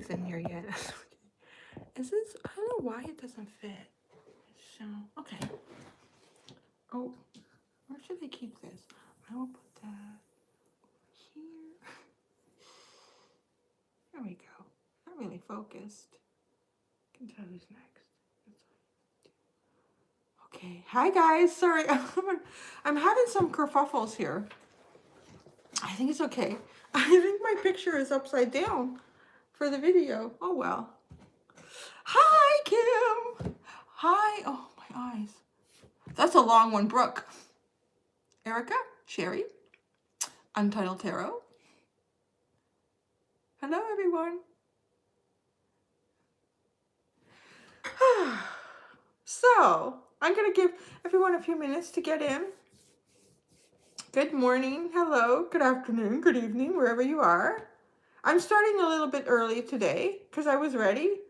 legs in here yet. Is this, I don't know why it doesn't fit. So, okay. Oh, where should I keep this? I will put that here. There we go. Not really focused. I can tell who's next. Okay. Hi guys. Sorry, I'm having some kerfuffles here. I think it's okay. I think my picture is upside down for the video. Oh well. Hi Kim. Hi. Oh my eyes. That's a long one. Brooke. Erica. Sherry. Untitled Tarot. Hello everyone. So, I'm going to give everyone a few minutes to get in. Good morning, hello, good afternoon, good evening, wherever you are. I'm starting a little bit early today because I was ready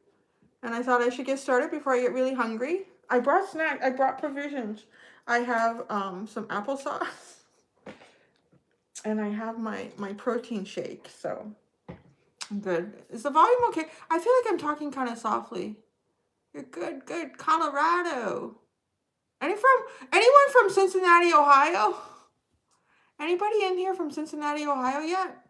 and I thought I should get started before I get really hungry. I brought snacks, I brought provisions. I have some applesauce and I have my protein shake, so I'm good. Is the volume okay? I feel like I'm talking kind of softly. You're good, good. Colorado. Anyone from Cincinnati, Ohio? Anybody in here from Cincinnati, Ohio yet?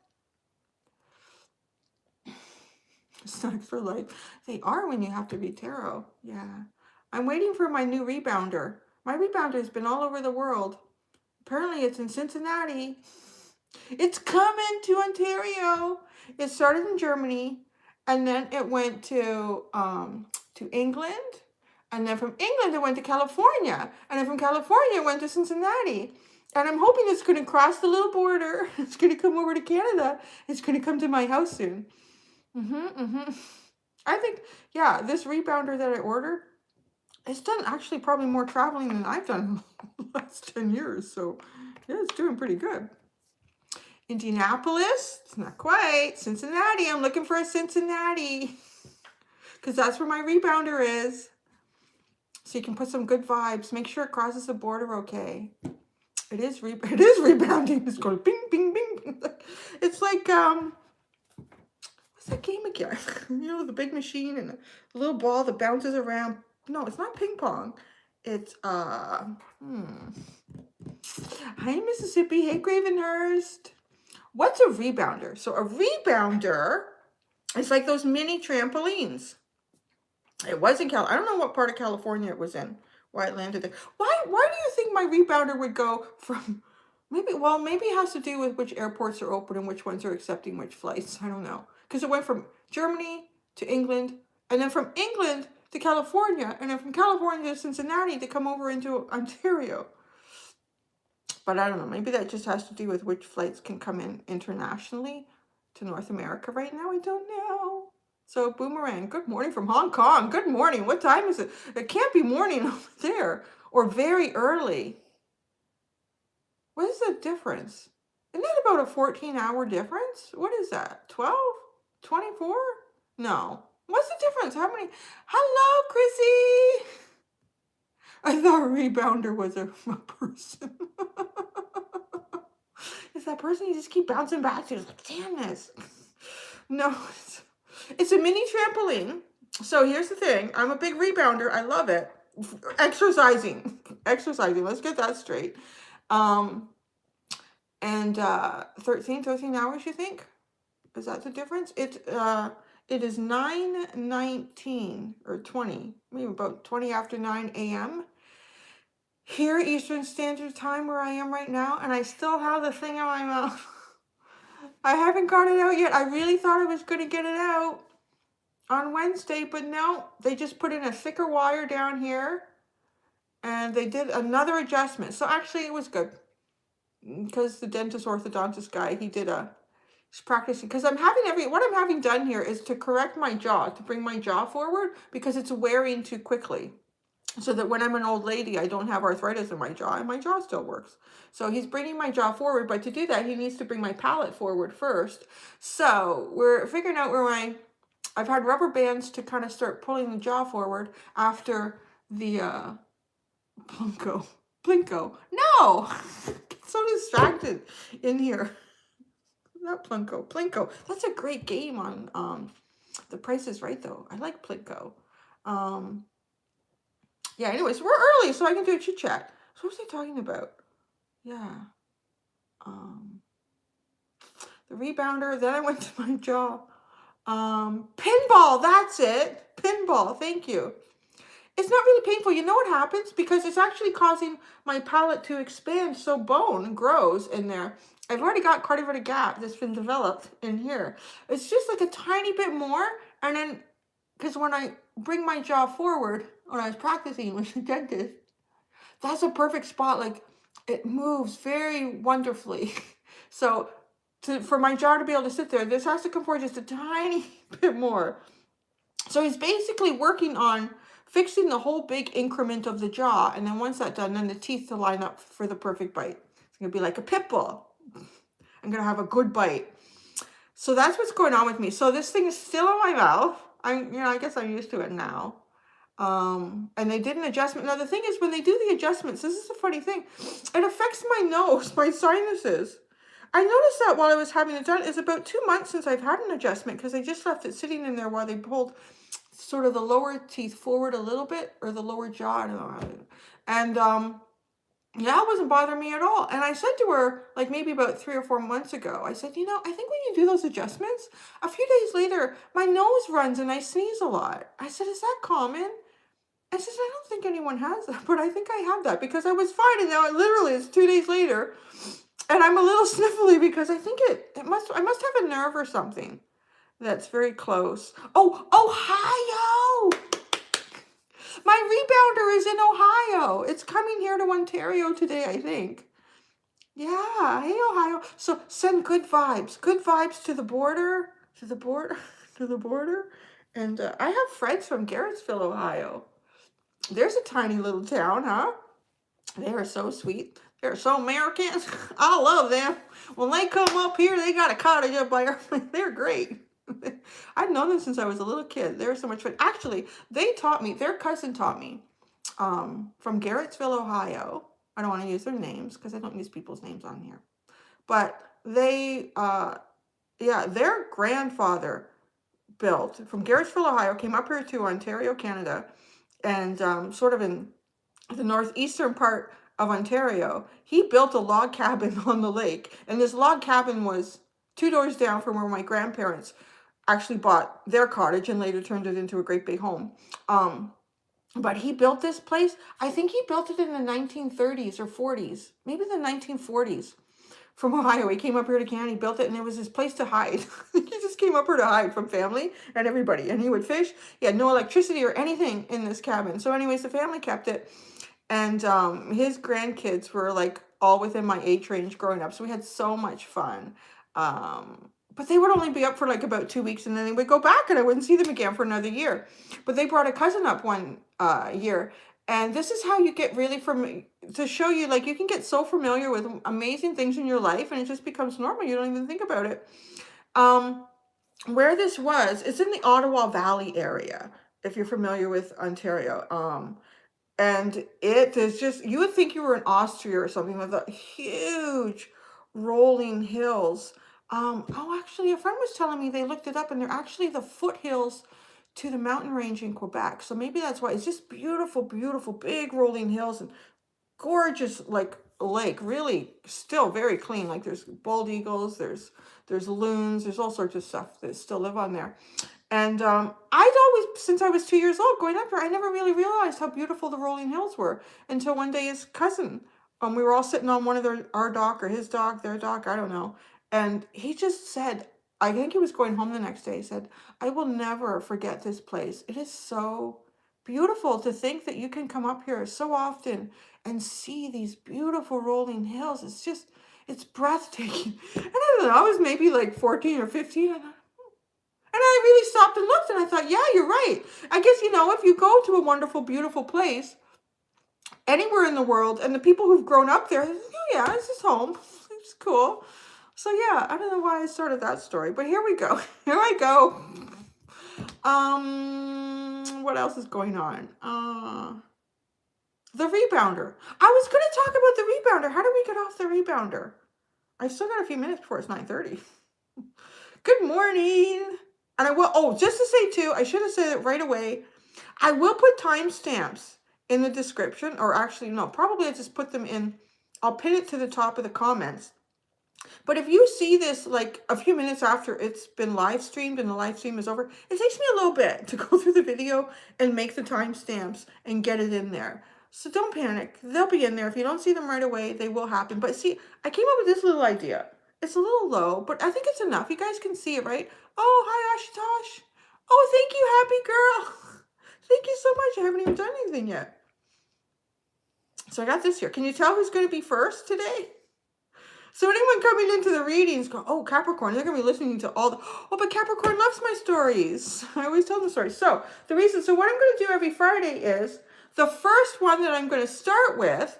Snacks for life. They are when you have to be tarot. Yeah. I'm waiting for my new rebounder. My rebounder has been all over the world. Apparently it's in Cincinnati. It's coming to Ontario. It started in Germany and then it went to England. And then from England, it went to California. And then from California, it went to Cincinnati. And I'm hoping it's going to cross the little border. It's going to come over to Canada. It's going to come to my house soon. I think, yeah, this rebounder that I ordered, it's done actually probably more traveling than I've done in the last 10 years. So, yeah, it's doing pretty good. Indianapolis, it's not quite. Cincinnati, I'm looking for a Cincinnati. Because that's where my rebounder is. So you can put some good vibes. Make sure it crosses the border okay. It is rebounding. It's going bing, bing, bing. It's like, what's that game again? You know, the big machine and a little ball that bounces around. No, it's not ping pong. It's, Hi, Mississippi. Hey, Gravenhurst. What's a rebounder? So a rebounder is like those mini trampolines. It was in I don't know what part of California it was in, why it landed there. Why do you think my rebounder would go from, maybe it has to do with which airports are open and which ones are accepting which flights. I don't know. Because it went from Germany to England, and then from England to California, and then from California to Cincinnati to come over into Ontario. But I don't know. Maybe that just has to do with which flights can come in internationally to North America right now. I don't know. So, Boomerang, good morning from Hong Kong. Good morning. What time is it? It can't be morning over there or very early. What is the difference? Isn't that about a 14-hour difference? What is that? 12? 24? No. What's the difference? How many? Hello, Chrissy. I thought rebounder was a person. It's that person you just keep bouncing back to. It's like, damn this. No, it's a mini trampoline. So here's the thing. I'm a big rebounder. I love it. Exercising. Let's get that straight. And 13 hours, you think? Is that the difference? It is 9:19 or 20, maybe about 20 after 9 a.m. here, Eastern Standard Time, where I am right now, and I still have the thing in my mouth. I haven't got it out yet. I really thought I was going to get it out on Wednesday, but no, they just put in a thicker wire down here, and they did another adjustment. So actually, it was good, because the dentist orthodontist guy, he's practicing, because what I'm having done here is to correct my jaw, to bring my jaw forward, because it's wearing too quickly. So that when I'm an old lady, I don't have arthritis in my jaw, and my jaw still works. So he's bringing my jaw forward, but to do that, he needs to bring my palate forward first. So we're figuring out where I've had rubber bands to kind of start pulling the jaw forward after the Plinko. No! Get so distracted in here. Not Plinko. That's a great game on The price is right, though. I like Plinko. Yeah, anyways, we're early, so I can do a chit chat. So what was I talking about? Yeah. The rebounder. Then I went to my jaw. Pinball. That's it. Pinball. Thank you. It's not really painful. You know what happens? Because it's actually causing my palate to expand, so bone grows in there. I've already got cardioverted gap that's been developed in here. It's just like a tiny bit more, and then, because when I bring my jaw forward, when I was practicing with the dentist, that's a perfect spot. Like, it moves very wonderfully. So, for my jaw to be able to sit there, this has to come forward just a tiny bit more. So he's basically working on fixing the whole big increment of the jaw, and then once that's done, then the teeth to line up for the perfect bite. It's gonna be like a pit bull. I'm gonna have a good bite. So that's what's going on with me. So this thing is still in my mouth. I guess I'm used to it now. And they did an adjustment. Now the thing is, when they do the adjustments, this is a funny thing. It affects my nose, my sinuses. I noticed that while I was having it done. It's about 2 months since I've had an adjustment, because I just left it sitting in there while they pulled sort of the lower teeth forward a little bit, or the lower jaw, I don't know how to, and yeah, it wasn't bothering me at all. And I said to her, like maybe about 3 or 4 months ago, I said, I think when you do those adjustments, a few days later, my nose runs and I sneeze a lot. I said, is that common? I said, I don't think anyone has that, but I think I have that, because I was fine, and now it literally is 2 days later, and I'm a little sniffly because I think I must have a nerve or something that's very close. Oh, Ohio! My rebounder is in Ohio. It's coming here to Ontario today, I think. Yeah, hey Ohio. So send good vibes to the border, to the border. And I have friends from Garrettsville, Ohio. There's a tiny little town, huh? They are so sweet. They're so American. I love them. When they come up here, they got a cottage up by our place. They're great. I've known them since I was a little kid. They were so much fun. Actually, their cousin taught me, from Garrettsville, Ohio. I don't want to use their names because I don't use people's names on here. But their grandfather built from Garrettsville, Ohio, came up here to Ontario, Canada, and sort of in the northeastern part of Ontario, he built a log cabin on the lake. And this log cabin was 2 doors down from where my grandparents actually bought their cottage and later turned it into a great big home. But he built this place. I think he built it in the 1930s or 40s, maybe the 1940s, from Ohio. He came up here to Canada, he built it, and it was his place to hide. He just came up here to hide from family and everybody, and he would fish. He had no electricity or anything in this cabin. So anyways, the family kept it, and his grandkids were like all within my age range growing up, so we had so much fun. But they would only be up for like about 2 weeks, and then they would go back, and I wouldn't see them again for another year. But they brought a cousin up one year, and this is how you get really to show you, like, you can get so familiar with amazing things in your life, and it just becomes normal. You don't even think about it. Where this was, it's in the Ottawa Valley area, if you're familiar with Ontario. And it is just, you would think you were in Austria or something, with the huge rolling hills. Actually, a friend was telling me they looked it up, and they're actually the foothills to the mountain range in Quebec. So maybe that's why. It's just beautiful, beautiful, big rolling hills and gorgeous, like, lake. Really still very clean. Like, there's bald eagles, there's loons, there's all sorts of stuff that still live on there. And I'd always, since I was 2 years old, going up there, I never really realized how beautiful the rolling hills were until one day his cousin, we were all sitting on one of our dock, or his dock, their dock, I don't know. And he just said, I think he was going home the next day, he said, I will never forget this place. It is so beautiful to think that you can come up here so often and see these beautiful rolling hills. It's breathtaking. And I don't know, I was maybe like 14 or 15, and I really stopped and looked, and I thought, yeah, you're right. I guess, if you go to a wonderful, beautiful place anywhere in the world, and the people who've grown up there, oh yeah, this is home. It's cool. So yeah, I don't know why I started that story, but here we go. Here I go. What else is going on? The rebounder. I was going to talk about the rebounder. How do we get off the rebounder? I've still got a few minutes before it's 9:30. Good morning. And I will, oh, just to say too, I should have said it right away. I will put timestamps in the description, or actually, no, probably I just put them in. I'll pin it to the top of the comments. But if you see this like a few minutes after it's been live streamed and the live stream is over, it takes me a little bit to go through the video and make the timestamps and get it in there. So don't panic. They'll be in there. If you don't see them right away, they will happen. But see, I came up with this little idea. It's a little low, but I think it's enough. You guys can see it, right? Oh, hi, Ashutosh. Oh, thank you, happy girl. Thank you so much. I haven't even done anything yet. So I got this here. Can you tell who's going to be first today? So anyone coming into the readings go, oh, Capricorn, they're going to be listening to all the, oh, but Capricorn loves my stories. I always tell them stories. So the reason, so what I'm going to do every Friday is the first one that I'm going to start with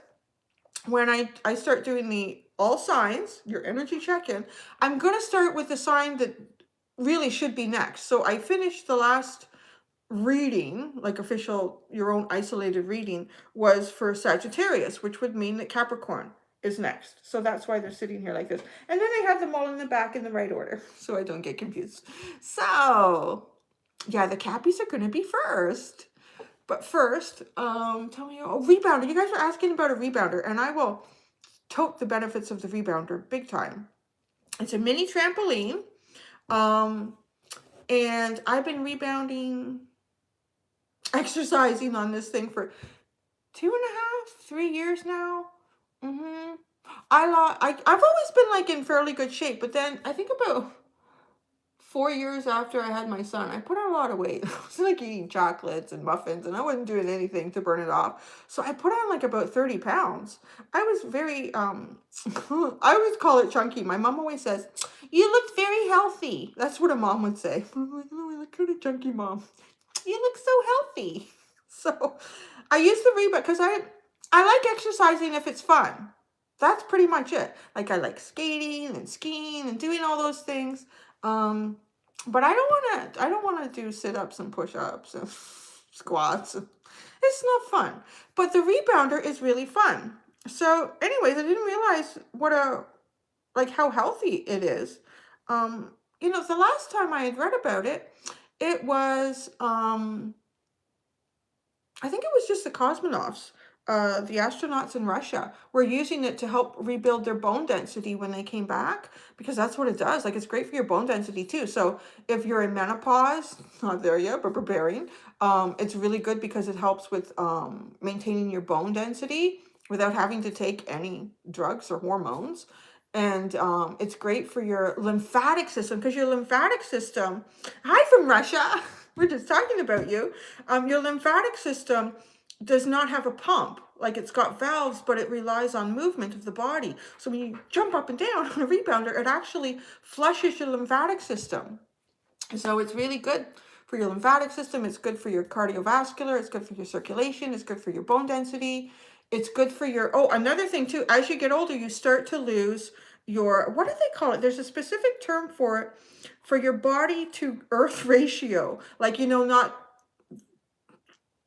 when I start doing the all signs, your energy check-in, I'm going to start with the sign that really should be next. So I finished the last reading, like official, your own isolated reading, was for Sagittarius, which would mean that Capricorn is next. So that's why they're sitting here like this. And then I have them all in the back in the right order, so I don't get confused. So, yeah, the Cappies are going to be first. But first, tell me, oh, rebounder. You guys are asking about a rebounder, and I will tote the benefits of the rebounder big time. It's a mini trampoline, and I've been rebounding, exercising on this thing for 2.5, 3 years now. I've always been like in fairly good shape, but then I think about 4 years after I had my son, I put on a lot of weight. I was like eating chocolates and muffins, and I wasn't doing anything to burn it off. So I put on like about 30 pounds. I was very, I always call it chunky. My mom always says, you look very healthy. That's what a mom would say. I'm like, oh, I look kind of chunky, Mom. You look so healthy. So I use the rebound because I like exercising if it's fun. That's pretty much it. Like I like skating and skiing and doing all those things. But I don't want to do sit-ups and push-ups and squats. It's not fun. But the rebounder is really fun. So anyways, I didn't realize how healthy it is. You know, the last time I had read about it, it was, I think it was just the cosmonauts, the astronauts in Russia were using it to help rebuild their bone density when they came back, because that's what it does. Like, it's great for your bone density too. So if you're in menopause, not there yet, but preparing, it's really good because it helps with maintaining your bone density without having to take any drugs or hormones. And it's great for your lymphatic system, because your lymphatic system, hi from Russia, we're just talking about you. Your lymphatic system does not have a pump. Like, it's got valves, but it relies on movement of the body. So when you jump up and down on a rebounder, it actually flushes your lymphatic system. So it's really good for your lymphatic system. It's good for your cardiovascular. It's good for your circulation. It's good for your bone density. It's good for your, oh, another thing too, as you get older, you start to lose your, what do they call it? There's a specific term for it, for your body to earth ratio. Like, you know, not,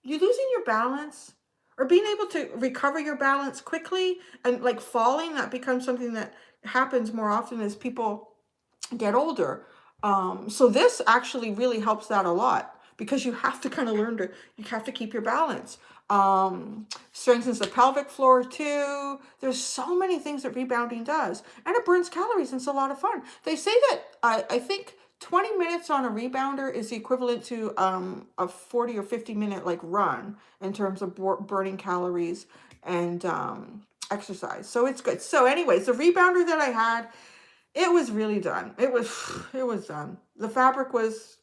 you're losing your balance or being able to recover your balance quickly, and like falling, that becomes something that happens more often as people get older. So this actually really helps that a lot, because you have to kind of learn to, you have to keep your balance. Strengthens the pelvic floor too. There's so many things that rebounding does, and it burns calories, and it's a lot of fun. They say that I think 20 minutes on a rebounder is the equivalent to a 40 or 50 minute like run in terms of burning calories and exercise. So it's good. So anyways, the rebounder that I had, it was really done. It was done. The fabric was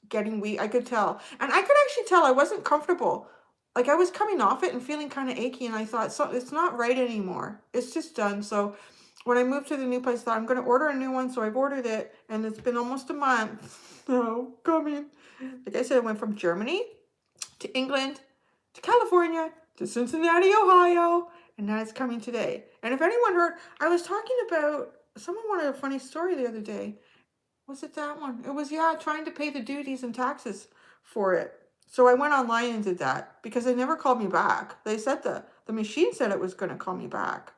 getting weak. I could tell. And I could actually tell I wasn't comfortable. Like, I was coming off it and feeling kind of achy, and I thought, so it's not right anymore. It's just done. So when I moved to the new place, I thought, I'm going to order a new one. So I've ordered it, and it's been almost a month. No, coming. Like I said, I went from Germany to England to California to Cincinnati, Ohio, and now it's coming today. And if anyone heard, I was talking about, someone wanted a funny story the other day. Was it that one? It was, yeah, trying to pay the duties and taxes for it. So I went online and did that, because they never called me back. They said the machine said it was going to call me back.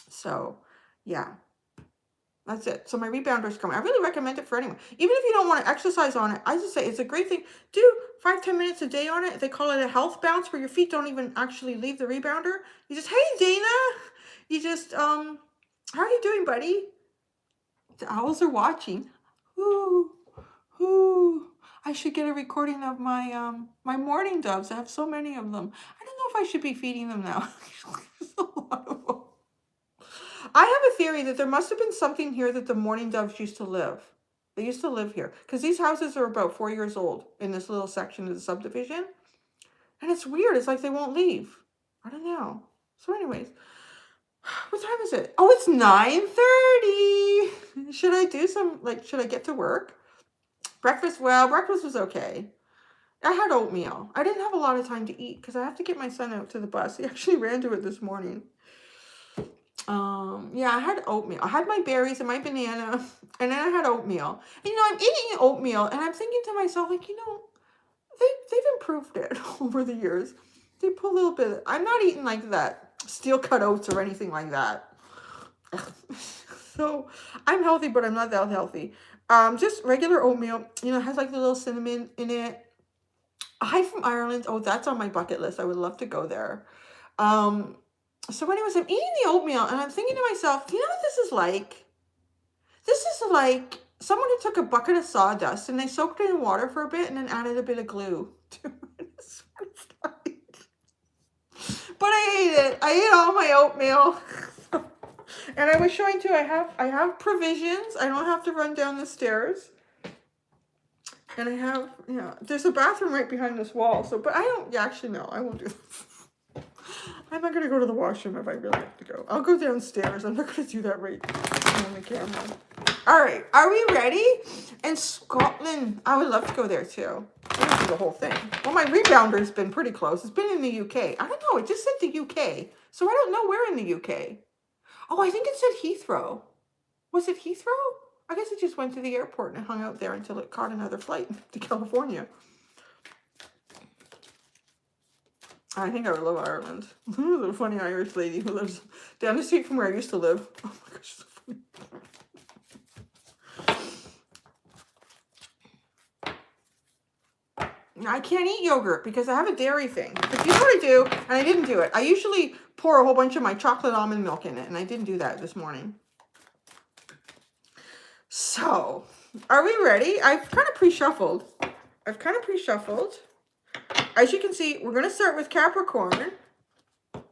So, yeah. That's it. So my rebounder's coming. I really recommend it for anyone. Even if you don't want to exercise on it, I just say it's a great thing. Do 5-10 minutes a day on it. They call it a health bounce where your feet don't even actually leave the rebounder. You just, hey, Dana. You just, how are you doing, buddy? The owls are watching. Ooh, ooh. I should get a recording of my my mourning doves. I have so many of them. I don't know if I should be feeding them now. There's a lot of them. I have a theory that there must have been something here that the mourning doves used to live. They used to live here. Because these houses are about 4 years old in this little section of the subdivision. And it's weird. It's like they won't leave. I don't know. So anyways, what time is it? Oh, it's 9:30. Should I do some, should I get to work? Breakfast, well, breakfast was okay. I had oatmeal. I didn't have a lot of time to eat because I have to get my son out to the bus. He actually ran to it this morning. Yeah, I had oatmeal. I had my berries and my banana, and then I had oatmeal. And, I'm eating oatmeal, and I'm thinking to myself, they've improved it over the years. They put a little bit. I'm not eating like that steel cut oats or anything like that. So I'm healthy, but I'm not that healthy. Just regular oatmeal. It has like the little cinnamon in it. Hi from Ireland. Oh, that's on my bucket list. I would love to go there. So anyways, I'm eating the oatmeal and I'm thinking to myself, do you know what this is like? This is like someone who took a bucket of sawdust and they soaked it in water for a bit and then added a bit of glue to it. That's what it's like. But I ate it. I ate all my oatmeal. And I was showing too, I have provisions. I don't have to run down the stairs. And I have, there's a bathroom right behind this wall. So, but I don't, actually, no, I won't do this. I'm not going to go to the washroom if I really have to go. I'll go downstairs. I'm not going to do that right on the camera. All right. Are we ready? And Scotland. I would love to go there too. I don't do the whole thing. Well, my rebounder's been pretty close. It's been in the UK. I don't know. It just said the UK. So I don't know where in the UK. Oh, I think it said Heathrow. Was it Heathrow? I guess it just went to the airport and hung out there until it caught another flight to California. I think I would love Ireland. There's a funny Irish lady who lives down the street from where I used to live. Oh my gosh, so funny. I can't eat yogurt because I have a dairy thing. But you know what I do? And I didn't do it. I usually pour a whole bunch of my chocolate almond milk in it. And I didn't do that this morning. So, are we ready? I've kind of pre-shuffled. As you can see, we're going to start with Capricorn. I'm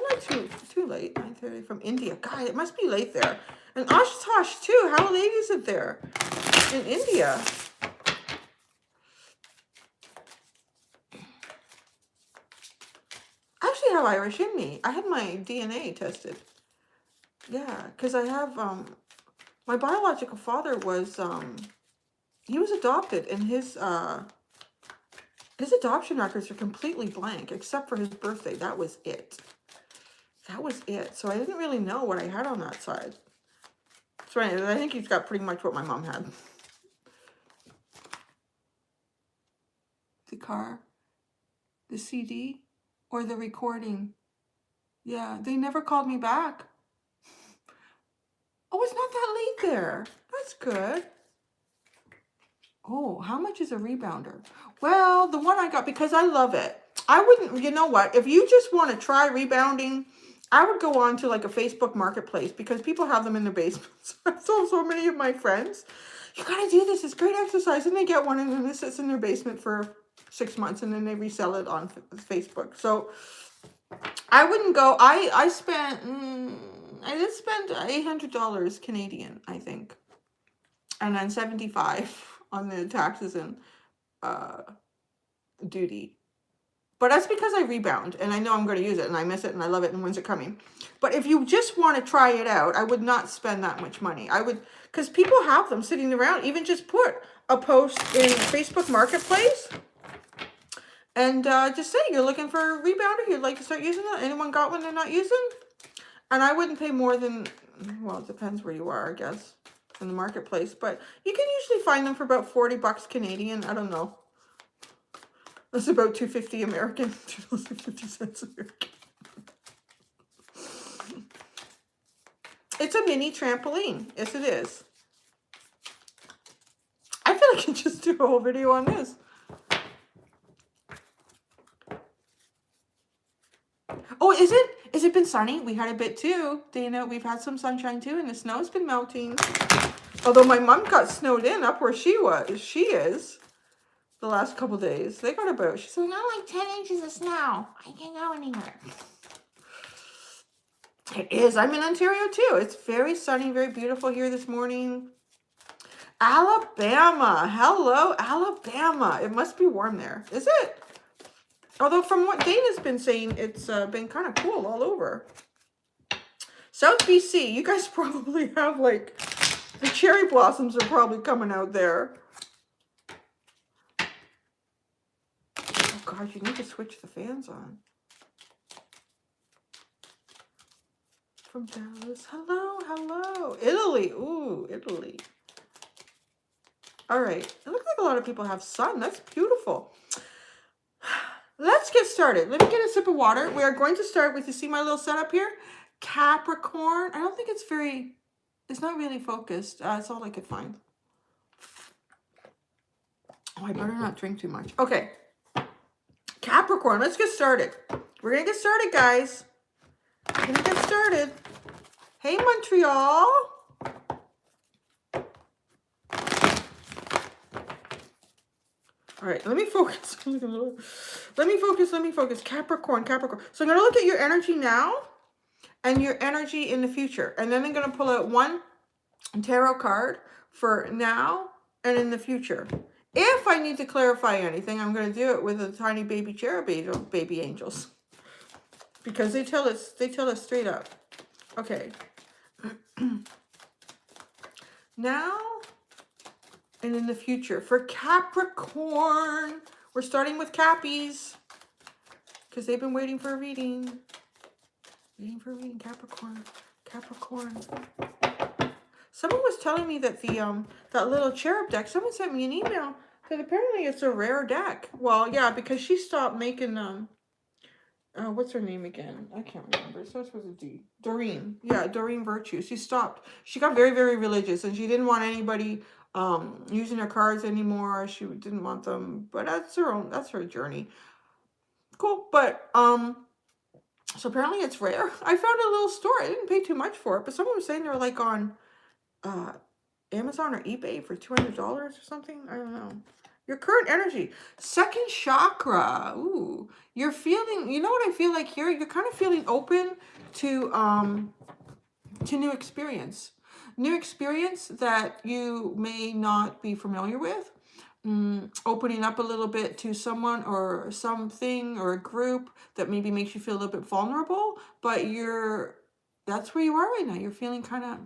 not too late. 9:30 from India. God, it must be late there. And Ashutosh too. How late is it there in India? I actually have Irish in me. I had my DNA tested. Yeah, because I have, my biological father was, he was adopted, and his adoption records are completely blank, except for his birthday. That was it. So I didn't really know what I had on that side. So anyway, I think he's got pretty much what my mom had. The car, the CD, or the recording. Yeah, they never called me back. Oh, it's not that late there. That's good. Oh, how much is a rebounder? Well, the one I got, because I love it. I wouldn't, you know what? If you just want to try rebounding, I would go on to like a Facebook marketplace because people have them in their basements. So many of my friends, you got to do this. It's great exercise. And they get one and then it sits in their basement for 6 months and then they resell it on Facebook. So I wouldn't go. I did spend $800 Canadian, I think. And then 75 on the taxes and duty. But that's because I rebound and I know I'm going to use it and I miss it and I love it and when's it coming. But if you just want to try it out, I would not spend that much money. I would, because people have them sitting around. Even just put a post in Facebook Marketplace and just say you're looking for a rebounder. You'd like to start using it. Anyone got one they're not using? And I wouldn't pay more than, well, it depends where you are, I guess, in the marketplace. But you can usually find them for about $40 Canadian. I don't know. That's about $2.50 American, $2.50 American. It's a mini trampoline. Yes, it is. I feel like I can just do a whole video on this. Oh, is it? Has it been sunny? We had a bit too. Dana, we've had some sunshine too, and the snow's been melting. Although my mom got snowed in up where she is, the last couple days. They got about, she's like, I like 10 inches of snow. I can't go anywhere. It is. I'm in Ontario too. It's very sunny, very beautiful here this morning. Alabama. Hello, Alabama. It must be warm there. Is it? Although from what Dana's been saying, it's been kind of cool all over. South BC, you guys probably have like, the cherry blossoms are probably coming out there. Oh God, you need to switch the fans on. From Dallas. Hello, hello. Italy. Ooh, Italy. All right. It looks like a lot of people have sun. That's beautiful. Let's get started. Let me get a sip of water. We are going to start with, you see my little setup here? Capricorn. I don't think it's very, it's not really focused. It's all I could find. Oh, I better not drink too much. Okay. Capricorn. Let's get started. We're going to get started, guys. We're going to get started. Hey, Montreal. All right, let me focus. Let me focus. Capricorn. So I'm going to look at your energy now and your energy in the future. And then I'm going to pull out one tarot card for now and in the future. If I need to clarify anything, I'm going to do it with a tiny baby cherub angel, baby angels. Because they tell us straight up. Okay. Now and in the future for Capricorn. We're starting with Cappies because they've been waiting for a reading. Capricorn. Someone was telling me that the that little cherub deck, someone sent me an email that apparently it's a rare deck. Well, yeah, because she stopped making what's her name again? I can't remember. It starts with a D. Doreen. Yeah, Doreen Virtue. She stopped. She got very, very religious, and she didn't want anybody using her cards anymore. She didn't want them, but that's her journey. Cool. But so apparently it's rare. I found a little store. I didn't pay too much for it, but someone was saying they were like on Amazon or eBay for $200 or something. I don't know. Your current energy, second chakra. Ooh, you're feeling, you know what I feel like here? You're kind of feeling open to new experience. New experience that you may not be familiar with. Opening up a little bit to someone or something or a group that maybe makes you feel a little bit vulnerable, but that's where you are right now. You're feeling kind of,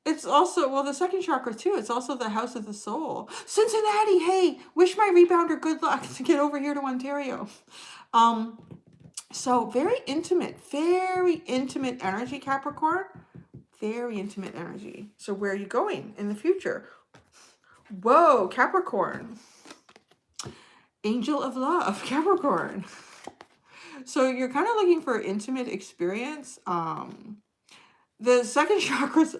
it's also, well, the second chakra too, it's also the house of the soul. Cincinnati, hey, wish my rebounder good luck to get over here to Ontario. So very intimate energy, Capricorn. Very intimate energy. So where are you going in the future? Whoa, Capricorn. Angel of love, Capricorn. So you're kind of looking for intimate experience. The second chakra's,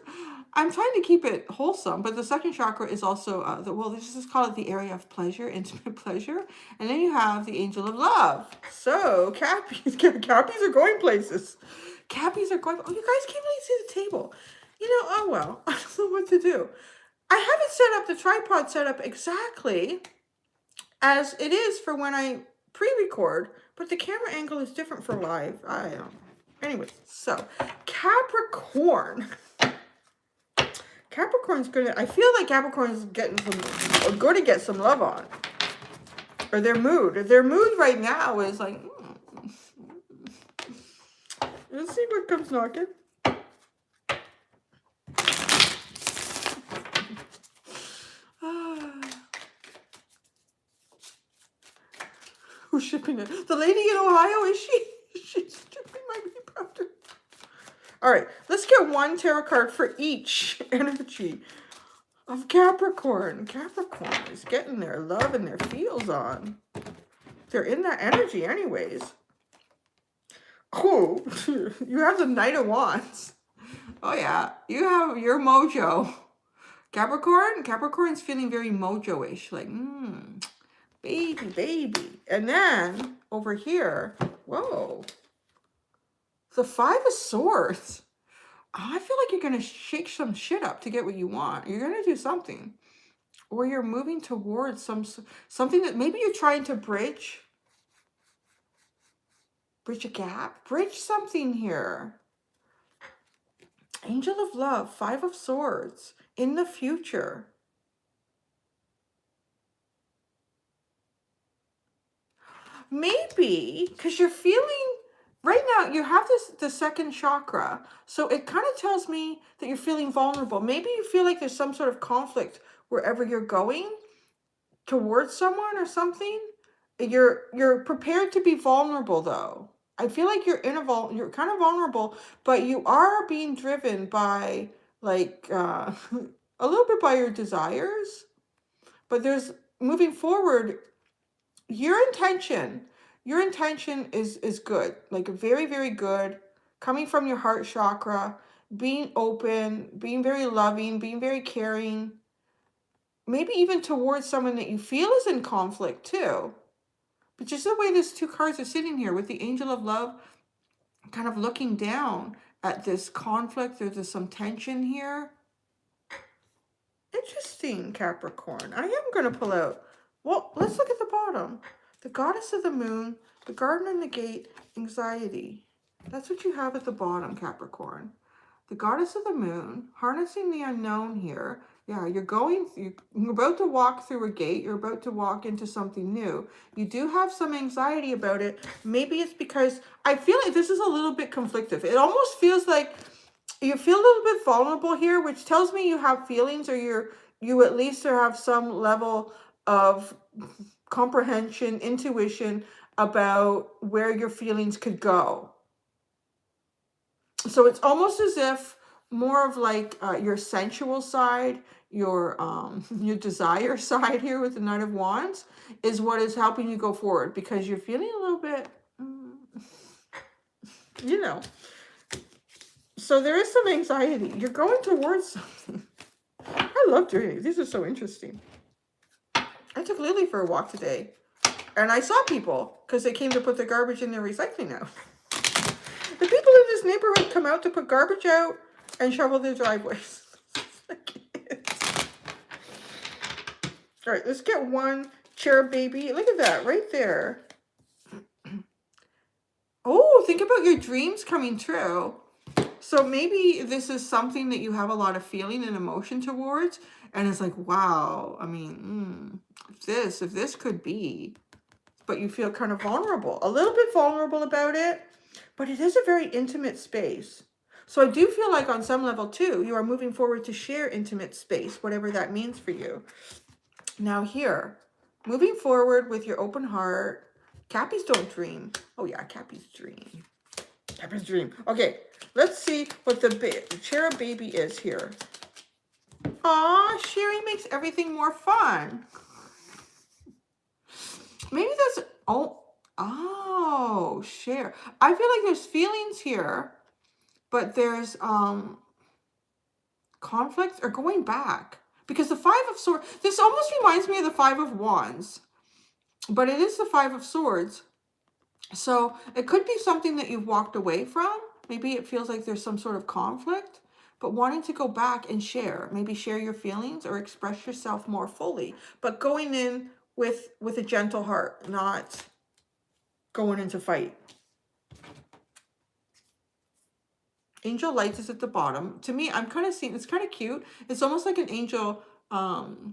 I'm trying to keep it wholesome, but the second chakra is also, this is called the area of pleasure, intimate pleasure. And then you have the angel of love. So, Cappies are going places. Cappies are going, oh, you guys can't really see the table. You know, oh well, I don't know what to do. I haven't set up the tripod setup exactly as it is for when I pre-record, but the camera angle is different for live. I don't know. Anyways, so Capricorn. Capricorn's gonna, I feel like Capricorn's going to get some love on. Or their mood. Their mood right now is like, let's see what comes knocking. Who's shipping it? The lady in Ohio, is she? She's shipping my rebounder. All right, let's get one tarot card for each energy of Capricorn. Capricorn is getting their love and their feels on. They're in that energy anyways. Oh, you have the Knight of Wands. Oh yeah, you have your mojo. Capricorn's feeling very mojo-ish, like, baby, baby. And then over here, whoa, the Five of Swords. I feel like you're going to shake some shit up to get what you want. You're going to do something. Or you're moving towards something that maybe you're trying to bridge a gap, bridge something here. Angel of Love, Five of Swords, in the future. Maybe, because you're feeling, right now, you have the second chakra. So it kind of tells me that you're feeling vulnerable. Maybe you feel like there's some sort of conflict wherever you're going towards someone or something. You're prepared to be vulnerable, though. I feel like you're you're kind of vulnerable, but you are being driven by, like, a little bit by your desires. But there's, moving forward, your intention is good, like very, very good, coming from your heart chakra, being open, being very loving, being very caring, maybe even towards someone that you feel is in conflict too. But just the way these two cards are sitting here with the Angel of Love kind of looking down at this conflict, there's some tension here. Interesting, Capricorn. I am going to pull out, well, let's look at the bottom. The Goddess of the Moon, the Garden and the Gate, Anxiety. That's what you have at the bottom, Capricorn. The Goddess of the Moon, harnessing the unknown here. Yeah, you're about to walk through a gate. You're about to walk into something new. You do have some anxiety about it. Maybe it's because I feel like this is a little bit conflictive. It almost feels like you feel a little bit vulnerable here, which tells me you have feelings, or you at least have some level of comprehension, intuition about where your feelings could go. So it's almost as if more of like your sensual side, your desire side here with the Knight of Wands is what is helping you go forward, because you're feeling a little bit, you know. So there is some anxiety. You're going towards something. I love doing it. These are so interesting. I took Lily for a walk today, and I saw people because they came to put their garbage in their recycling out. The people in this neighborhood come out to put garbage out and shovel their driveways. All right, let's get one cherub baby. Look at that right there. Oh, think about your dreams coming true. So maybe this is something that you have a lot of feeling and emotion towards, and it's like, wow, I mean, if this could be, but you feel kind of vulnerable, a little bit vulnerable about it, but it is a very intimate space. So I do feel like on some level too, you are moving forward to share intimate space, whatever that means for you. Now here, moving forward with your open heart. Cappies don't dream. Oh yeah, Cappies dream. Cappies dream. Okay, let's see what the cherub baby is here. Aw, sharing makes everything more fun. Maybe that's, oh, share. I feel like there's feelings here, but there's conflict or going back. Because the Five of Swords, this almost reminds me of the Five of Wands, but it is the Five of Swords. So it could be something that you've walked away from. Maybe it feels like there's some sort of conflict, but wanting to go back and share, maybe share your feelings or express yourself more fully, but going in with a gentle heart, not going into fight. Angel Lights is at the bottom. To me, I'm kind of seeing, it's kind of cute. It's almost like an angel, not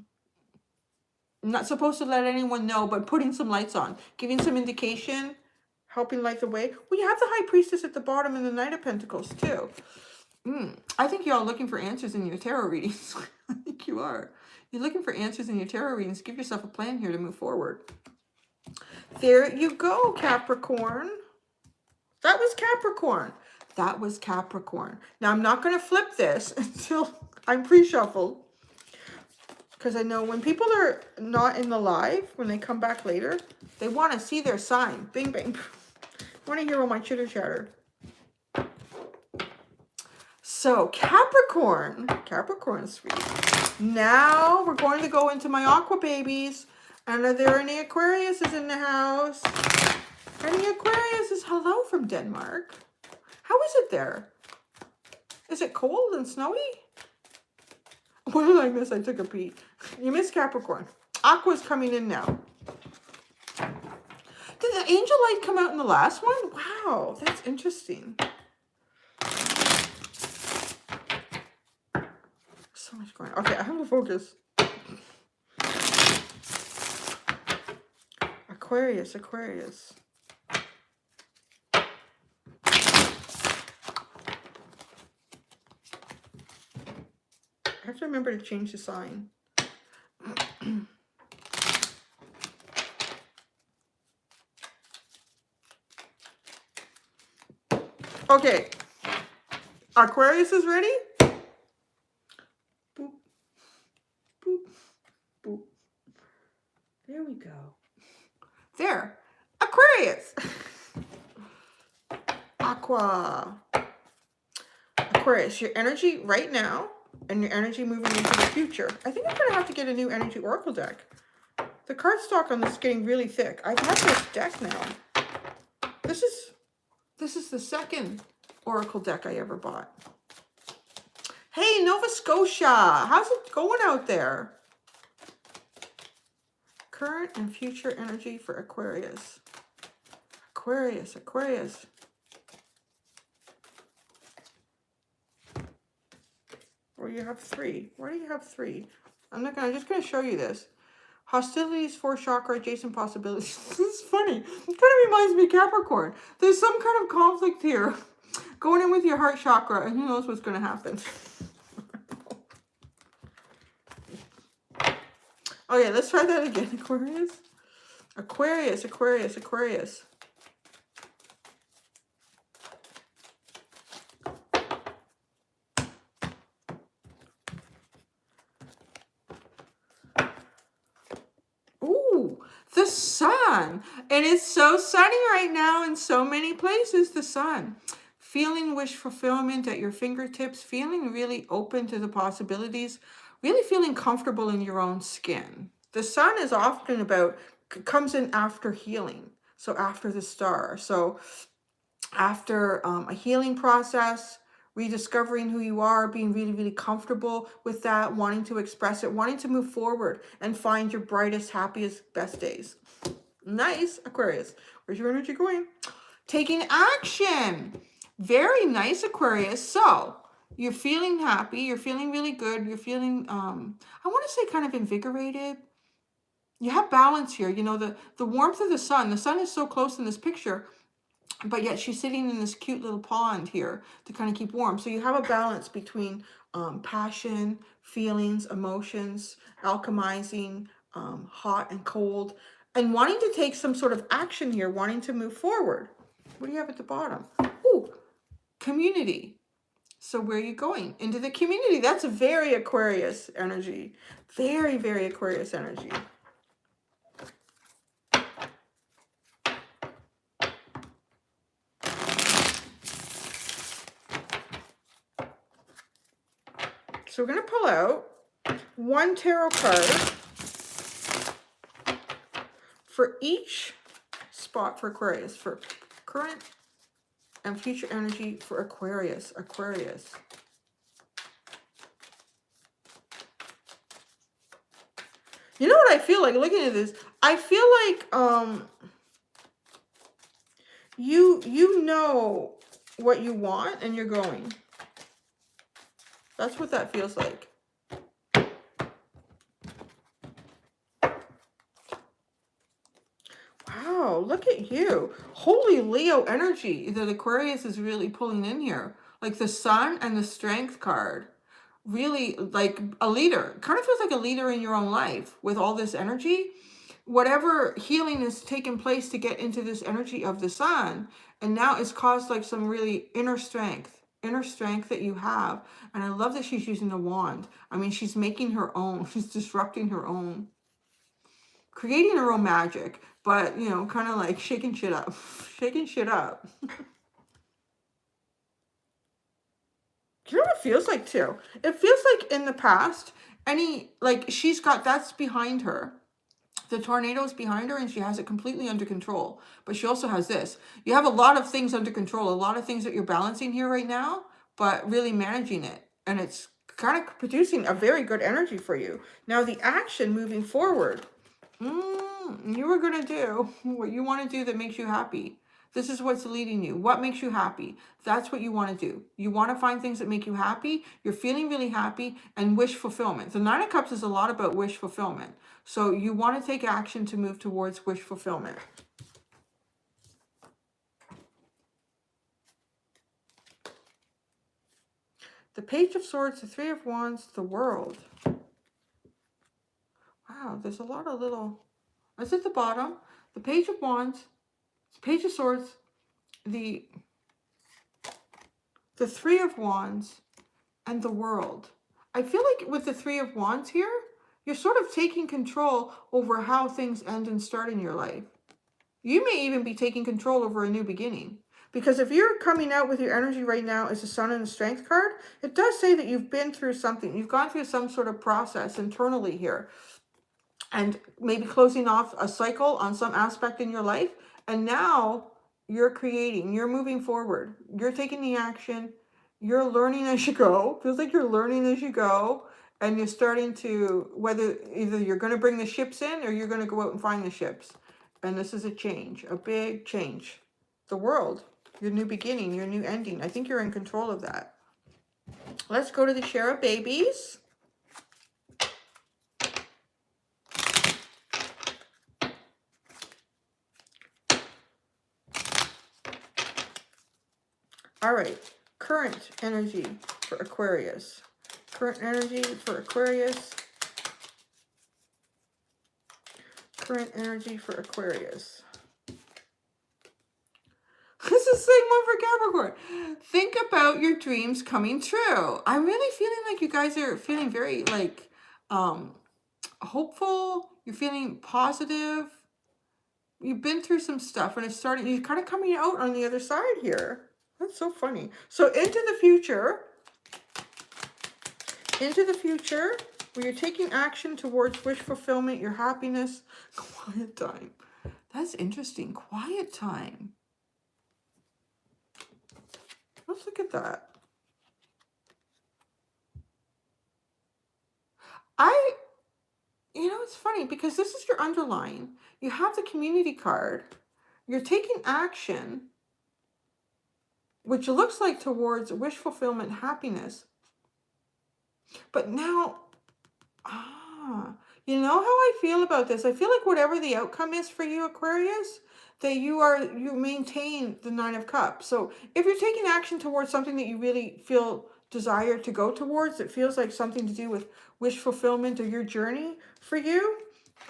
supposed to let anyone know, but putting some lights on, giving some indication, helping light the way. Well, you have the High Priestess at the bottom and the Knight of Pentacles too. I think you're all looking for answers in your tarot readings. I think you are. You're looking for answers in your tarot readings. Give yourself a plan here to move forward. There you go, Capricorn. That was Capricorn. That was Capricorn. Now, I'm not going to flip this until I'm pre-shuffled, because I know when people are not in the live, when they come back later, they want to see their sign. Bing, bang. want to hear all my chitter chatter. So Capricorn, Capricorn sweet. Now we're going to go into my aqua babies. And are there any Aquariuses in the house? Any Aquariuses? Hello from Denmark. How is it there? Is it cold and snowy? What did I miss? I took a peek. You missed Capricorn. Aqua's coming in now. Did the angel light come out in the last one? Wow, that's interesting. So much going on. Okay, I have to focus. Aquarius, Aquarius. I have to remember to change the sign. Okay. Aquarius is ready? Boop. Boop. Boop. There we go. There. Aquarius. Aqua. Aquarius, your energy right now and your energy moving into the future. I think I'm going to have to get a new energy oracle deck. The cardstock on this is getting really thick. I've had this deck now. This is the second oracle deck I ever bought. Hey, Nova Scotia. How's it going out there? Current and future energy for Aquarius. Aquarius, Aquarius. Or you have three. Why do you have three? I'm just gonna show you this. Hostilities, fourth chakra, adjacent possibilities. This is funny. It kind of reminds me of Capricorn. There's some kind of conflict here. Going in with your heart chakra, and who knows what's gonna happen. Okay, let's try that again, Aquarius. Aquarius, Aquarius, Aquarius. Ooh, the sun. And it's so sunny right now in so many places, the sun. Feeling wish fulfillment at your fingertips, feeling really open to the possibilities, really feeling comfortable in your own skin. The sun is often about, comes in after healing. So after the star. So after a healing process, rediscovering who you are, being really, really comfortable with that, wanting to express it, wanting to move forward and find your brightest, happiest, best days. Nice, Aquarius. Where's your energy going? Taking action. Very nice, Aquarius. So you're feeling happy. You're feeling really good. You're feeling, I want to say kind of invigorated. You have balance here. You know, the warmth of the sun. The sun is so close in this picture, but yet she's sitting in this cute little pond here to kind of keep warm. So you have a balance between passion, feelings, emotions, alchemizing, hot and cold, and wanting to take some sort of action here, wanting to move forward. What do you have at the bottom? Ooh, community. So where are you going? Into the community. That's a very Aquarius energy. Very, very Aquarius energy. So we're going to pull out one tarot card for each spot for Aquarius, for current and future energy for Aquarius. Aquarius. You know what I feel like looking at this? I feel like you know what you want and you're going. That's what that feels like. Wow, look at you. Holy Leo energy that Aquarius is really pulling in here. Like the sun and the strength card. Really like a leader. Kind of feels like a leader in your own life with all this energy. Whatever healing has taken place to get into this energy of the sun. And now it's caused like some really inner strength that you have. And I love that she's using a wand. I mean, she's making her own. She's disrupting her own. Creating her own magic. but, you know, kind of like shaking shit up. Shaking shit up. You know what it feels like too? It feels like in the past, she's got, that's behind her. The tornado's behind her and she has it completely under control. But she also has this. You have a lot of things under control, a lot of things that you're balancing here right now, but really managing it. And it's kind of producing a very good energy for you. Now the action moving forward. You are going to do what you want to do that makes you happy. This is what's leading you. What makes you happy? That's what you want to do. You want to find things that make you happy. You're feeling really happy and wish fulfillment. The Nine of Cups is a lot about wish fulfillment. So you want to take action to move towards wish fulfillment. The Page of Swords, the Three of Wands, the World. Wow, there's a lot of little... That's at the bottom. The Page of Wands, the Page of Swords, the Three of Wands, and the World. I feel like with the Three of Wands here, you're sort of taking control over how things end and start in your life. You may even be taking control over a new beginning. Because if you're coming out with your energy right now as the Sun and the Strength card, it does say that you've been through something. You've gone through some sort of process internally here. And maybe closing off a cycle on some aspect in your life. And now you're creating, you're moving forward. You're taking the action. You're learning as you go. Feels like you're learning as you go. And you're starting to, either you're going to bring the ships in or you're going to go out and find the ships. And this is a change, a big change. The World, your new beginning, your new ending. I think you're in control of that. Let's go to the share of babies. All right, current energy for Aquarius. Current energy for Aquarius. Current energy for Aquarius. This is the same one for Capricorn. Think about your dreams coming true. I'm really feeling like you guys are feeling very like hopeful. You're feeling positive. You've been through some stuff and it's starting, you're kind of coming out on the other side here. That's so funny. So into the future, where you're taking action towards wish fulfillment, your happiness, quiet time. That's interesting. Quiet time. Let's look at that. You know, it's funny because this is your underline. You have the community card. You're taking action, which looks like towards wish fulfillment, happiness. But now, you know how I feel about this? I feel like whatever the outcome is for you, Aquarius, that you maintain the Nine of Cups. So if you're taking action towards something that you really feel desire to go towards, it feels like something to do with wish fulfillment or your journey for you,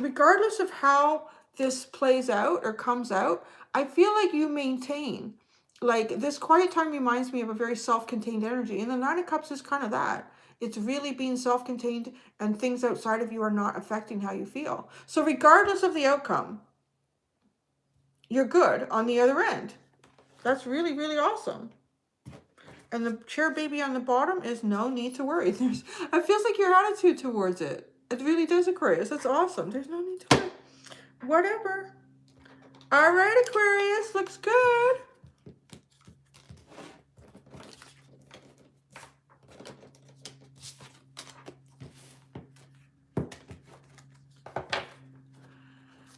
regardless of how this plays out or comes out, I feel like you maintain. Like this quiet time reminds me of a very self-contained energy. And the Nine of Cups is kind of that. It's really being self-contained and things outside of you are not affecting how you feel. So regardless of the outcome, you're good on the other end. That's really, really awesome. And the chair baby on the bottom is no need to worry. It feels like your attitude towards it. It really does, Aquarius. That's awesome. There's no need to worry. Whatever. All right, Aquarius. Looks good.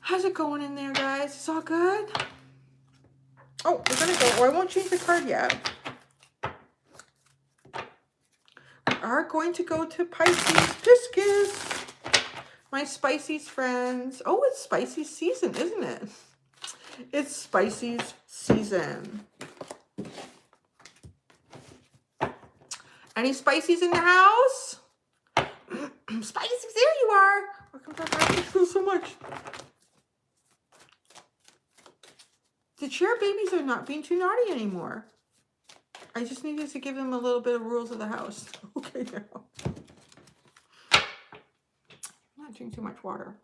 How's it going in there, guys? It's all good? Oh, we're going to go. Oh, I won't change the card yet. We are going to go to Pisces Pisces. My Pisces friends. Oh, it's Pisces season, isn't it? It's Pisces season. Any Pisces in the house? Pisces, there you are. Welcome back. Thank you so much. The chair babies are not being too naughty anymore. I just needed to give them a little bit of rules of the house. Okay, now. I'm not drinking too much water.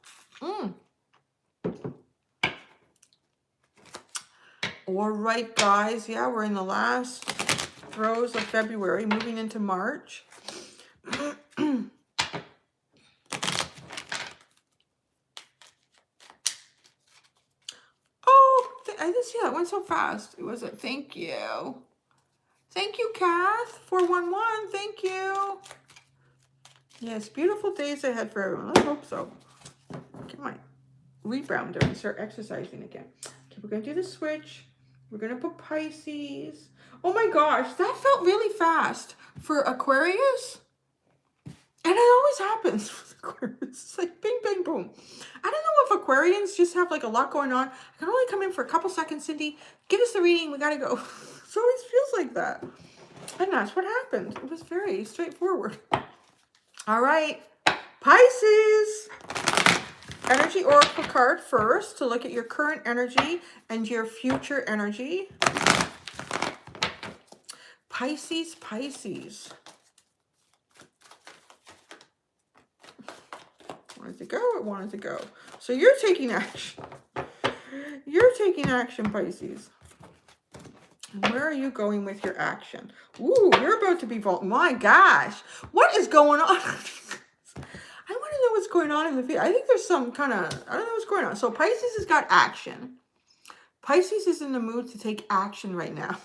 All right, guys. Yeah, we're in the last throes of February, moving into March. Oh, I didn't see that. It went so fast. It was a thank you. Thank you, Kath. 411. Thank you. Yes, beautiful days ahead for everyone. Let's hope so. Get my rebounder and start exercising again. Okay, we're going to do the switch. We're going to put Pisces. Oh my gosh, that felt really fast for Aquarius. And it always happens with Aquarius. It's like bing, bang, boom. I don't know if Aquarians just have like a lot going on. I can only come in for a couple seconds, Cindy. Give us the reading. We got to go. It always feels like that. And that's what happened. It was very straightforward. All right. Pisces. Energy Oracle card first to look at your current energy and your future energy. Pisces, Pisces. Wanted to go, it wanted to go. So you're taking action. You're taking action, Pisces. And where are you going with your action? Ooh, you're about to be my gosh. What is going on? I want to know what's going on in the field. I think there's some kind of, I don't know what's going on. So Pisces has got action. Pisces is in the mood to take action right now.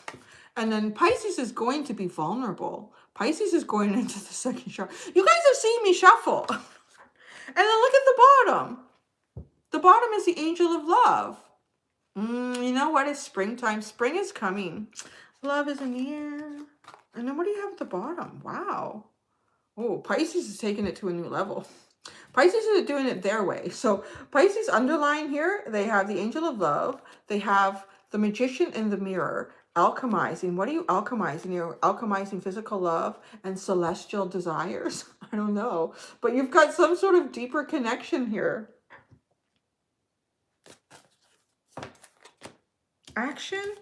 And then Pisces is going to be vulnerable. Pisces is going into the second chakra. You guys have seen me shuffle. And then look at the bottom. The bottom is the angel of love. You know what? It's springtime. Spring is coming. Love is near. And then what do you have at the bottom? Wow. Oh, Pisces is taking it to a new level. Pisces is doing it their way. So Pisces underline here, they have the angel of love. They have the magician in the mirror, alchemizing. What are you alchemizing? You're alchemizing physical love and celestial desires. I don't know. But you've got some sort of deeper connection here. Action.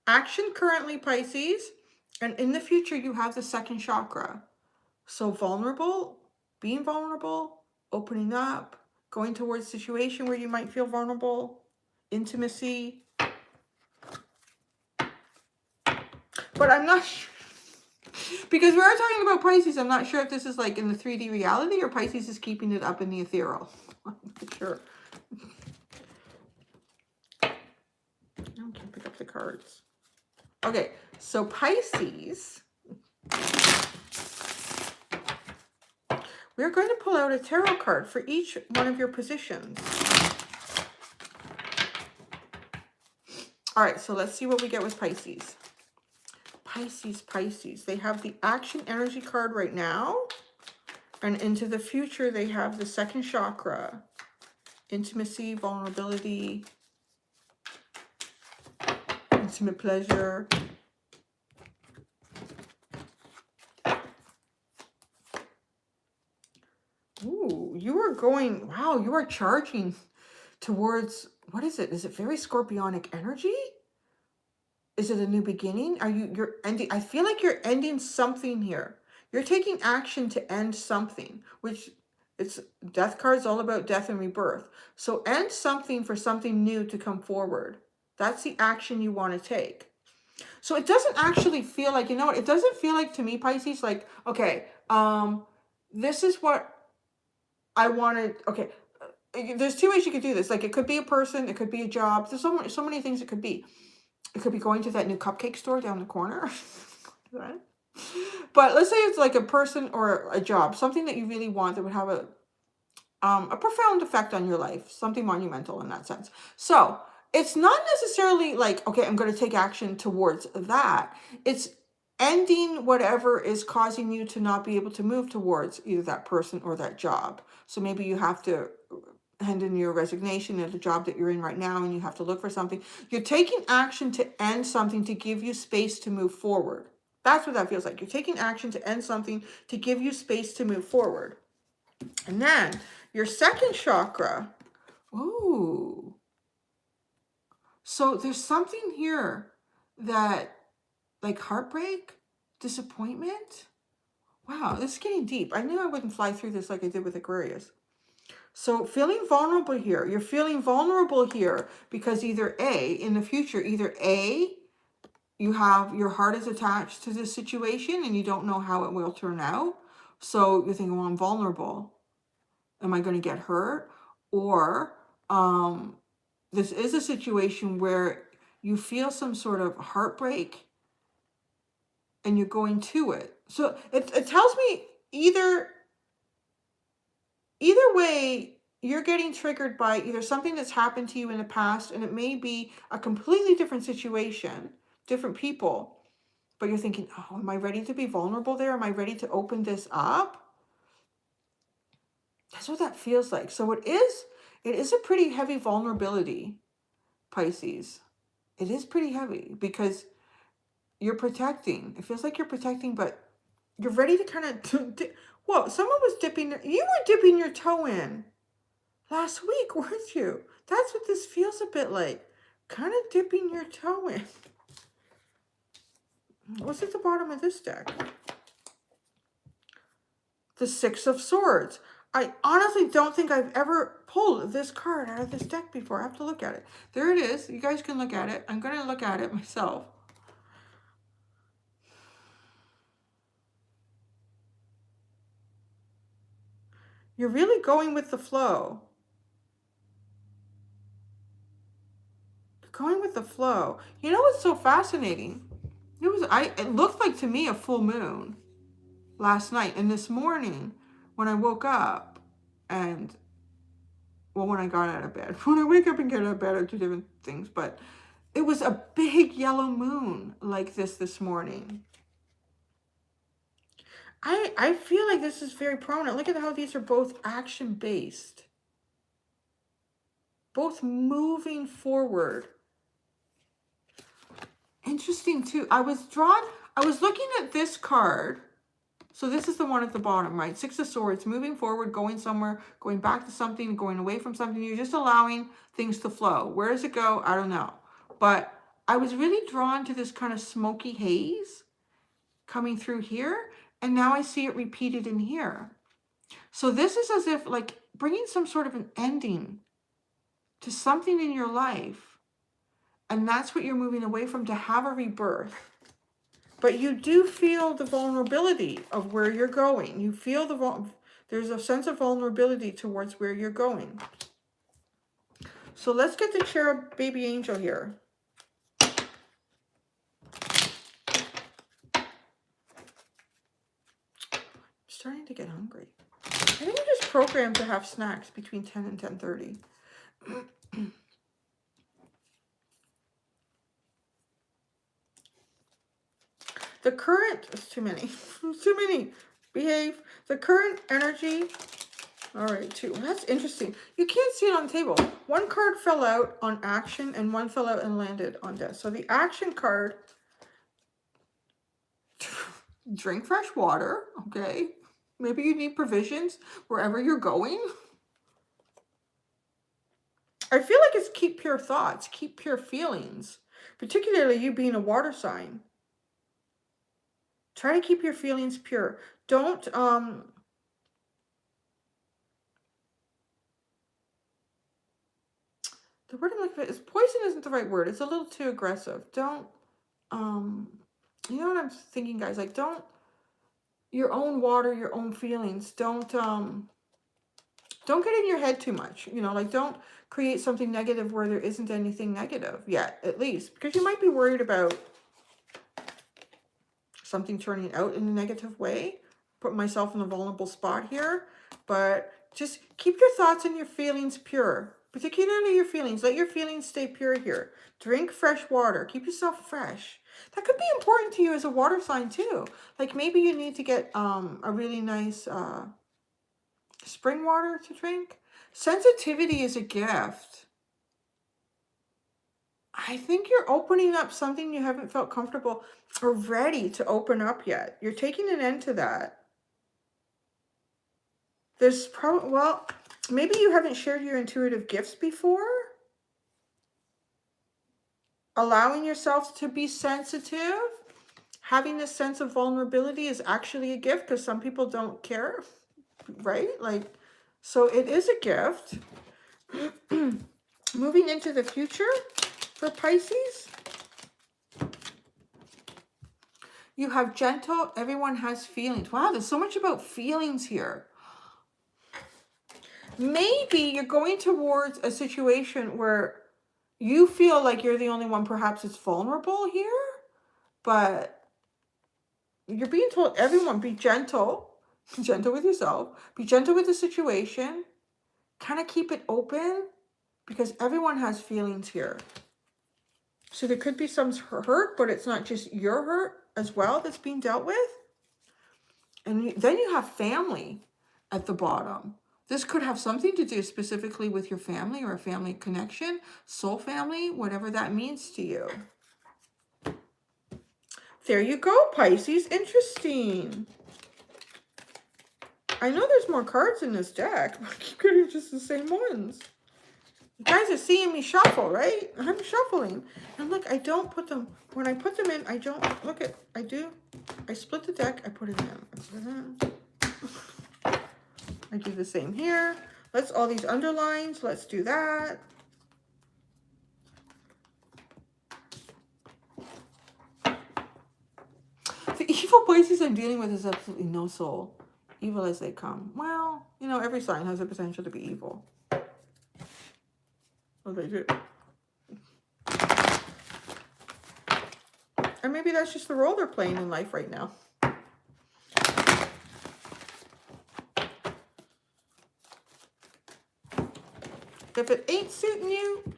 Action currently, Pisces. And in the future, you have the second chakra. So vulnerable, being vulnerable, opening up, going towards a situation where you might feel vulnerable, intimacy. But I'm not sure. Because we are talking about Pisces, I'm not sure if this is like in the 3D reality or Pisces is keeping it up in the ethereal. I'm not sure. I can't pick up the cards. Okay, so Pisces. We're going to pull out a tarot card for each one of your positions. All right, so let's see what we get with Pisces. Pisces, Pisces. They have the action energy card right now. And into the future, they have the second chakra. Intimacy, vulnerability, intimate pleasure. Ooh, you are going, wow, you are charging towards, what is it? Is it very scorpionic energy? Is it a new beginning? You're ending, I feel like you're ending something here. You're taking action to end something, which it's, death card is all about death and rebirth. So end something for something new to come forward. That's the action you want to take. So it doesn't actually feel like, you know what? It doesn't feel like to me, Pisces, like, okay, this is what I wanted. Okay, there's two ways you could do this. Like it could be a person, it could be a job. There's so many things it could be. It could be going to that new cupcake store down the corner. Right? But let's say it's like a person or a job, something that you really want that would have a profound effect on your life, something monumental in that sense. So it's not necessarily like, okay, I'm going to take action towards that. It's ending whatever is causing you to not be able to move towards either that person or that job. So maybe you have to hand in your resignation at the job that you're in right now and you have to look for something. You're taking action to end something to give you space to move forward. That's what that feels like. You're taking action to end something to give you space to move forward. And then your second chakra. Ooh. So there's something here that, like heartbreak, disappointment. Wow, this is getting deep. I knew I wouldn't fly through this like I did with Aquarius. So feeling vulnerable here. You're feeling vulnerable here because either A, in the future, either A, you have, your heart is attached to this situation and you don't know how it will turn out. So you're thinking, well, I'm vulnerable. Am I going to get hurt? Or this is a situation where you feel some sort of heartbreak and you're going to it. So it tells me either way, you're getting triggered by either something that's happened to you in the past, and it may be a completely different situation, different people, but you're thinking, oh, am I ready to be vulnerable there? Am I ready to open this up? That's what that feels like. So it is a pretty heavy vulnerability, Pisces. It is pretty heavy because you're protecting. It feels like you're protecting, but you're ready to kind of, whoa, someone was you were dipping your toe in last week, weren't you? That's what this feels a bit like. Kind of dipping your toe in. What's at the bottom of this deck? The Six of Swords. I honestly don't think I've ever pulled this card out of this deck before. I have to look at it. There it is. You guys can look at it. I'm going to look at it myself. You're really going with the flow. You're going with the flow. You know what's so fascinating? It looked like to me a full moon last night, and this morning when I woke up and, well, when I got out of bed. When I wake up and get out of bed are two different things, but it was a big yellow moon like this morning. I feel like this is very prominent. Look at how these are both action-based. Both moving forward. Interesting too. I was looking at this card. So this is the one at the bottom, right? Six of Swords, moving forward, going somewhere, going back to something, going away from something. You're just allowing things to flow. Where does it go? I don't know. But I was really drawn to this kind of smoky haze coming through here. And now I see it repeated in here. So this is as if like bringing some sort of an ending to something in your life. And that's what you're moving away from, to have a rebirth. But you do feel the vulnerability of where you're going. You feel there's a sense of vulnerability towards where you're going. So let's get the cherub baby angel here. I'm starting to get hungry. I think I'm just programmed to have snacks between 10 and 10:30. The current, it's too many. Too many. Behave. The current energy. All right, two. That's interesting. You can't see it on the table. One card fell out on action and one fell out and landed on death. So the action card, drink fresh water, okay? Maybe you need provisions wherever you're going. I feel like it's keep pure thoughts, keep pure feelings, particularly you being a water sign. Try to keep your feelings pure. Don't, the word I'm looking for is poison isn't the right word. It's a little too aggressive. Don't, you know what I'm thinking, guys? Like, don't, your own water, your own feelings. Don't get in your head too much. You know, like, don't create something negative where there isn't anything negative yet, at least. Because you might be worried about something turning out in a negative way. Put myself in a vulnerable spot here. But just keep your thoughts and your feelings pure. Particularly your feelings. Let your feelings stay pure here. Drink fresh water. Keep yourself fresh. That could be important to you as a water sign too. Like maybe you need to get a really nice spring water to drink. Sensitivity is a gift. I think you're opening up something you haven't felt comfortable or ready to open up yet. You're taking an end to that. There's probably, well, maybe you haven't shared your intuitive gifts before. Allowing yourself to be sensitive. Having this sense of vulnerability is actually a gift because some people don't care, right? Like, So it is a gift. Moving into the future for Pisces, you have gentle, everyone has feelings. Wow, there's so much about feelings here. Maybe you're going towards a situation where you feel like you're the only one perhaps that's vulnerable here, but you're being told, everyone, be gentle. Gentle with yourself. Be gentle with the situation. Kind of keep it open because everyone has feelings here. So there could be some hurt, but it's not just your hurt as well that's being dealt with. And then you have family at the bottom. This could have something to do specifically with your family or a family connection, soul family, whatever that means to you. There you go, Pisces. Interesting. I know there's more cards in this deck, but I keep getting just the same ones. You guys are seeing me shuffle, right? I'm shuffling. And look, I don't put them, when I put them in, I don't, look at, I split the deck, I put it in. I do the same here. Let's, all these underlines, let's do that. The evil Pisces I'm dealing with is absolutely no soul. Evil as they come. Well, you know, every sign has the potential to be evil. Oh, they do. And maybe that's just the role they're playing in life right now. If it ain't suiting you,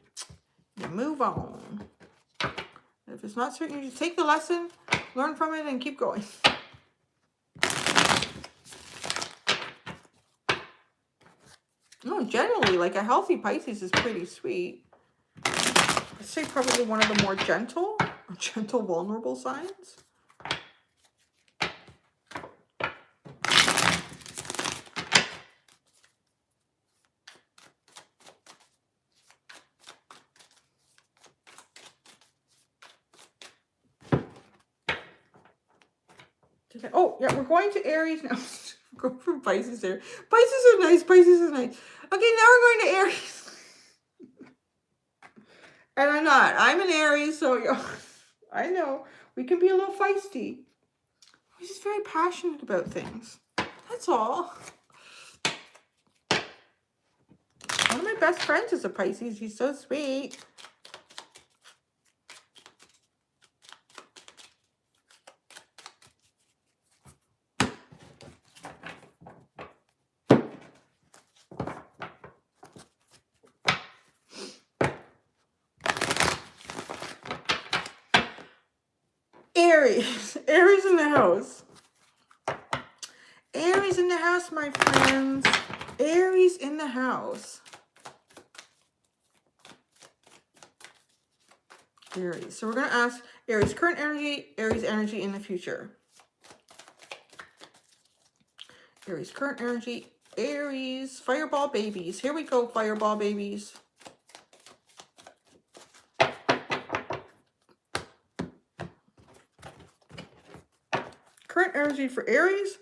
you move on. If it's not suiting you, just take the lesson, learn from it, and keep going. No, generally, like a healthy Pisces is pretty sweet. I'd say probably one of the more gentle, vulnerable signs. Oh, yeah, we're going to Aries now. Go from Pisces there. Pisces are nice. Pisces is nice. Okay, now we're going to Aries. And I'm not. I'm an Aries, so I know we can be a little feisty. We're just very passionate about things. That's all. One of my best friends is a Pisces. He's so sweet. Aries. Aries in the house. Aries in the house, my friends. Aries in the house. Aries. So we're going to ask Aries current energy, Aries energy in the future. Aries current energy, Aries fireball babies. Here we go, fireball babies. Current energy for Aries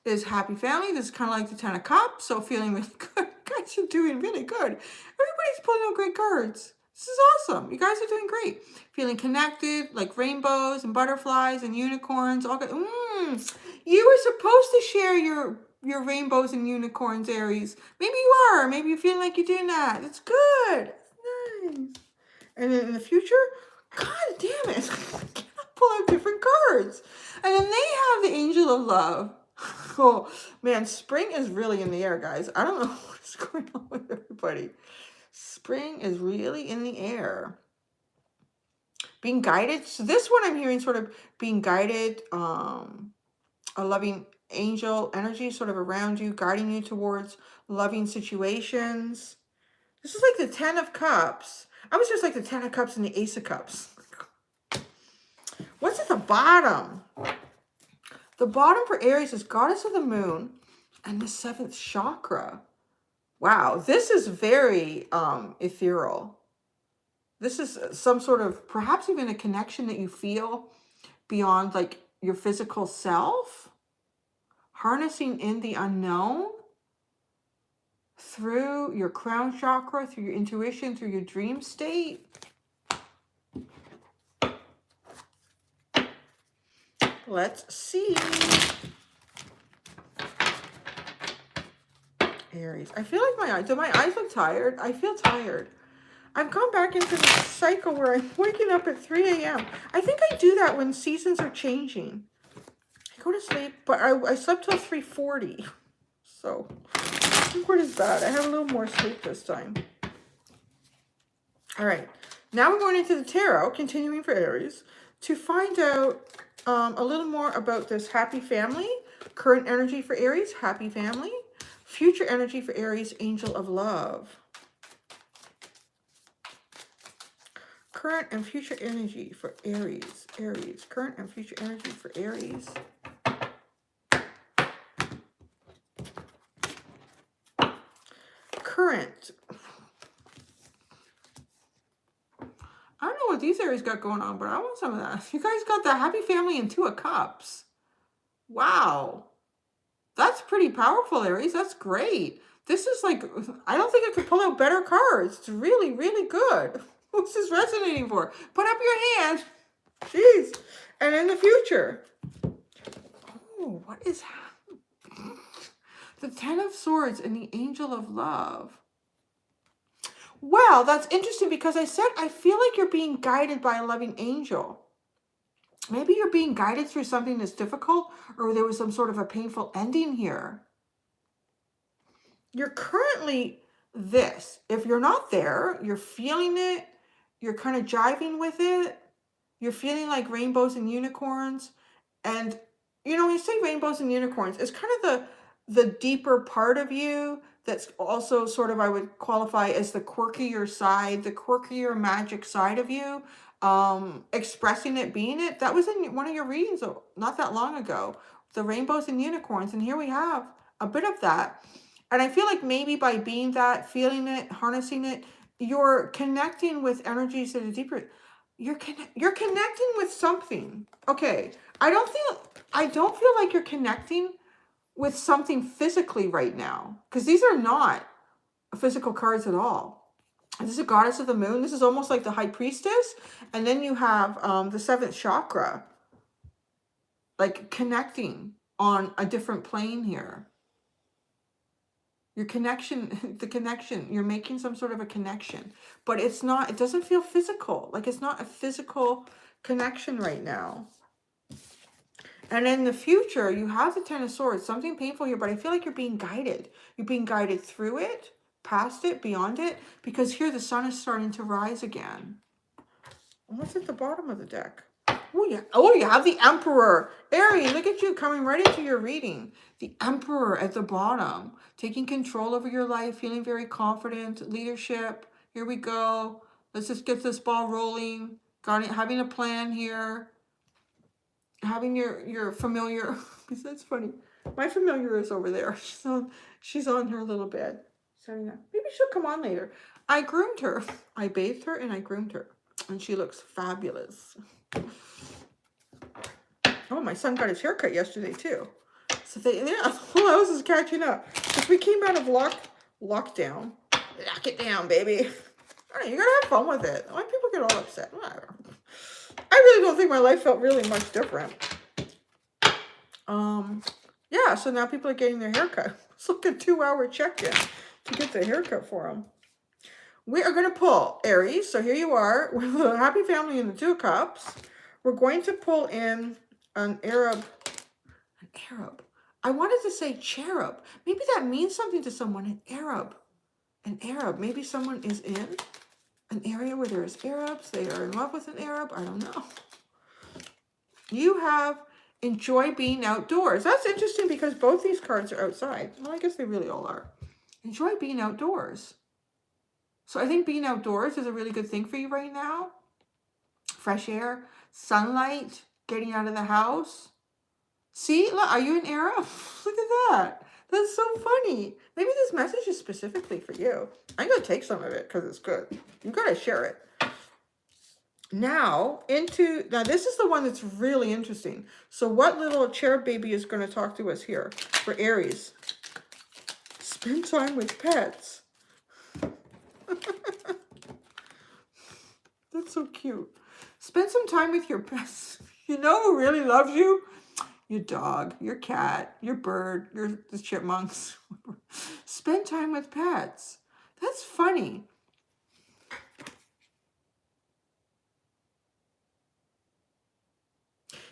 is happy family. This is kind of like the 10 of Cups, so feeling really good. You guys are doing really good. Everybody's pulling out great cards. This is awesome. You guys are doing great. Feeling connected, like rainbows and butterflies and unicorns. All good. You were supposed to share your rainbows and unicorns, Aries. Maybe you are. Maybe you're feeling like you're doing that. It's good. It's nice. And then in the future, God damn it. I cannot pull out different cards. And then they have the Angel of Love. Oh, man, spring is really in the air, guys. I don't know what's going on with everybody. Spring is really in the air. Being guided. So this one I'm hearing sort of being guided, a loving angel energy sort of around you, guiding you towards loving situations. This is like the 10 of Cups. I was just like the 10 of Cups and the Ace of Cups. What's at the bottom? The bottom for Aries is Goddess of the Moon and the 7th chakra. Wow, this is very ethereal. This is some sort of, perhaps even a connection that you feel beyond like your physical self. Harnessing in the unknown. through your crown chakra, through your intuition, through your dream state. Let's see. Aries. I feel like do my eyes look tired? I feel tired. I've gone back into this cycle where I'm waking up at 3 a.m. I think I do that when seasons are changing. I go to sleep, but I slept till 3:40. So, what is that? I have a little more sleep this time. All right. Now we're going into the tarot, continuing for Aries, to find out a little more about this happy family. Current energy for Aries, happy family. Future energy for Aries, angel of love. Current and future energy for Aries. Aries. Current and future energy for Aries. Current. I don't know what these Aries got going on, but I want some of that. You guys got the happy family and 2 of cups. Wow. That's pretty powerful, Aries. That's great. This is like, I don't think I could pull out better cards. It's really, really good. Who's this resonating for? Put up your hand. Jeez. And in the future. Oh, what is happening? The 10 of Swords and the Angel of Love. Well, that's interesting because I said I feel like you're being guided by a loving angel. Maybe you're being guided through something that's difficult, or there was some sort of a painful ending here. You're currently this. If you're not there, you're feeling it. You're kind of jiving with it. You're feeling like rainbows and unicorns. And, you know, when you say rainbows and unicorns, it's kind of the deeper part of you that's also sort of, I would qualify as the quirkier side, the quirkier magic side of you. Expressing it, being it. That was in one of your readings not that long ago. The rainbows and unicorns. And here we have a bit of that. And I feel like maybe by being that, feeling it, harnessing it, you're connecting with energies that are deeper. You're connecting with something. Okay. I don't feel like you're connecting with something physically right now. Because these are not physical cards at all. This is a goddess of the moon. This is almost like the high priestess. And then you have the 7th chakra. Like connecting on a different plane here. Your connection, the connection, you're making some sort of a connection. But it's not, it doesn't feel physical. Like it's not a physical connection right now. And in the future, you have the 10 of Swords. Something painful here, but I feel like you're being guided. You're being guided through it. Past it, beyond it, because here the sun is starting to rise again. What's at the bottom of the deck? Oh, yeah. Oh, you have the Emperor. Aries, look at you coming right into your reading. The Emperor at the bottom, taking control over your life, feeling very confident, leadership. Here we go. Let's just get this ball rolling. Having a plan here. Having your familiar. That's funny. My familiar is over there. She's on her little bed. Maybe she'll come on later. I groomed her. I bathed her and I groomed her. And she looks fabulous. Oh, my son got his haircut yesterday too. So the whole house is catching up. If we came out of lockdown. Lock it down, baby. All right, you gotta have fun with it. Why people get all upset? Whatever. I really don't think my life felt really much different. Yeah, so now people are getting their haircut. It's like a 2-hour check-in to get the haircut for them. We are going to pull Aries. So here you are with the happy family in the 2 of cups. We're going to pull in an Arab. An Arab. I wanted to say cherub. Maybe that means something to someone. An Arab. An Arab. Maybe someone is in an area where there's Arabs. They are in love with an Arab. I don't know. You have enjoy being outdoors. That's interesting because both these cards are outside. Well, I guess they really all are. Enjoy being outdoors. So I think being outdoors is a really good thing for you right now. Fresh air, sunlight, getting out of the house. See, look, are you an Arab? Look at that. That's so funny. Maybe this message is specifically for you. I'm going to take some of it because it's good. You got to share it. Now this is the one that's really interesting. So what little cherub baby is going to talk to us here for Aries? Spend time with pets. That's so cute. Spend some time with your pets. You know who really loves you? Your dog, your cat, your bird, the chipmunks. Spend time with pets. That's funny.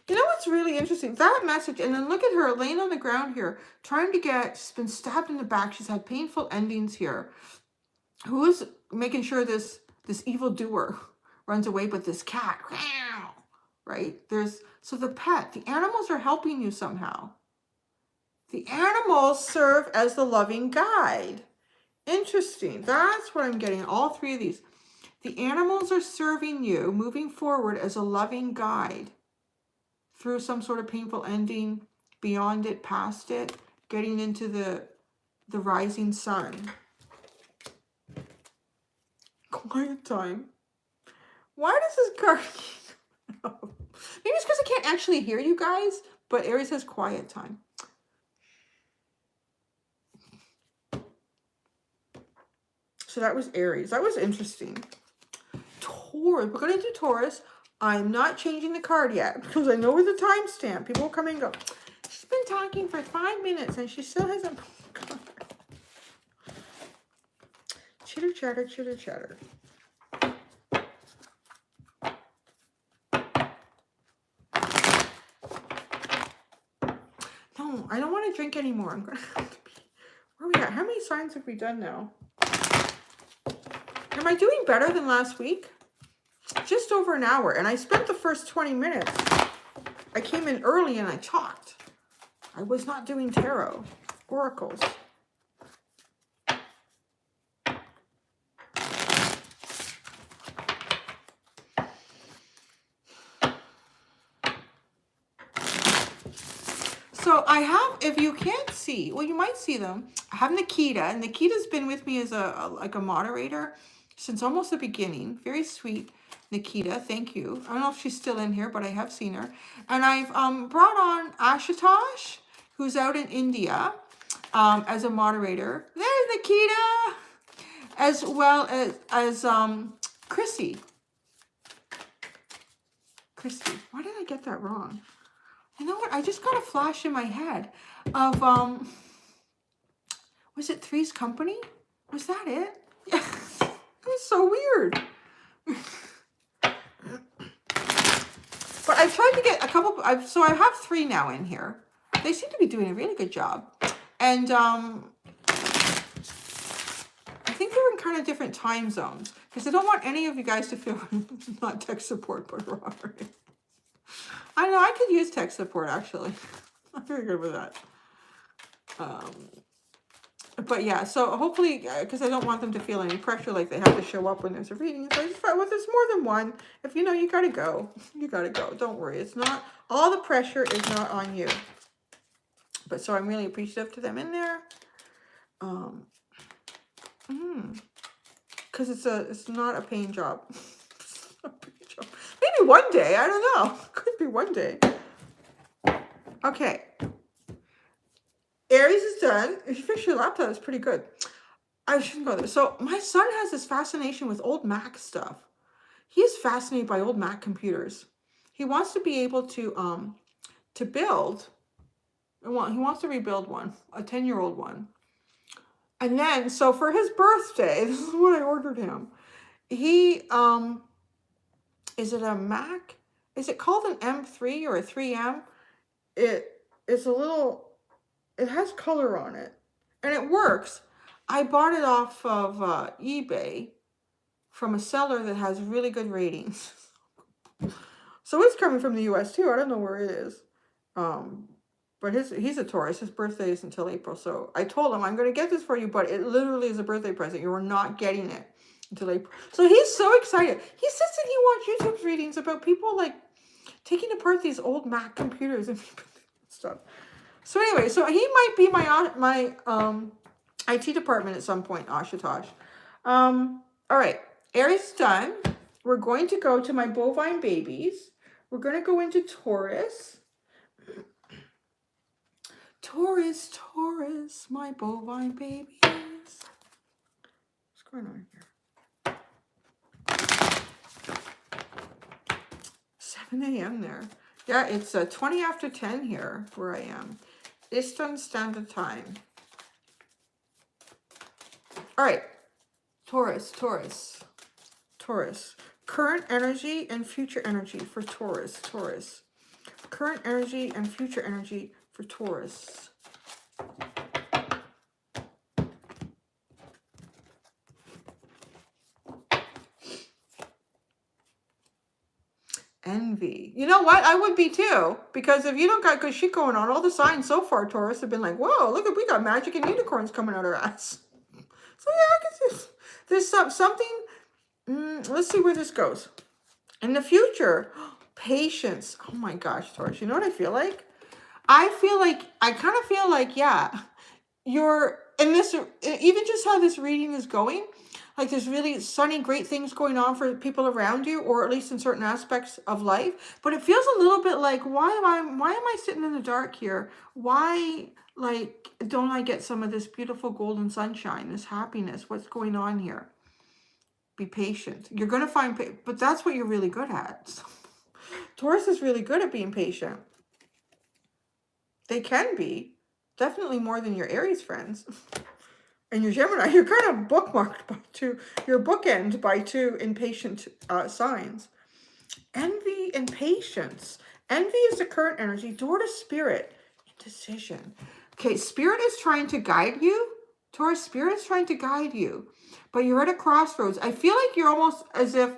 You know what's really interesting? That message, and then look at her laying on the ground here, trying to get, she's been stabbed in the back. She's had painful endings here. Who is making sure this evildoer runs away with this cat? Right? So the pet, the animals are helping you somehow. The animals serve as the loving guide. Interesting. That's what I'm getting, all three of these. The animals are serving you, moving forward as a loving guide through some sort of painful ending, beyond it, past it, getting into the rising sun. Quiet time. Why does this card... Maybe it's because I can't actually hear you guys, but Aries has quiet time. So that was Aries. That was interesting. Taurus. We're going to do Taurus. I'm not changing the card yet because I know where the timestamp. People will come and go. She's been talking for 5 minutes and she still hasn't... Chitter chatter, chitter chatter. No, I don't want to drink anymore. I'm going to have to be... Where are we at? How many signs have we done now? Am I doing better than last week? Just over an hour. And I spent the first 20 minutes. I came in early and I talked. I was not doing tarot. Oracles. So I have, if you can't see, well, you might see them. I have Nikita, and Nikita's been with me as like a moderator since almost the beginning. Very sweet, Nikita. Thank you. I don't know if she's still in here, but I have seen her. And I've brought on Ashutosh, who's out in India, as a moderator. There's Nikita, as well as Chrissy. Chrissy. Why did I get that wrong? You know what? I just got a flash in my head of, was it Three's Company? Was that it? Yeah. It was so weird. But I've tried to get a couple, so I have 3 now in here. They seem to be doing a really good job. And I think they're in kind of different time zones because I don't want any of you guys to feel not tech support, but Robert. I know, I could use tech support, actually. I'm very good with that. But yeah, so hopefully, because I don't want them to feel any pressure, like they have to show up when there's a reading. So I just thought, well, there's more than one. If you know, you got to go. You got to go. Don't worry. It's not, all the pressure is not on you. But so I'm really appreciative to them in there. Because it's not a paying job. Maybe one day, I don't know. Could be one day. Okay. Aries is done. If you fix your laptop, it's pretty good. I shouldn't go there. So my son has this fascination with old Mac stuff. He is fascinated by old Mac computers. He wants to be able to build. He wants to rebuild one, a 10-year-old one. And then, so for his birthday, this is what I ordered him. He, is it a Mac? Is it called an M3 or a 3M? It's a little, it has color on it. And it works. I bought it off of eBay from a seller that has really good ratings. So it's coming from the US too. I don't know where it is. But he's a Taurus. His birthday is until April. So I told him, I'm going to get this for you, but it literally is a birthday present. You are not getting it until April. So he's so excited. He says that he wants YouTube readings about people like taking apart these old Mac computers and stuff. So anyway, so he might be my IT department at some point, Ashutosh. All right, Aries is done. We're going to go to my bovine babies. We're going to go into Taurus. Taurus, Taurus, my bovine babies. What's going on here? 7 a.m. there. Yeah, it's 20 after 10 here where I am. Eastern Standard Time. All right. Taurus, Taurus, Taurus. Current energy and future energy for Taurus, Taurus. Current energy and future energy for Taurus. Envy. You know what? I would be too. Because if you don't got good shit going on, all the signs so far, Taurus, have been like, whoa, look at, we got magic and unicorns coming out our ass. So yeah, I can see there's something. Let's see where this goes. In the future, patience. Oh my gosh, Taurus. You know what I feel like? I kind of feel like, yeah, you're in this, even just how this reading is going, like there's really sunny, great things going on for people around you, or at least in certain aspects of life. But it feels a little bit like, why am I sitting in the dark here? Why, like, don't I get some of this beautiful golden sunshine, this happiness? What's going on here? Be patient. You're going to find, but that's what you're really good at. Taurus is really good at being patient. They can be. Definitely more than your Aries friends. And your Gemini, you're kind of bookmarked by two. You're bookended by two impatient signs. Envy and patience. Envy is the current energy. Taurus spirit. Indecision. Okay, spirit is trying to guide you. Taurus, spirit is trying to guide you. But you're at a crossroads. I feel like you're almost as if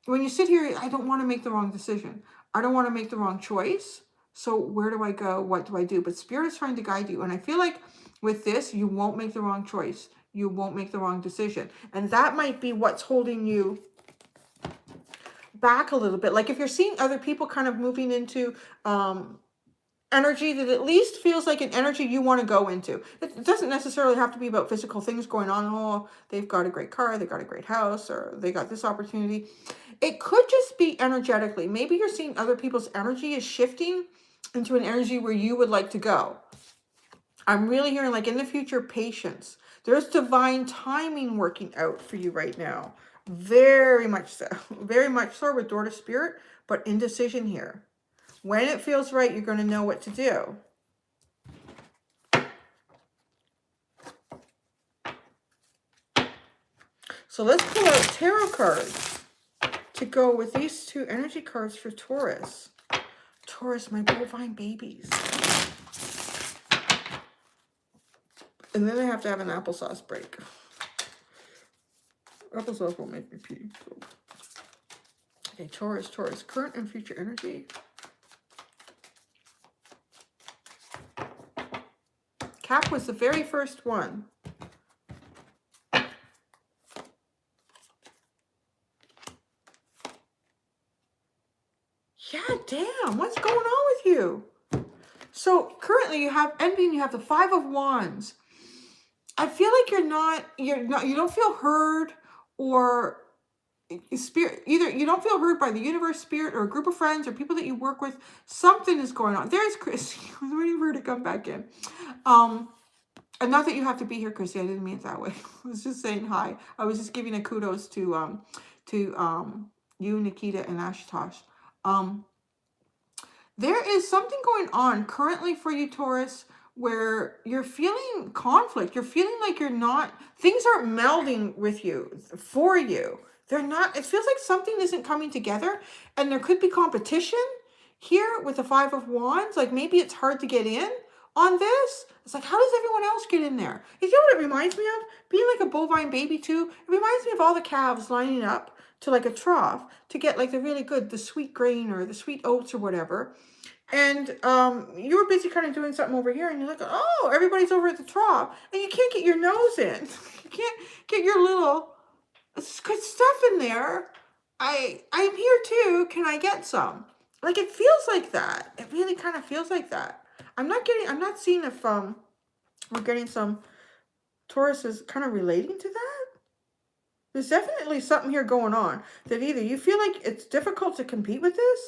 when you sit here, I don't want to make the wrong decision. I don't want to make the wrong choice. So where do I go? What do I do? But spirit is trying to guide you. And I feel like with this, you won't make the wrong choice. You won't make the wrong decision. And that might be what's holding you back a little bit. Like if you're seeing other people kind of moving into energy that at least feels like an energy you want to go into. It doesn't necessarily have to be about physical things going on. Oh, they've got a great car, they got a great house, or they got this opportunity. It could just be energetically. Maybe you're seeing other people's energy is shifting into an energy where you would like to go. I'm really hearing, like, in the future, patience. There's divine timing working out for you right now. Very much so. Very much so with daughter spirit, but indecision here. When it feels right, you're going to know what to do. So let's pull out tarot cards to go with these two energy cards for Taurus. Taurus, my bovine babies. And then I have to have an applesauce break. Applesauce won't make me pee. So. Okay, Taurus, Taurus. Current and future energy. Cap was the very first one. Yeah, damn. What's going on with you? So currently you have envy and you have the Five of Wands. I feel like you don't feel heard, or spirit, either you don't feel heard by the universe, spirit, or a group of friends or people that you work with. Something is going on. There's Chrissy. I'm waiting for her to come back in. And not that you have to be here, Chrissy. I didn't mean it that way. I was just saying hi. I was just giving a kudos to you, Nikita, and Ashutosh. There is something going on currently for you, Taurus, where you're feeling conflict. You're feeling like things aren't melding with you, for you. They're not, it feels like something isn't coming together, and there could be competition here with the Five of Wands. Like maybe it's hard to get in on this. It's like, how does everyone else get in there? You know what it reminds me of? Being like a bovine baby too. It reminds me of all the calves lining up to like a trough to get like the sweet grain or the sweet oats or whatever. And you were busy kind of doing something over here, and you're like, oh, everybody's over at the trough, and you can't get your nose in. You can't get your little good stuff in there. I'm here too. Can I get some? Like it feels like that. It really kind of feels like that. I'm not seeing if we're getting some Tauruses kind of relating to that. There's definitely something here going on that either you feel like it's difficult to compete with this,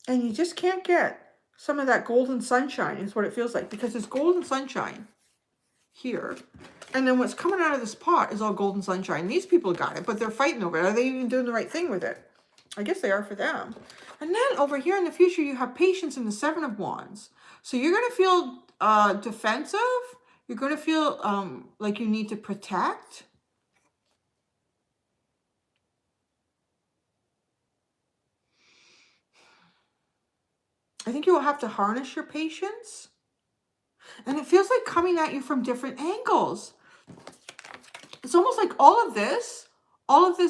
and you just can't get some of that golden sunshine is what it feels like, because there's golden sunshine here. And then what's coming out of this pot is all golden sunshine. These people got it, but they're fighting over it. Are they even doing the right thing with it? I guess they are for them. And then over here in the future, you have patience in the Seven of Wands. So you're going to feel defensive. You're going to feel like you need to protect. I think you will have to harness your patience. And it feels like coming at you from different angles. It's almost like all of this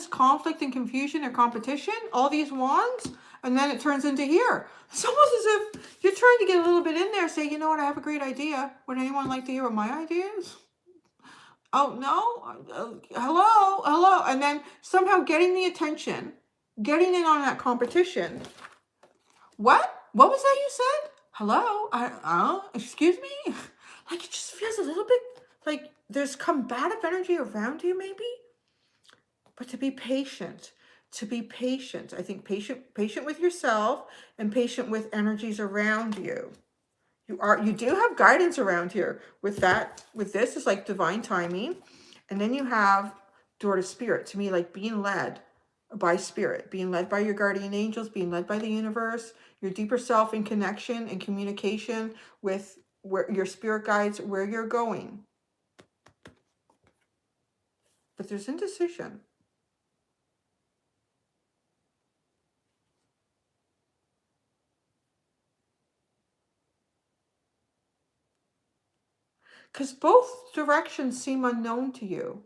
conflict and confusion or competition, all these wands, and then it turns into here. It's almost as if you're trying to get a little bit in there, say, you know what, I have a great idea. Would anyone like to hear what my idea is? Oh, no? Hello? And then somehow getting the attention, getting in on that competition. What? What was that you said? Hello? Excuse me? Like, it just feels a little bit like there's combative energy around you, maybe? But to be patient. I think patient with yourself and patient with energies around you. You do have guidance around here with that. With this, it's like divine timing. And then you have door to spirit. To me, like being led by spirit, being led by your guardian angels, being led by the universe, your deeper self in connection and communication with where your spirit guides, where you're going. But there's indecision. Because both directions seem unknown to you.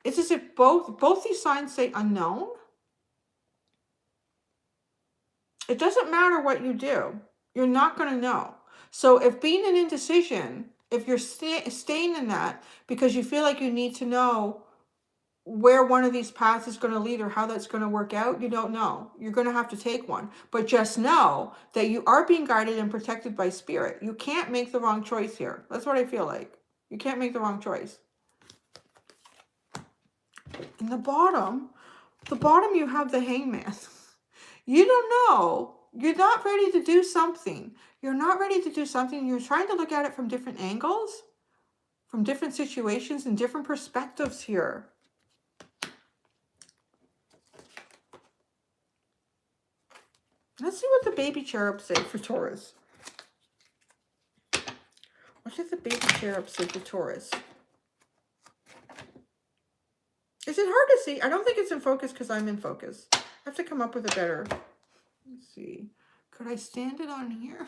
It's as if both these signs say unknown. It doesn't matter what you do. You're not going to know. So if being an indecision, if you're staying in that because you feel like you need to know where one of these paths is going to lead or how that's going to work out, you don't know. You're going to have to take one. But just know that you are being guided and protected by spirit. You can't make the wrong choice here. That's what I feel like. You can't make the wrong choice. In the bottom you have the Hangman. You don't know. You're not ready to do something. You're not ready to do something. You're trying to look at it from different angles, from different situations and different perspectives here. Let's see what the baby cherubs say for Taurus. What did the baby cherubs say for Taurus? Is it hard to see? I don't think it's in focus because I'm in focus. I have to come up with a better... Let's see. Could I stand it on here?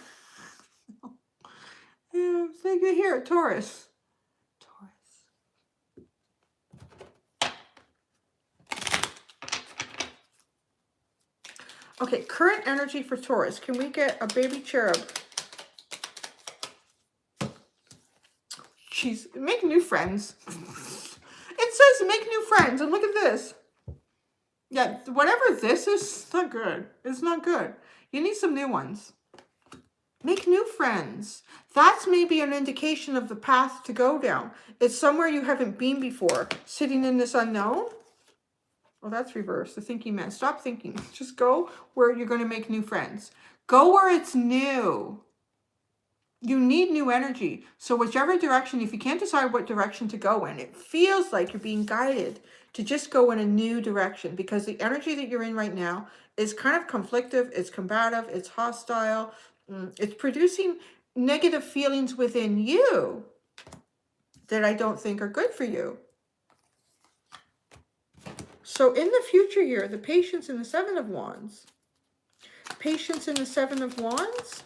Yeah, say good here, Taurus. Okay, current energy for Taurus. Can we get a baby cherub? Jeez, make new friends. It says make new friends, and look at this. Yeah, whatever this is, it's not good. It's not good. You need some new ones. Make new friends. That's maybe an indication of the path to go down. It's somewhere you haven't been before. Sitting in this unknown. Well, that's reversed. The thinking man. Stop thinking. Just go where you're going to make new friends. Go where it's new. You need new energy. So whichever direction, if you can't decide what direction to go in, it feels like you're being guided to just go in a new direction, because the energy that you're in right now is kind of conflictive, it's combative, it's hostile, it's producing negative feelings within you that I don't think are good for you. So in the future year, the patience in the Seven of Wands. Patience in the Seven of Wands.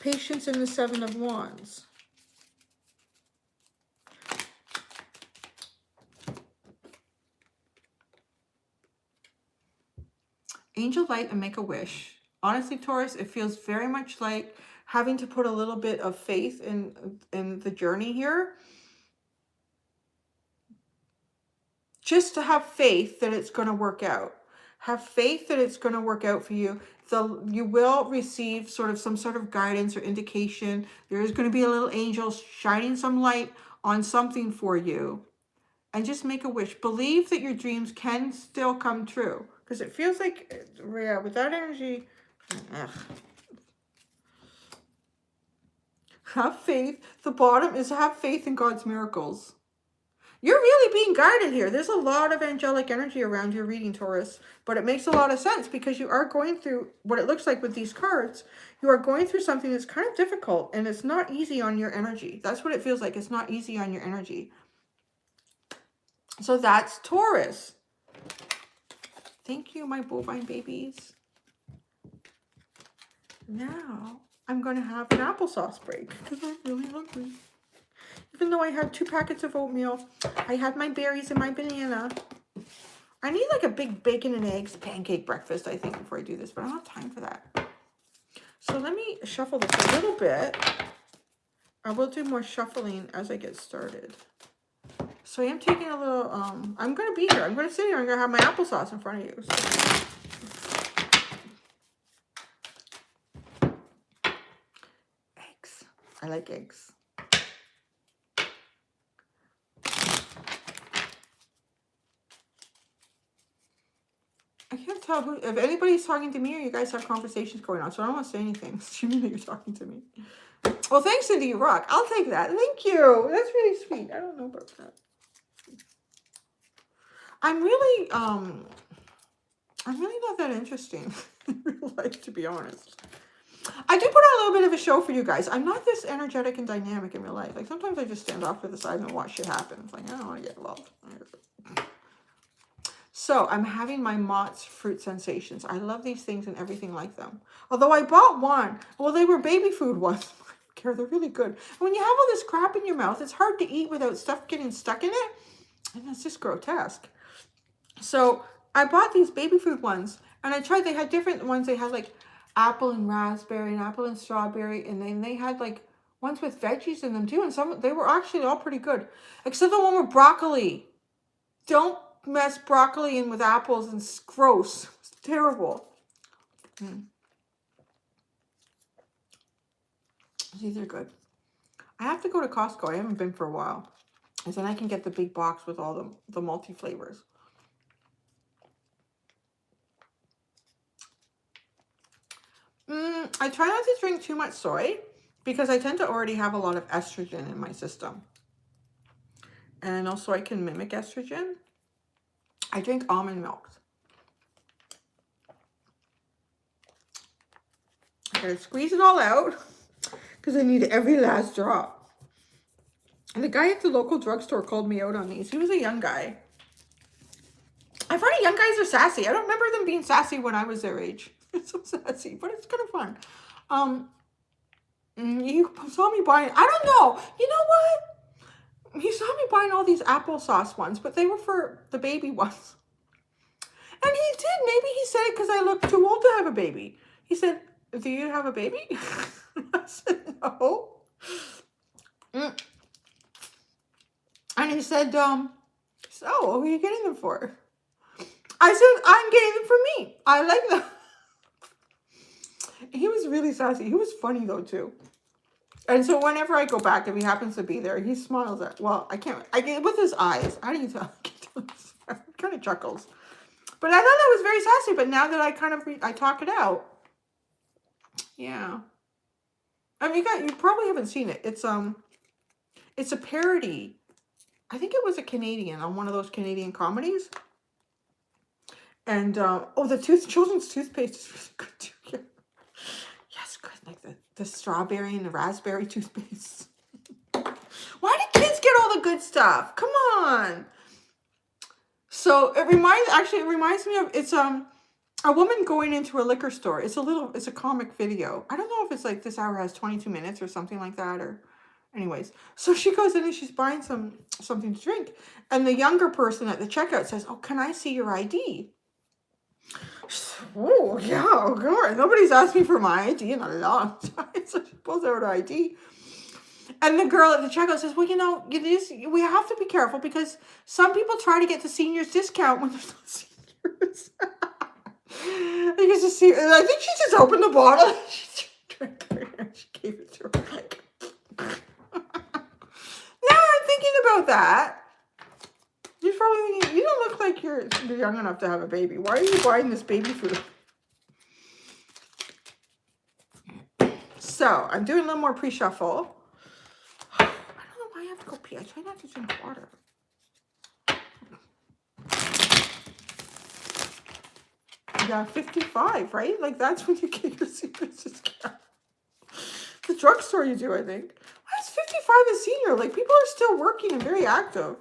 Patience in the Seven of Wands. Angel light and make a wish. Honestly, Taurus, it feels very much like having to put a little bit of faith in the journey here. Just to have faith that it's going to work out. Have faith that it's going to work out for you. You will receive some sort of guidance or indication. There is going to be a little angel shining some light on something for you. And just make a wish. Believe that your dreams can still come true. Because it feels like, yeah, with that energy, Have faith. The bottom is have faith in God's miracles. You're really being guided here. There's a lot of angelic energy around your reading, Taurus. But it makes a lot of sense because you are going through what it looks like with these cards. You are going through something that's kind of difficult and it's not easy on your energy. That's what it feels like. It's not easy on your energy. So that's Taurus. Thank you, my bovine babies. Now I'm going to have an applesauce break because I'm really hungry. Even though I had 2 packets of oatmeal, I had my berries and my banana. I need like a big bacon and eggs pancake breakfast, I think, before I do this, but I don't have time for that. So let me shuffle this a little bit. I will do more shuffling as I get started. So I am taking a little, I'm going to be here. I'm going to sit here. I'm going to have my applesauce in front of you. So. Eggs. I like eggs. I can't tell who, if anybody's talking to me or you guys have conversations going on, so I don't want to say anything. Assuming that you're talking to me. Well, thanks, Cindy, you rock. I'll take that. Thank you. That's really sweet. I don't know about that. I'm really not that interesting in real life, to be honest. I do put on a little bit of a show for you guys. I'm not this energetic and dynamic in real life. Like, sometimes I just stand off to the side and watch shit happen. It's like, I don't want to get involved. So I'm having my Mott's Fruit Sensations. I love these things and everything like them. Although I bought one. Well, they were baby food ones. I don't care. They're really good. And when you have all this crap in your mouth, it's hard to eat without stuff getting stuck in it. And it's just grotesque. So I bought these baby food ones. And I tried. They had different ones. They had like apple and raspberry and apple and strawberry. And then they had like ones with veggies in them too. And some, they were actually all pretty good. Except the one with broccoli. Don't mess broccoli in with apples, and it's gross. It's terrible. These are good. I have to go to Costco. I haven't been for a while. And then I can get the big box with all the multi-flavors. I try not to drink too much soy because I tend to already have a lot of estrogen in my system. And I know soy can mimic estrogen. I drink almond milk. I gotta squeeze it all out because I need every last drop. And the guy at the local drugstore called me out on these. He was a young guy. I find young guys are sassy. I don't remember them being sassy when I was their age. It's so sassy, but it's kind of fun. You saw me buying, I don't know. You know what? He saw me buying all these applesauce ones, but they were for the baby ones. And he did. Maybe he said it because I look too old to have a baby. He said, do you have a baby? I said, no. And he said, so what are you getting them for? I said, I'm getting them for me. I like them. He was really sassy. He was funny though too. And so whenever I go back, if he happens to be there, he smiles at, well, I get with his eyes. How do you tell? Kind of chuckles. But I thought that was very sassy. But now that I talk it out. Yeah. I mean, you probably haven't seen it. It's a parody. I think it was a Canadian on one of those Canadian comedies. And, the children's toothpaste is really good too. Yeah. Yes, good. Like the strawberry and the raspberry toothpaste. Why do kids get all the good stuff? Come on. So it reminds me of, it's a woman going into a liquor store. It's a comic video. I don't know if it's like this hour has 22 minutes or something like that, or anyways. So she goes in and she's buying something to drink. And the younger person at the checkout says, oh, can I see your ID? Oh, yeah, of course. Nobody's asked me for my ID in a long time. So she pulls out her ID. And the girl at the checkout says, well, we have to be careful because some people try to get the seniors discount when there's no seniors. You can just see, I think she just opened the bottle. She gave it to her. Now I'm thinking about that. You're probably thinking, you don't look like you're young enough to have a baby. Why are you buying this baby food? So I'm doing a little more pre-shuffle. I have to go pee. I try not to drink water. Yeah, 55, right? Like, that's when you get your secret discount. The drugstore you do, I think. Why is 55 a senior? Like, people are still working and very active.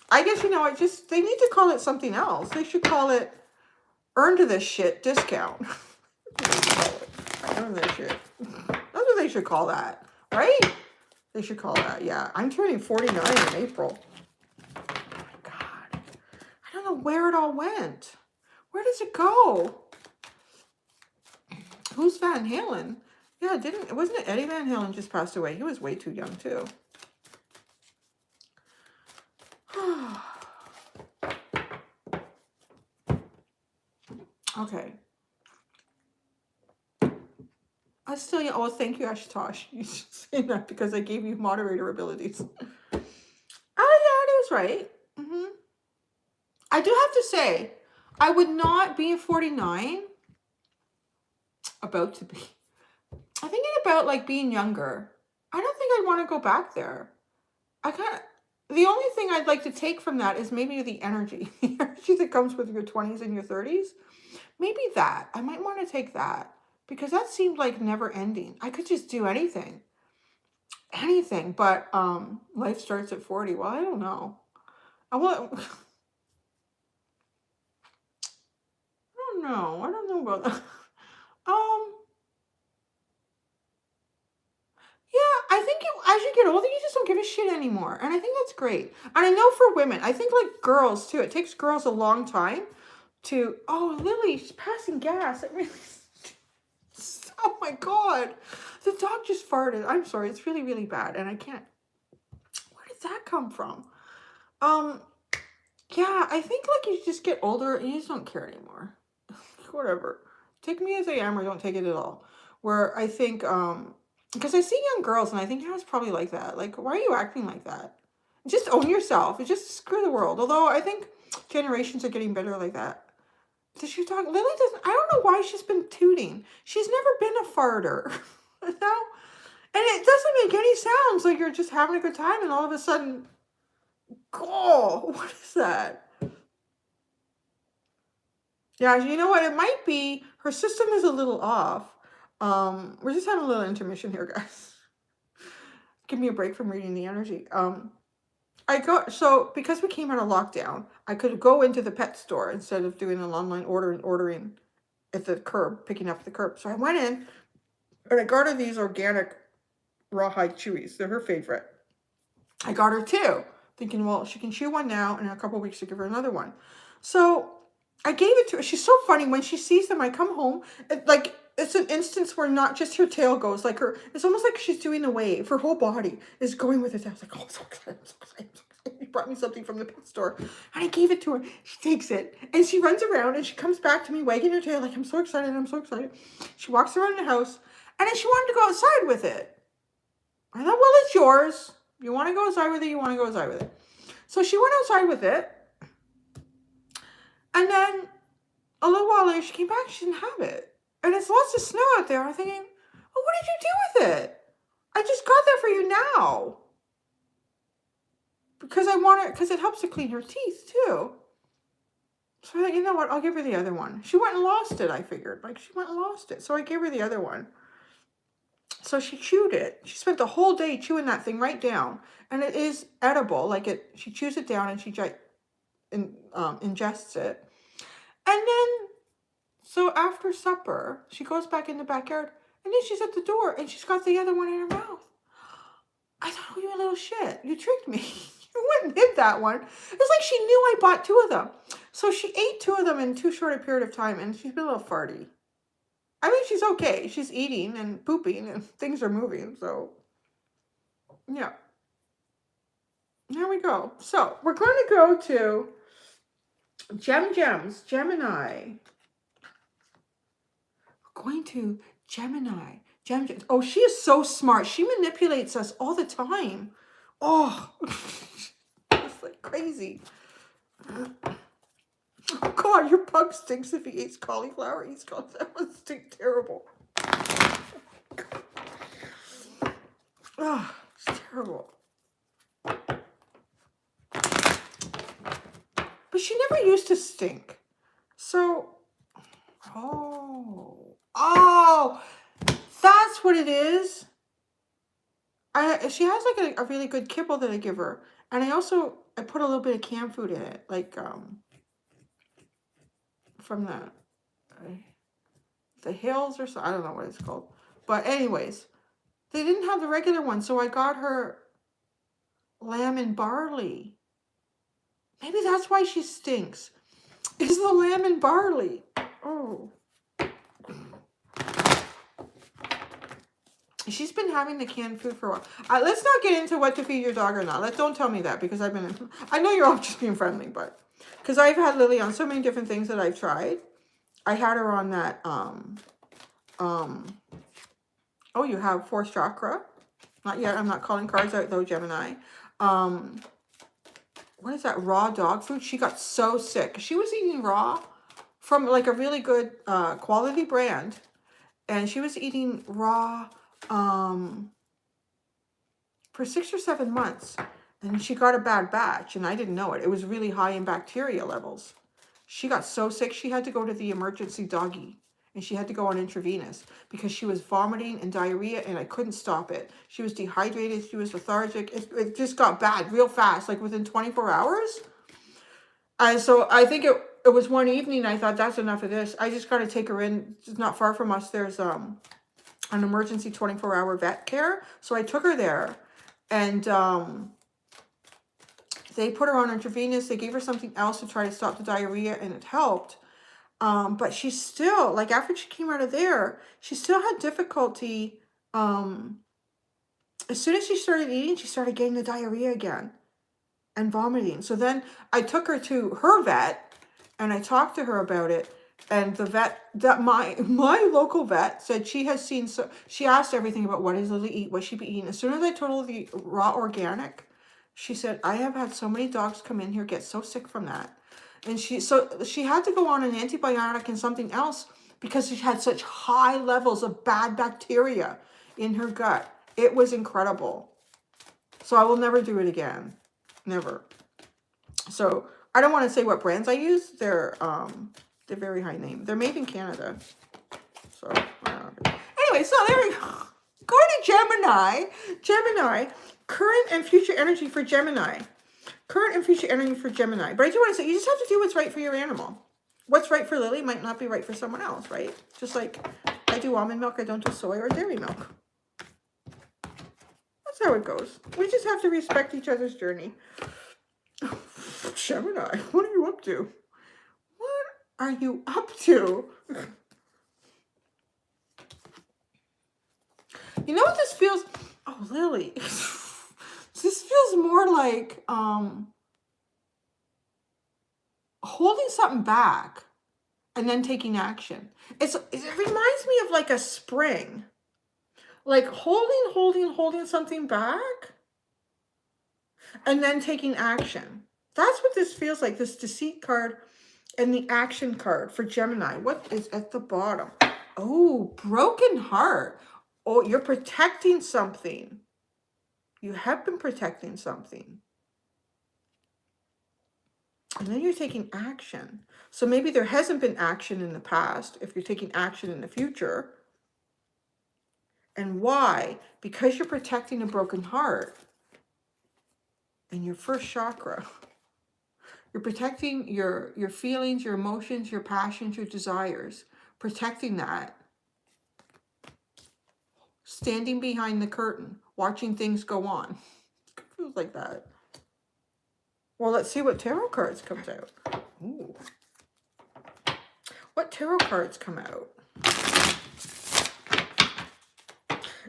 I guess, you know, they need to call it something else. They should call it earned this shit discount. Earn this shit. That's what they should call that, right? They should call that, yeah. I'm turning 49 in April. Oh my God. I don't know where it all went. Where does it go? Who's Van Halen? Yeah, wasn't it Eddie Van Halen just passed away? He was way too young too. Okay. I still, yeah. Oh, thank you, Ashtosh. You should say that because I gave you moderator abilities. Oh, yeah, it is right. I do have to say, I would not be 49. About to be. I'm thinking about like being younger. I don't think I'd want to go back there. The only thing I'd like to take from that is maybe the energy. The energy that comes with your 20s and your 30s. Maybe that. I might want to take that. Because that seemed like never ending. I could just do anything. Anything. But life starts at 40. Well, I don't know. I don't know about that. Yeah, I think as you get older, you just don't give a shit anymore. And I think that's great. And I know for women, I think like girls too, it takes girls a long time to, oh, Lily, she's passing gas. It really, oh my God. The dog just farted. I'm sorry. It's really, really bad. And I can't, where did that come from? Yeah, I think like you just get older and you just don't care anymore. Whatever. Take me as I am or don't take it at all. Where I think, because I see young girls and I think, yeah, it's probably like that. Like, why are you acting like that? Just own yourself. And just screw the world. Although I think generations are getting better like that. Does she talk? Lily doesn't. I don't know why she's been tooting. She's never been a farter. You know? And it doesn't make any sounds. Like you're just having a good time and all of a sudden, oh, what is that? Yeah, you know what? It might be her system is a little off. We're just having a little intermission here, guys. Give me a break from reading the energy. Because we came out of lockdown, I could go into the pet store instead of doing an online order and ordering at the curb, picking up at the curb. So I went in and I got her these organic rawhide chewies. They're her favorite. I got her 2, thinking, well, she can chew one now, and in a couple of weeks to give her another one. So I gave it to her. She's so funny. When she sees them, I come home, it's an instance where not just her tail goes, like it's almost like she's doing a wave. Her whole body is going with it. I was like, oh, I'm so excited, I'm so excited, I'm so excited. He brought me something from the pet store. And I gave it to her. She takes it, and she runs around, and she comes back to me, wagging her tail, like, I'm so excited, I'm so excited. She walks around the house, and then she wanted to go outside with it. I thought, well, it's yours. You want to go outside with it, you want to go outside with it. So she went outside with it. And then a little while later, she came back. She didn't have it. And it's lots of snow out there. I'm thinking, well, what did you do with it? I just got that for you now. Because it helps to clean her teeth, too. So I thought, you know what? I'll give her the other one. She went and lost it, I figured. Like, she went and lost it. So I gave her the other one. So she chewed it. She spent the whole day chewing that thing right down. And it is edible. She chews it down and she ingests it. And then, so after supper, she goes back in the backyard. And then she's at the door and she's got the other one in her mouth. I thought, oh, you little shit. You tricked me. You went and hid that one. It's like she knew I bought 2 of them. So she ate 2 of them in too short a period of time. And she's been a little farty. I mean, she's okay. She's eating and pooping and things are moving. So, yeah. There we go. So, we're going to go to Gems, Gemini. We're going to Gemini. Gems. Oh, she is so smart. She manipulates us all the time. Oh, it's like crazy. Oh, God, your pug stinks if he eats cauliflower. That would stink terrible. Oh, it's terrible. But she never used to stink. So, oh, that's what it is. She has like a really good kibble that I give her. And I put a little bit of canned food in it. Like, from the hills or so. I don't know what it's called. But anyways, they didn't have the regular one. So I got her lamb and barley. Maybe that's why she stinks. Is the lamb and barley. Oh. She's been having the canned food for a while. Let's not get into what to feed your dog or not. Don't tell me that, because I know you're all just being friendly, but because I've had Lily on so many different things that I've tried. I had her on that, oh, you have Fourth Chakra. Not yet. I'm not calling cards out though, Gemini. What is that? Raw dog food. She got so sick. She was eating raw from like a really good quality brand. And she was eating raw for 6 or 7 months. And she got a bad batch, and I didn't know it. It was really high in bacteria levels. She got so sick, she had to go to the emergency doggy. And she had to go on intravenous because she was vomiting and diarrhea, and I couldn't stop it. She was dehydrated. She was lethargic. It just got bad real fast, like within 24 hours. And so I think it was one evening, I thought, that's enough of this. I just got to take her in. It's not far from us. There's an emergency 24-hour vet care. So I took her there, and they put her on intravenous. They gave her something else to try to stop the diarrhea, and it helped. But she still, like after she came out of there, she still had difficulty. As soon as she started eating, she started getting the diarrhea again and vomiting. So then I took her to her vet, and I talked to her about it. And the vet, my local vet, said she has seen, so she asked everything about what does Lily eat, what she be eating. As soon as I told her the raw organic, she said, I have had so many dogs come in here get so sick from that. And she had to go on an antibiotic and something else because she had such high levels of bad bacteria in her gut. It was incredible. So I will never do it again. Never. So I don't want to say what brands I use. They're very high name. They're made in Canada. So anyway, so there we go. Going to Gemini. Gemini, current and future energy for Gemini. Current and future energy for Gemini. But I do want to say, you just have to do what's right for your animal. What's right for Lily might not be right for someone else, right? Just like I do almond milk, I don't do soy or dairy milk. That's how it goes. We just have to respect each other's journey. Gemini, what are you up to? What are you up to? You know what this feels? Oh, Lily. This feels more like holding something back and then taking action. It reminds me of like a spring. Like holding something back and then taking action. That's what this feels like, this deceit card and the action card for Gemini. What is at the bottom? Oh, broken heart. Oh, you're protecting something. You have been protecting something. And then you're taking action. So maybe there hasn't been action in the past if you're taking action in the future. And why? Because you're protecting a broken heart. And your first chakra. You're protecting your feelings, your emotions, your passions, your desires. Protecting that. Standing behind the curtain. Watching things go on. It feels like that. Well, let's see what tarot cards comes out. Ooh. What tarot cards come out?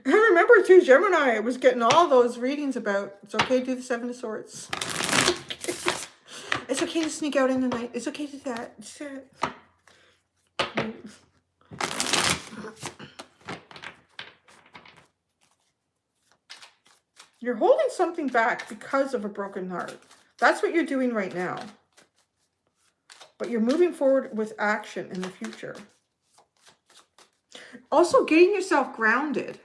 And remember too, Gemini was getting all those readings about it's okay to do the Seven of Swords. It's okay to sneak out in the night. It's okay to do that. You're holding something back because of a broken heart. That's what you're doing right now. But you're moving forward with action in the future. Also, getting yourself grounded.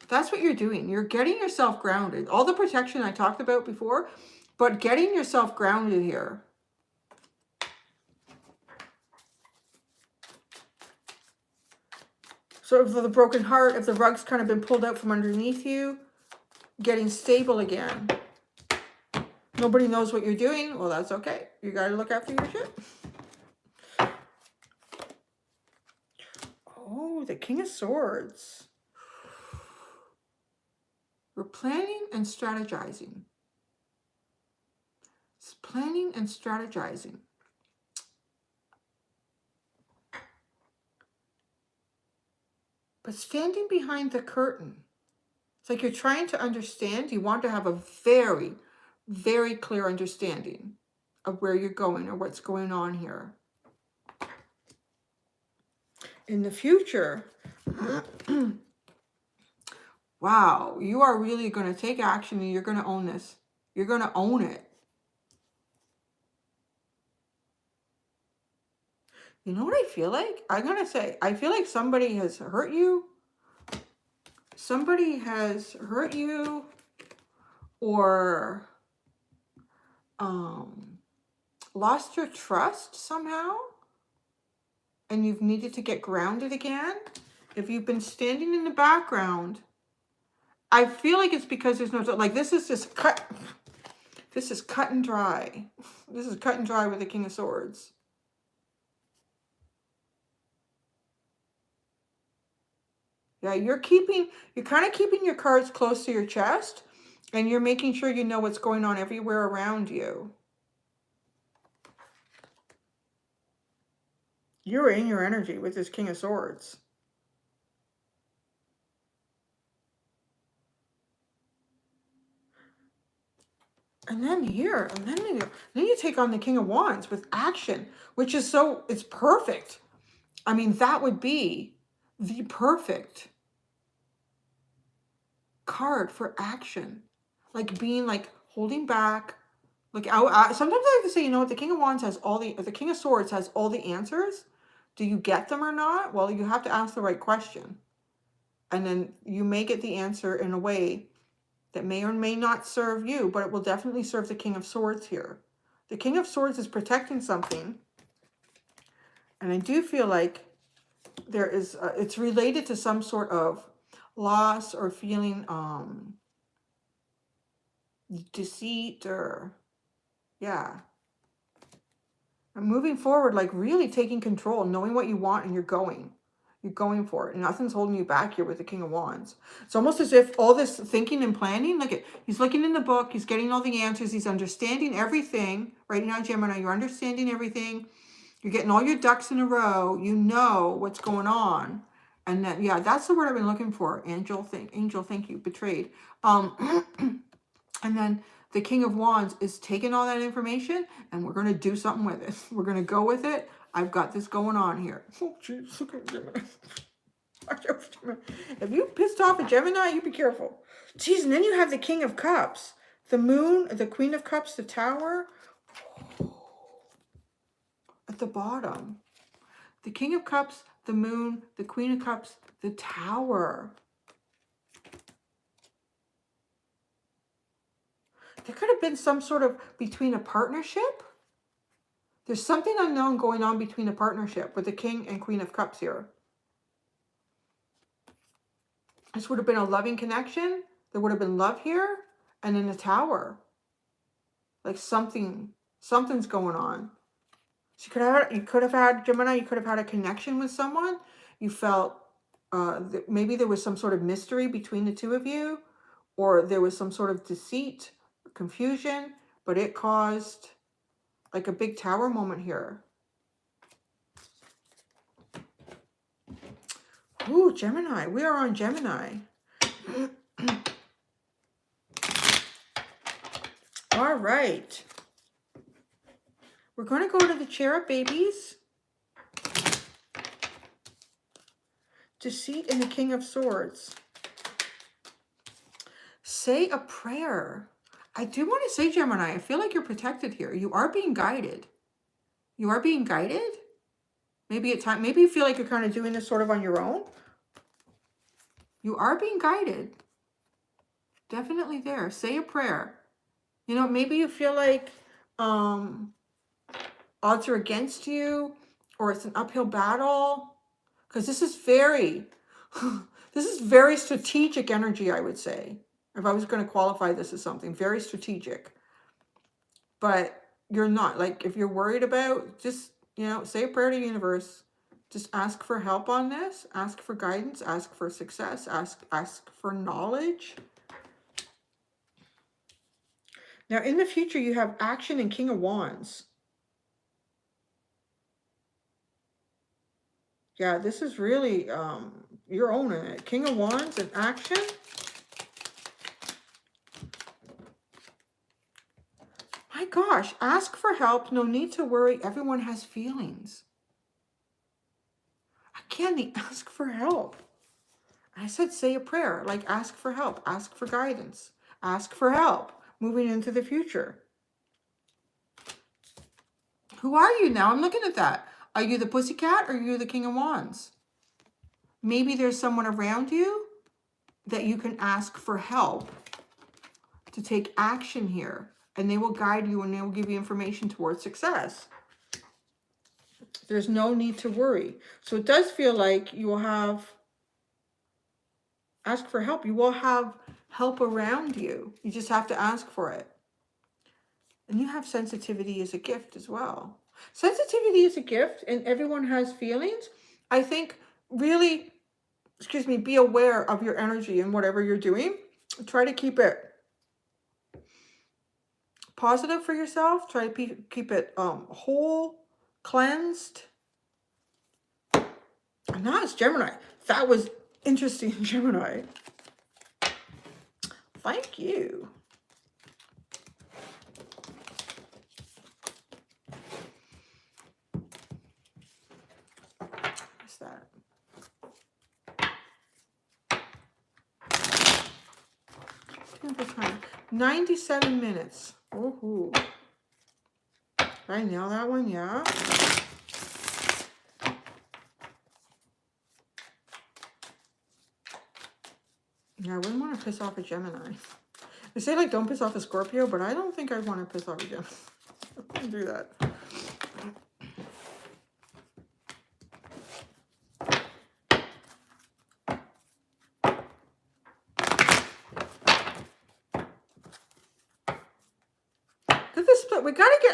That's what you're doing. You're getting yourself grounded. All the protection I talked about before, but getting yourself grounded here. So if the broken heart, if the rug's kind of been pulled out from underneath you, getting stable again. Nobody knows what you're doing. Well, that's okay. You got to look after your shit. Oh, the King of Swords. We're planning and strategizing. It's planning and strategizing. But standing behind the curtain. It's like you're trying to understand. You want to have a very, very clear understanding of where you're going or what's going on here. In the future, wow, you are really going to take action and you're going to own this. You're going to own it. You know what I feel like? I'm going to say, I feel like somebody has hurt you. Somebody has hurt you or lost your trust somehow. And you've needed to get grounded again. If you've been standing in the background, I feel like it's because there's no, like this is just cut. This is cut and dry. This is cut and dry with the King of Swords. Yeah, you're kind of keeping your cards close to your chest and you're making sure you know what's going on everywhere around you. You're in your energy with this King of Swords. And then here, and then you take on the King of Wands with action, which is it's perfect. I mean, that would be the perfect card for action. Like being like holding back. Like sometimes I have to say, you know what, the King of Wands has the King of Swords has all the answers. Do you get them or not? Well, you have to ask the right question. And then you may get the answer in a way that may or may not serve you, but it will definitely serve the King of Swords here. The King of Swords is protecting something. And I do feel like there is, it's related to some sort of loss or feeling deceit or, yeah. And moving forward, like really taking control, knowing what you want and you're going. You're going for it. And nothing's holding you back here with the King of Wands. It's almost as if all this thinking and planning, look at, he's looking in the book, he's getting all the answers, he's understanding everything. Right now, Gemini, you're understanding everything. You're getting all your ducks in a row. You know what's going on. And then, yeah, that's the word I've been looking for. Angel, thank you. Betrayed. And then the King of Wands is taking all that information and we're going to do something with it. We're going to go with it. I've got this going on here. Oh, jeez. Look at Gemini. If you pissed off a Gemini, you be careful. Jeez, and then you have the King of Cups. The Moon, the Queen of Cups, the Tower. At the bottom. The King of Cups, the Moon, the Queen of Cups, the Tower. There could have been some sort of between a partnership. There's something unknown going on between a partnership with the King and Queen of Cups here. This would have been a loving connection. There would have been love here. And in the Tower. Like something's going on. So you could have had, Gemini, you could have had a connection with someone. You felt maybe there was some sort of mystery between the two of you. Or there was some sort of deceit, confusion. But it caused like a big Tower moment here. Ooh, Gemini. We are on Gemini. All right. We're going to go to the Cherub Babies. Deceit and the King of Swords. Say a prayer. I do want to say, Gemini, I feel like you're protected here. You are being guided. You are being guided. Maybe at time, maybe you feel like you're kind of doing this sort of on your own. You are being guided. Definitely there. Say a prayer. You know, maybe you feel like odds are against you, or it's an uphill battle, because this is very, this is very strategic energy, I would say. If I was going to qualify this as something, very strategic. But you're not. Like, if you're worried about, just, you know, say a prayer to the universe. Just ask for help on this. Ask for guidance. Ask for success. Ask for knowledge. Now, in the future, you have action and King of Wands. Yeah, this is really, you're owning it. King of Wands and action. My gosh, ask for help. No need to worry. Everyone has feelings. Again, ask for help. I said say a prayer, like ask for help, ask for guidance, ask for help moving into the future. Who are you now? I'm looking at that. Are you the pussycat or are you the King of Wands? Maybe there's someone around you that you can ask for help to take action here, and they will guide you and they will give you information towards success. There's no need to worry. So it does feel like you will have, ask for help. You will have help around you. You just have to ask for it. And you have sensitivity as a gift as well. Sensitivity is a gift, and everyone has feelings. I think really, be aware of your energy and whatever you're doing. Try to keep it positive for yourself. Try to keep it whole, cleansed. And now it's Gemini. That was interesting, Gemini. Thank you. What's that? The time. 97 minutes. Ooh. Did I nail that one? Yeah. Yeah, I wouldn't want to piss off a Gemini. They say, like, don't piss off a Scorpio, but I don't think I'd want to piss off a Gemini. I wouldn't do that.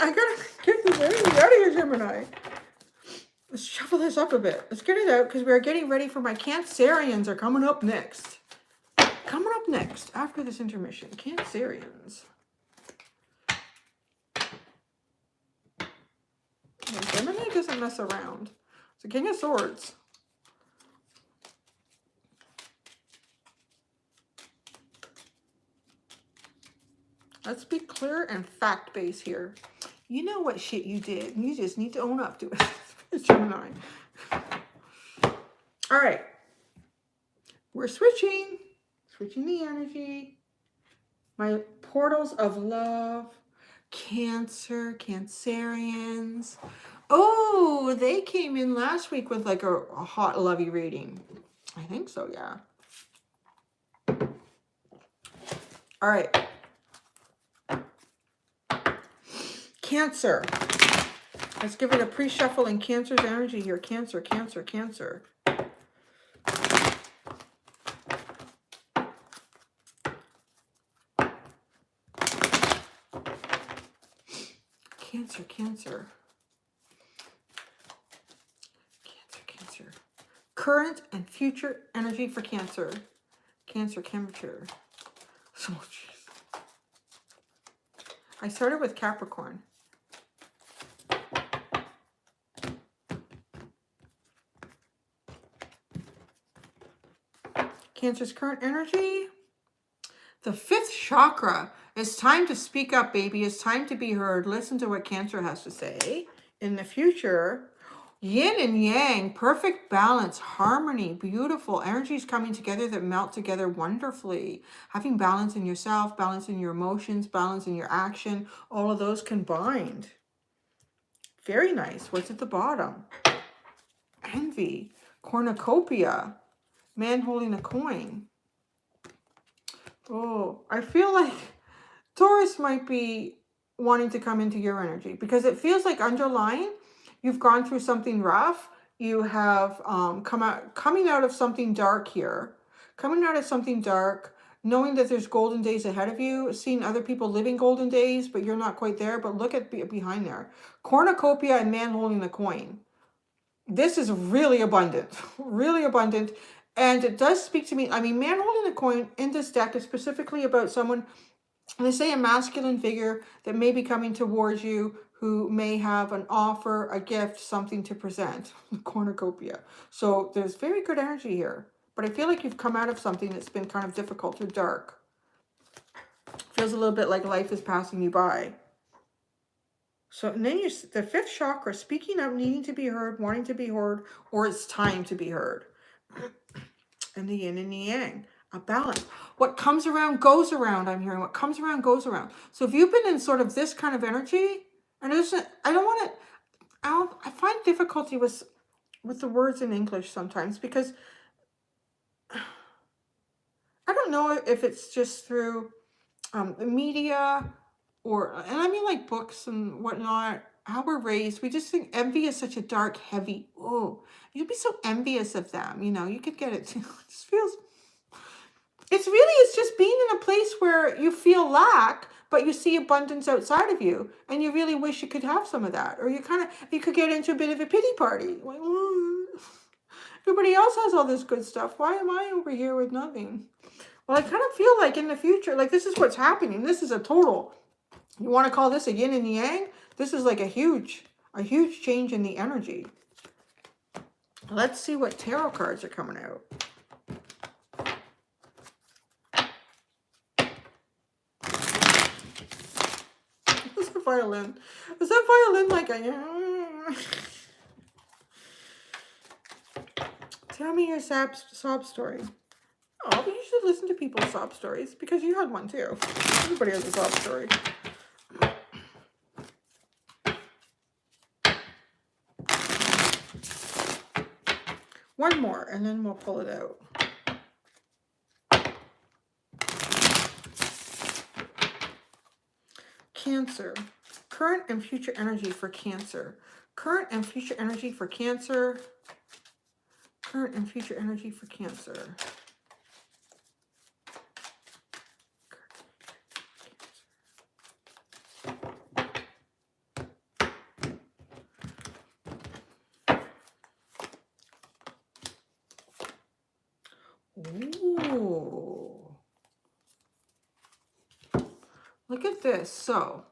I gotta get this energy out of here, Gemini. Let's shuffle this up a bit. Let's get it out, because we are getting ready for my Cancerians are coming up next. Coming up next, after this intermission, Cancerians. Gemini doesn't mess around. It's the King of Swords. Let's be clear and fact-based here. You know what shit you did, and you just need to own up to it. It's Gemini. All right. We're switching the energy. My portals of love, Cancer, Cancerians. Oh, they came in last week with like a hot lovey reading. I think so, yeah. All right. Cancer. Let's give it a pre-shuffle in Cancer's energy here. Cancer, Cancer, Cancer. Cancer, Cancer. Cancer, Cancer. Current and future energy for Cancer. Cancer, Cancer. Oh, jeez. I started with Capricorn. Cancer's current energy. The fifth chakra. It's time to speak up, baby. It's time to be heard. Listen to what Cancer has to say. In the future, yin and yang, perfect balance, harmony, beautiful energies coming together that melt together wonderfully. Having balance in yourself, balance in your emotions, balance in your action, all of those combined. Very nice. What's at the bottom? Envy, cornucopia. Man holding a coin. Oh, I feel like Taurus might be wanting to come into your energy because it feels like underlying you've gone through something rough. You have coming out of something dark here, coming out of something dark, knowing that there's golden days ahead of you, seeing other people living golden days, but you're not quite there. But look at behind there, cornucopia and man holding a coin. This is really abundant, really abundant. And it does speak to me. I mean, man holding a coin in this deck is specifically about someone, they say a masculine figure that may be coming towards you who may have an offer, a gift, something to present. Cornucopia. So there's very good energy here. But I feel like you've come out of something that's been kind of difficult or dark. Feels a little bit like life is passing you by. So and then the fifth chakra, speaking up, needing to be heard, wanting to be heard, or it's time to be heard. And the yin and the yang, a balance. What comes around goes around, I'm hearing. What comes around goes around. So if you've been in sort of this kind of energy, and I find difficulty with the words in English sometimes because I don't know if it's just through the media and I mean like books and whatnot, how we're raised. We just think envy is such a dark, heavy, you'd be so envious of them, you could get it. It just feels, it's just being in a place where you feel lack, but you see abundance outside of you, and you really wish you could have some of that. Or you could get into a bit of a pity party. Like, everybody else has all this good stuff. Why am I over here with nothing? Well, I kind of feel like in the future, like this is what's happening. This is a total, you want to call this a yin and yang? This is like a huge change in the energy. Let's see what tarot cards are coming out. This is a violin. Is that violin like a... Tell me your sob story. Oh, but you should listen to people's sob stories because you had one too. Everybody has a sob story. One more, and then we'll pull it out. Cancer. Current and future energy for Cancer. Current and future energy for Cancer. Current and future energy for Cancer. Ooh. Look at this. So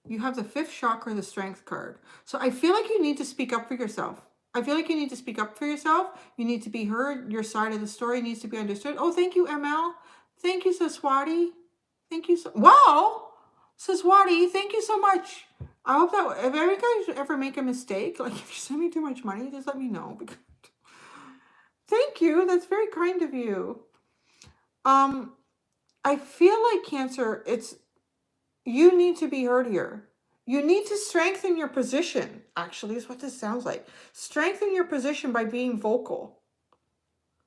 you have the fifth chakra, the strength card. So I feel like you need to speak up for yourself. I feel like you need to speak up for yourself. You need to be heard. Your side of the story needs to be understood. Oh, thank you, ML. Thank you, Saswati. Thank you so... Wow! Saswati, thank you so much. I hope that if you guys ever make a mistake, like if you send me too much money, just let me know. Because... Thank you. That's very kind of you. I feel like Cancer, you need to be heard here. You need to strengthen your position, actually, is what this sounds like. Strengthen your position by being vocal.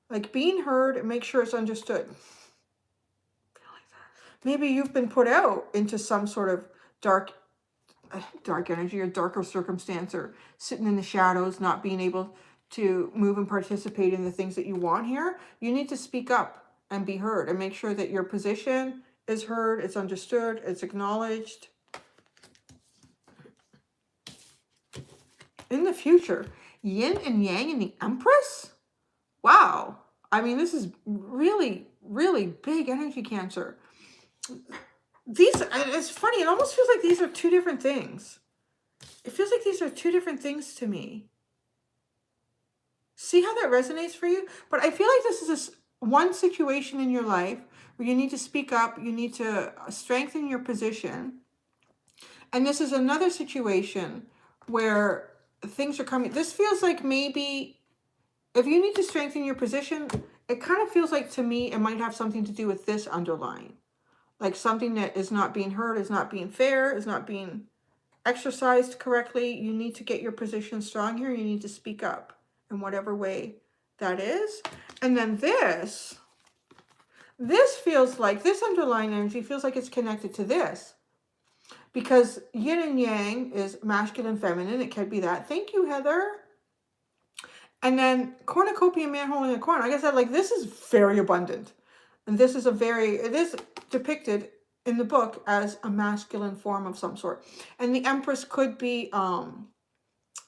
Like being heard and make sure it's understood. Maybe you've been put out into some sort of dark energy or darker circumstance, or sitting in the shadows, not being able to move and participate in the things that you want here. You need to speak up and be heard and make sure that your position is heard, it's understood, it's acknowledged. In the future, yin and yang and the Empress? Wow. I mean, this is really, really big energy, Cancer. It's funny, it almost feels like these are two different things. It feels like these are two different things to me. See how that resonates for you? But I feel like this is one situation in your life where you need to speak up, you need to strengthen your position. And this is another situation where things are coming. This feels like maybe if you need to strengthen your position, it kind of feels like to me it might have something to do with this underlying. Like something that is not being heard, is not being fair, is not being exercised correctly. You need to get your position strong here. You need to speak up in whatever way that is. And then this feels like, this underlying energy feels like it's connected to this. Because yin and yang is masculine, feminine. It could be that. Thank you, Heather. And then cornucopia, man holding a corn. Like I said, like this is very abundant. And this is it is depicted in the book as a masculine form of some sort. And the Empress could be,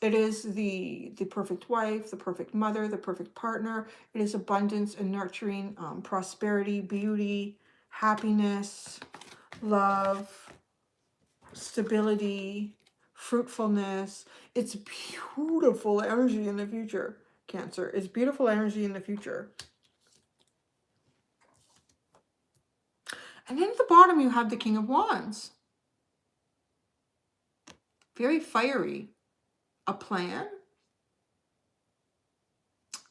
it is the perfect wife, the perfect mother, the perfect partner. It is abundance and nurturing, prosperity, beauty, happiness, love, stability, fruitfulness. It's beautiful energy in the future, Cancer. It's beautiful energy in the future. And then at the bottom, you have the King of Wands. Very fiery. A plan.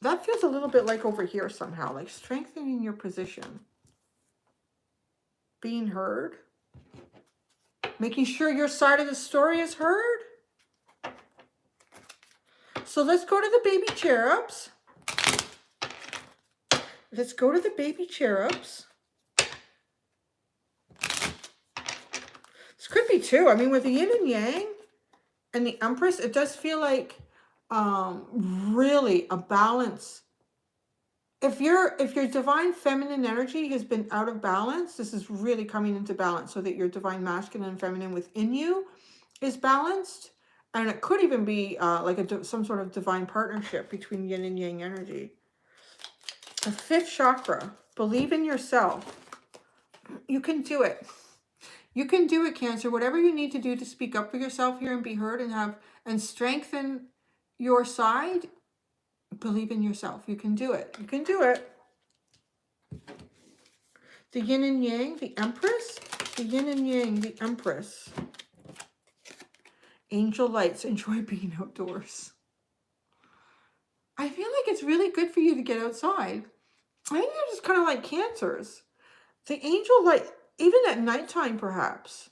That feels a little bit like over here somehow, like strengthening your position. Being heard. Making sure your side of the story is heard. So let's go to the baby cherubs. Let's go to the baby cherubs. This could be two. I mean, with the yin and yang and the Empress, it does feel like really a balance. If your divine feminine energy has been out of balance, this is really coming into balance so that your divine masculine and feminine within you is balanced. And it could even be like some sort of divine partnership between yin and yang energy. The fifth chakra, believe in yourself. You can do it. You can do it, Cancer. Whatever you need to do to speak up for yourself here and be heard and strengthen your side, believe in yourself. You can do it. You can do it. The yin and yang, the Empress. The yin and yang, the Empress. Angel lights, enjoy being outdoors. I feel like it's really good for you to get outside. I think they're just kind of like Cancers. The angel light, even at nighttime perhaps.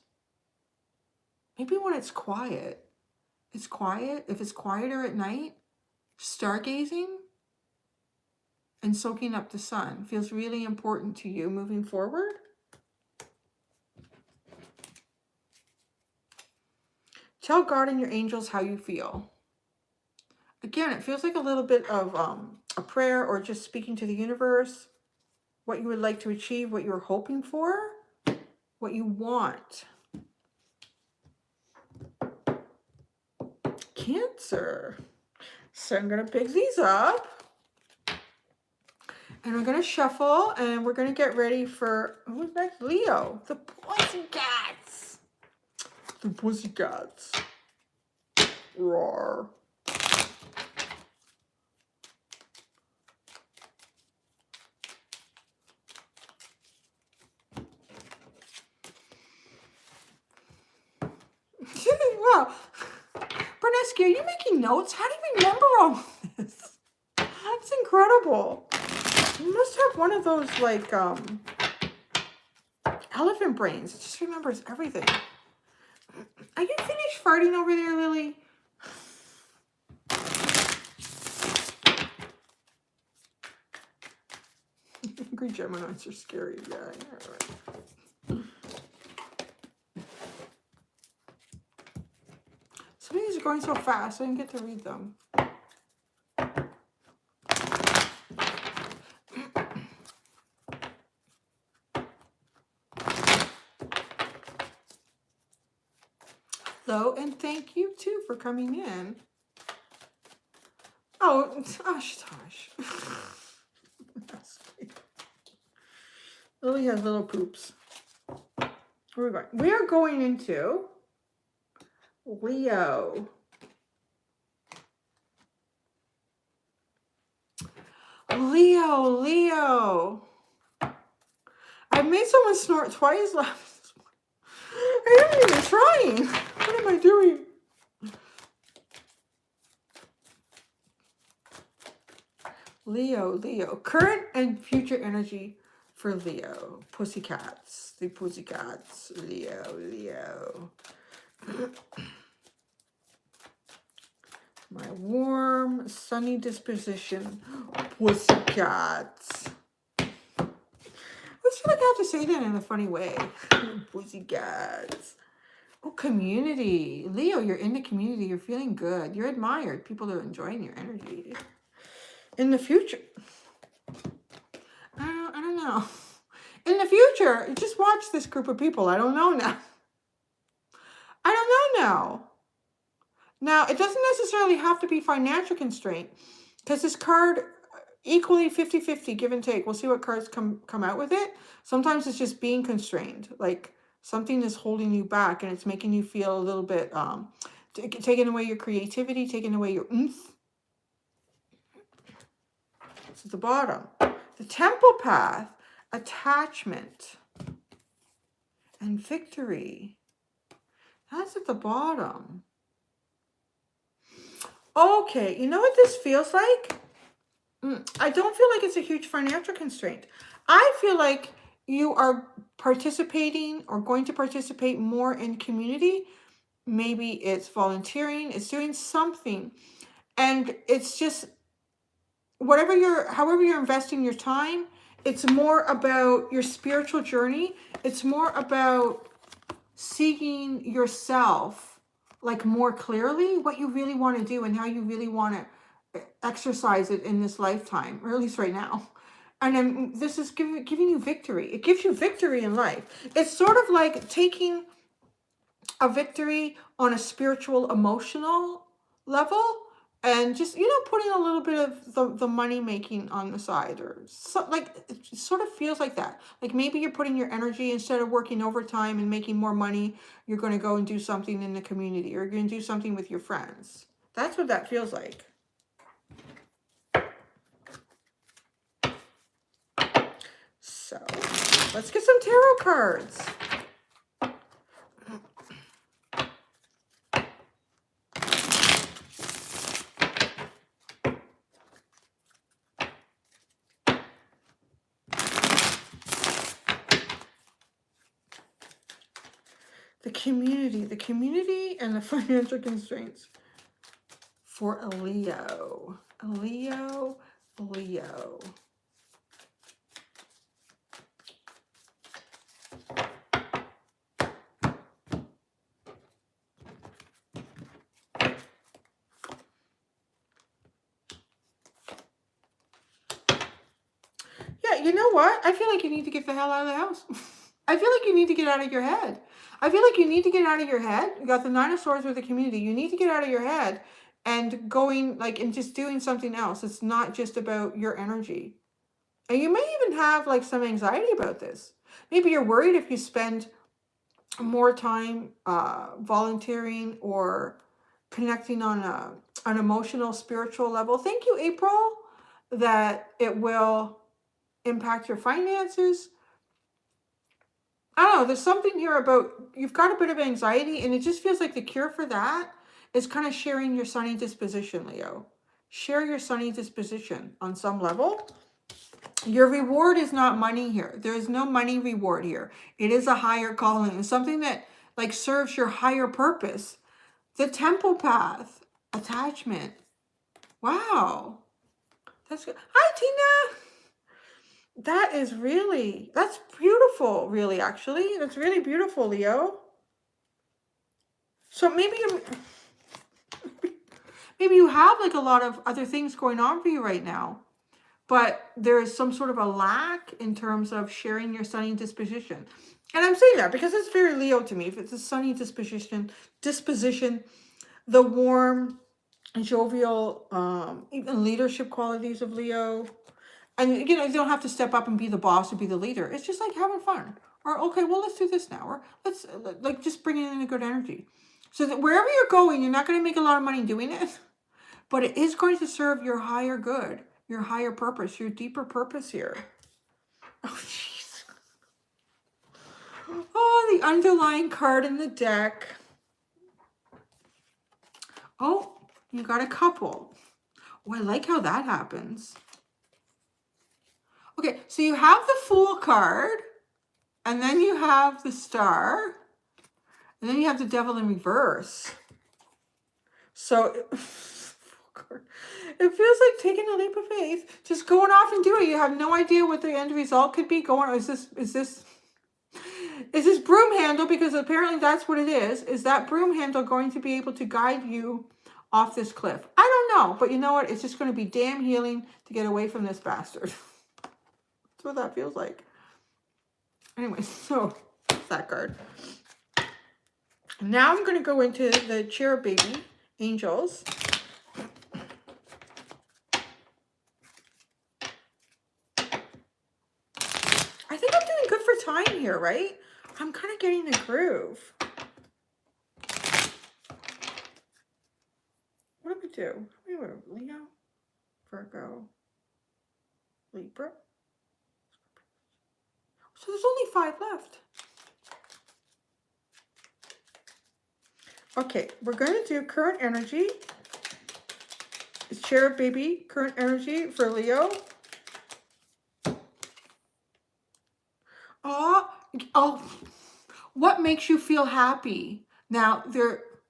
Maybe when it's quiet. It's quiet. If it's quieter at night, stargazing and soaking up the sun feels really important to you moving forward. Tell God and your angels how you feel. Again, it feels like a little bit of a prayer or just speaking to the universe. What you would like to achieve, what you're hoping for, what you want. Cancer. So I'm going to pick these up. And we're going to shuffle and we're going to get ready for, who's next? Leo. The Pussycats. The Pussycats. Roar. Wow. Bernescu, are you making notes? How do you remember all this? That's incredible. You must have one of those, like, elephant brains. It just remembers everything. Are you finished farting over there, Lily? Angry Geminis are scary. Yeah, right. Some of these are going so fast, I didn't get to read them. Hello, and thank you too for coming in. Oh, Tosh. Lily has little poops. Where are we going? We are going into Leo. Leo. I made someone snort twice last. I am even trying. What am I doing? Leo. Current and future energy for Leo. Pussycats. The Pussycats. Leo. My warm, sunny disposition. pussycats. I always feel like I have to say that in a funny way. Pussycats. Oh, community. Leo, you're in the community. You're feeling good. You're admired. People are enjoying your energy. In the future. I don't know. In the future, just watch this group of people. I don't know now. I don't know now. Now, it doesn't necessarily have to be financial constraint, because this card equally 50-50, give and take. We'll see what cards come out with it. Sometimes it's just being constrained, like something is holding you back and it's making you feel a little bit taking away your creativity, taking away your oomph. This is the bottom. The temple path, attachment, and victory. That's at the bottom. Okay, you know what this feels like? I don't feel like it's a huge financial constraint. I feel like you are participating or going to participate more in community. Maybe it's volunteering, it's doing something. And it's just however you're investing your time, it's more about your spiritual journey. It's more about seeing yourself like more clearly, what you really want to do and how you really want to exercise it in this lifetime, or at least right now. And then this is giving you victory. It gives you victory in life. It's sort of like taking a victory on a spiritual, emotional level, and just, putting a little bit of the money making on the side, or so, like, it sort of feels like that. Like maybe you're putting your energy, instead of working overtime and making more money, you're going to go and do something in the community, or you're going to do something with your friends. That's what that feels like. So let's get some tarot cards. The community and the financial constraints for a Leo. A Leo. Yeah, you know what? I feel like you need to get the hell out of the house. I feel like you need to get out of your head. I feel like you need to get out of your head. You got the Nine of Swords with the community. You need to get out of your head and going, like, and just doing something else. It's not just about your energy. And you may even have, like, some anxiety about this. Maybe you're worried if you spend more time volunteering or connecting on an emotional, spiritual level. Thank you, April, that it will impact your finances. I don't know, there's something here about, you've got a bit of anxiety, and it just feels like the cure for that is kind of sharing your sunny disposition, Leo. Share your sunny disposition on some level. Your reward is not money here. There is no money reward here. It is a higher calling. It's something that, like, serves your higher purpose. The temple path, attachment. Wow. That's good. Hi, Tina. That's beautiful, really, actually. That's really beautiful, Leo. So maybe you have, like, a lot of other things going on for you right now, but there is some sort of a lack in terms of sharing your sunny disposition. And I'm saying that because it's very Leo to me. If it's a sunny disposition, the warm, jovial, even leadership qualities of Leo. And, you don't have to step up and be the boss or be the leader. It's just like having fun. Or, okay, well, let's do this now. Or let's, like, just bring in a good energy. So that wherever you're going, you're not going to make a lot of money doing it. But it is going to serve your higher good, your higher purpose, your deeper purpose here. Oh, jeez. Oh, the underlying card in the deck. Oh, you got a couple. Oh, I like how that happens. Okay, so you have the Fool card, and then you have the Star, and then you have the Devil in reverse. So, card. It feels like taking a leap of faith, just going off and doing it. You have no idea what the end result could be. Is this broom handle, because apparently that's what it is. Is that broom handle going to be able to guide you off this cliff? I don't know, but you know what? It's just going to be damn healing to get away from this bastard. That's what that feels like. Anyway, so that's that card. Now I'm going to go into the cherub baby angels. I think I'm doing good for time here, right? I'm kind of getting the groove. What do we do? Leo, Virgo, Libra. So there's only 5 left. Okay, we're going to do current energy. It's cherub baby, current energy for Leo. Oh, what makes you feel happy? Now,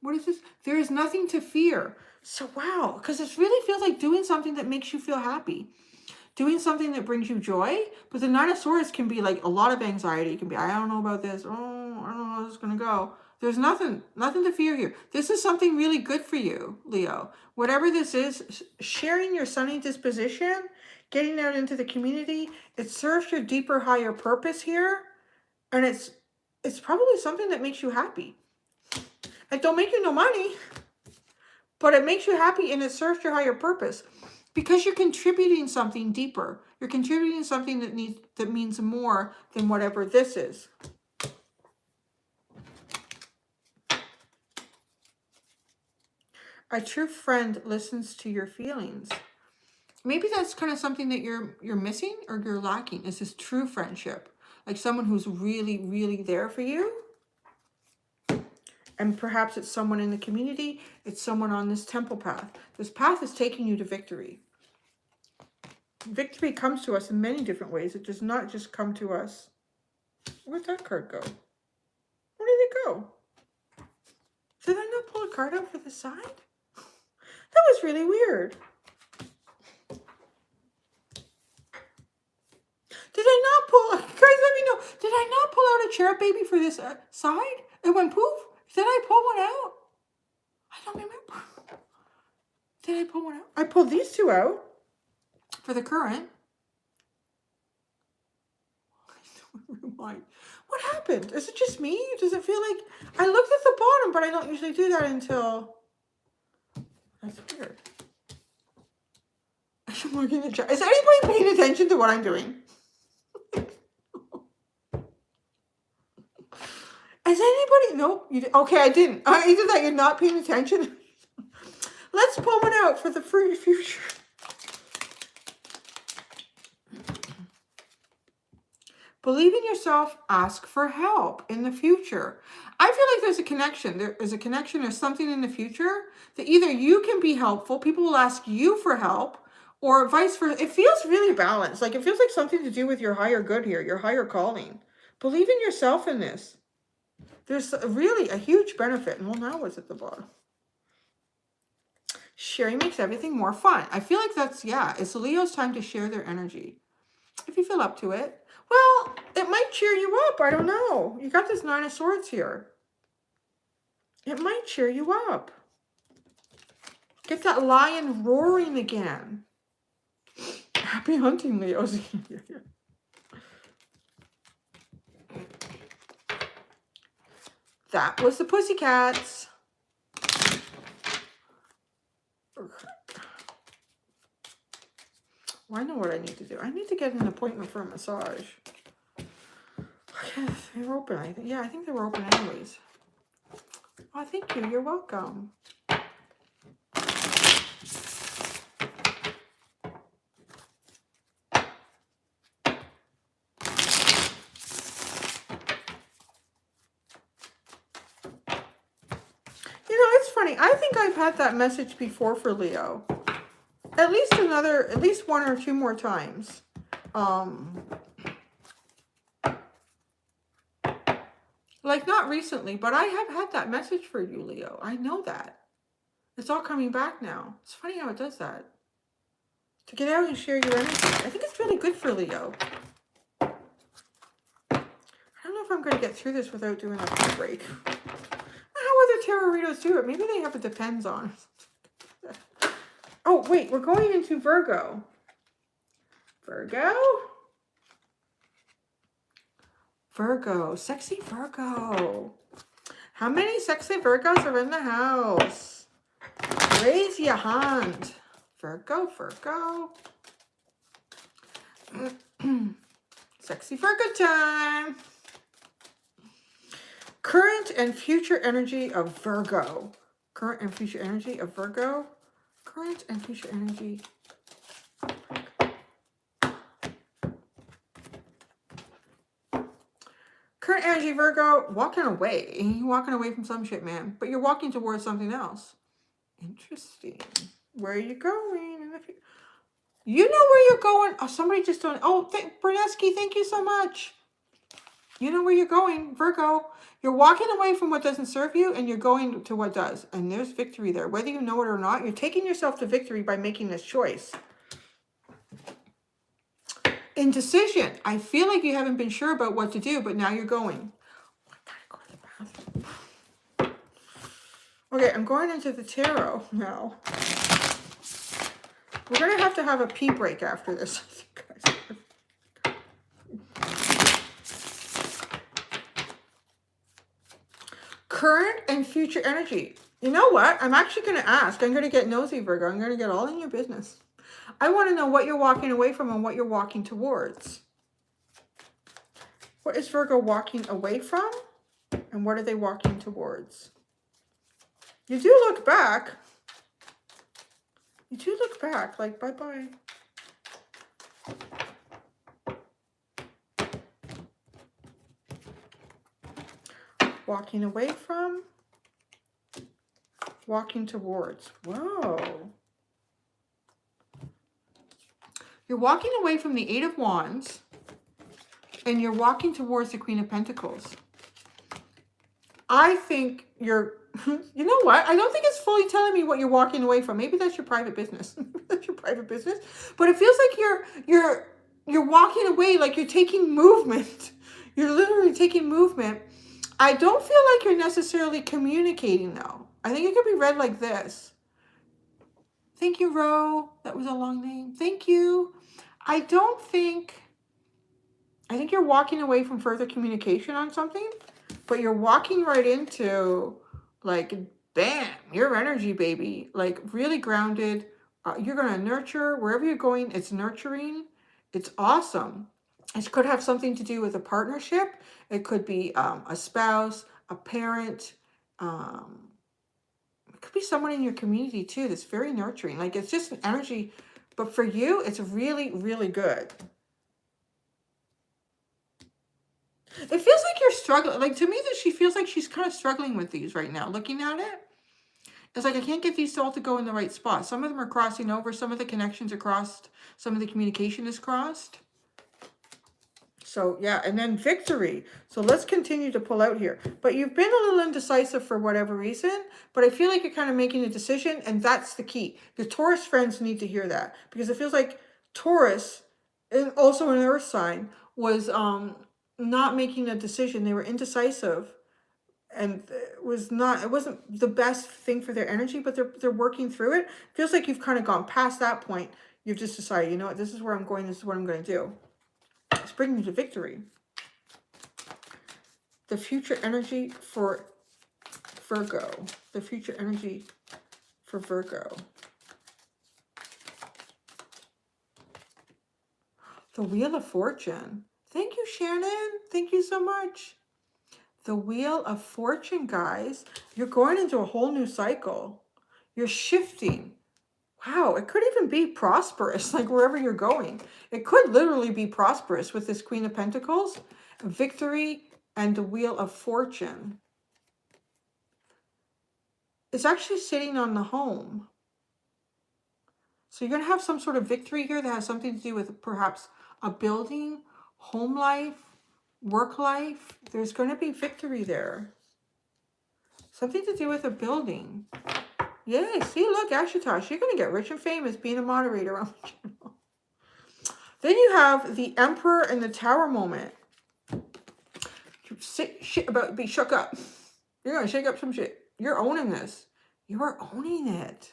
what is this? There is nothing to fear. So, wow, because it really feels like doing something that makes you feel happy. Doing something that brings you joy. But the Nine of Swords can be like a lot of anxiety. It can be, I don't know about this. Oh, I don't know how this is going to go. There's nothing to fear here. This is something really good for you, Leo. Whatever this is, sharing your sunny disposition, getting out into the community, it serves your deeper, higher purpose here. And it's probably something that makes you happy. It don't make you no money, but it makes you happy and it serves your higher purpose. Because you're contributing something deeper. You're contributing something that means more than whatever this is. A true friend listens to your feelings. Maybe that's kind of something that you're missing or you're lacking, is this true friendship. Like someone who's really, really there for you. And perhaps it's someone in the community. It's someone on this temple path. This path is taking you to victory. Victory comes to us in many different ways. It does not just come to us. Where'd that card go? Where did it go? Did I not pull a card out for the side? That was really weird. Did I not pull, guys, let me know. Did I not pull out a cherub baby for this side? It went poof. Did I pull one out? I don't remember. Did I pull one out? I pulled these 2 out for the current. What happened? Is it just me? Does it feel like, I looked at the bottom, but I don't usually do that until, that's weird. I'm looking at the chart. Is anybody paying attention to what I'm doing? Is anybody? Nope. Okay, I didn't. Either that you're not paying attention. Let's pull one out for the future. Believe in yourself. Ask for help in the future. I feel like there's a connection. There is a connection. There's something in the future that either you can be helpful. People will ask you for help, or vice versa. It feels really balanced. Like it feels like something to do with your higher good here, your higher calling. Believe in yourself in this. There's really a huge benefit. And well, now what's at the bottom? Sharing makes everything more fun. I feel like that's, yeah, it's Leo's time to share their energy. If you feel up to it. Well, it might cheer you up. I don't know. You got this 9 of Swords here. It might cheer you up. Get that lion roaring again. Happy hunting, Leos. That was the Pussycats. Well, I know what I need to do. I need to get an appointment for a massage. Okay, they were open. I think they were open anyways. Oh, thank you. You're welcome. Funny. I think I've had that message before for Leo. At least 1 or 2 more times. Like not recently, but I have had that message for you, Leo. I know that. It's all coming back now. It's funny how it does that. To get out and share your energy. I think it's really good for Leo. I don't know if I'm going to get through this without doing a break. How other tarot readers do it. Maybe they have a depends on. Oh, wait. We're going into Virgo. Virgo? Virgo. Sexy Virgo. How many sexy Virgos are in the house? Raise your hand. Virgo, Virgo. Sexy Virgo time. Current and future energy of Virgo. Current and future energy of Virgo. Current and future energy. Current energy, Virgo, walking away. You're walking away from some shit, man. But you're walking towards something else. Interesting. Where are you going? You know where you're going. Oh, somebody just don't. Oh, Bernesky, thank you so much. You know where you're going, Virgo. You're walking away from what doesn't serve you and you're going to what does. And there's victory there. Whether you know it or not, you're taking yourself to victory by making this choice. Indecision. I feel like you haven't been sure about what to do, but now you're going. I gotta go to the bathroom. Okay, I'm going into the tarot now. We're going to have a pee break after this. Current and future energy. You know what? I'm actually going to ask. I'm going to get nosy, Virgo. I'm going to get all in your business. I want to know what you're walking away from and what you're walking towards. What is Virgo walking away from? And what are they walking towards? You do look back. You do look back, like, bye-bye. Walking away from, walking towards. Whoa. You're walking away from the Eight of Wands, and you're walking towards the Queen of Pentacles. I think you're, you know what? I don't think it's fully telling me what you're walking away from. Maybe that's your private business. That's your private business. But it feels like you're walking away, like you're taking movement. You're literally taking movement. I don't feel like you're necessarily communicating, though. I think it could be read like this. Thank you, Ro. That was a long name. Thank you. I think you're walking away from further communication on something, but you're walking right into, like, bam, your energy, baby. Like, really grounded. You're going to nurture. Wherever you're going, it's nurturing. It's awesome. It could have something to do with a partnership. It could be a spouse, a parent. It could be someone in your community, too, that's very nurturing. Like, it's just an energy. But for you, it's really, really good. It feels like you're struggling. Like, to me, that she feels like she's kind of struggling with these right now. Looking at it, it's like I can't get these all to go in the right spot. Some of them are crossing over. Some of the connections are crossed. Some of the communication is crossed. So, yeah, and then victory. So let's continue to pull out here. But you've been a little indecisive for whatever reason, but I feel like you're kind of making a decision, and that's the key. The Taurus friends need to hear that, because it feels like Taurus, and also an earth sign, was not making a decision. They were indecisive, and it wasn't the best thing for their energy, but they're working through it. Feels like you've kind of gone past that point. You've just decided, you know what, this is where I'm going, this is what I'm going to do. It's bringing you to victory. The future energy for Virgo. The future energy for Virgo. The Wheel of Fortune. Thank you, Shannon. Thank you so much. The Wheel of Fortune, guys. You're going into a whole new cycle. You're shifting. Wow, it could even be prosperous, like wherever you're going. It could literally be prosperous with this Queen of Pentacles, victory, and the Wheel of Fortune. It's actually sitting on the home. So you're going to have some sort of victory here that has something to do with perhaps a building, home life, work life. There's going to be victory there. Something to do with a building. Yay, see, look, Ashutosh, you're going to get rich and famous being a moderator on the channel. Then you have the Emperor and the Tower moment. Shit about to be shook up. You're going to shake up some shit. You're owning this. You are owning it.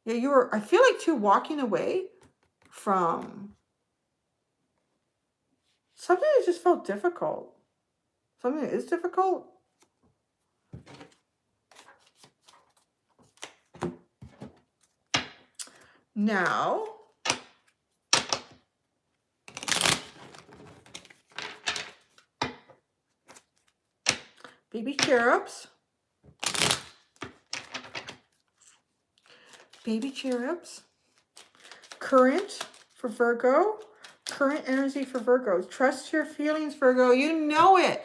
Yeah, you were, I feel like, too, walking away from something that just felt difficult. Something that is difficult. Now, baby cherubs. Baby cherubs. Current for Virgo. Current energy for Virgo. Trust your feelings, Virgo. You know it.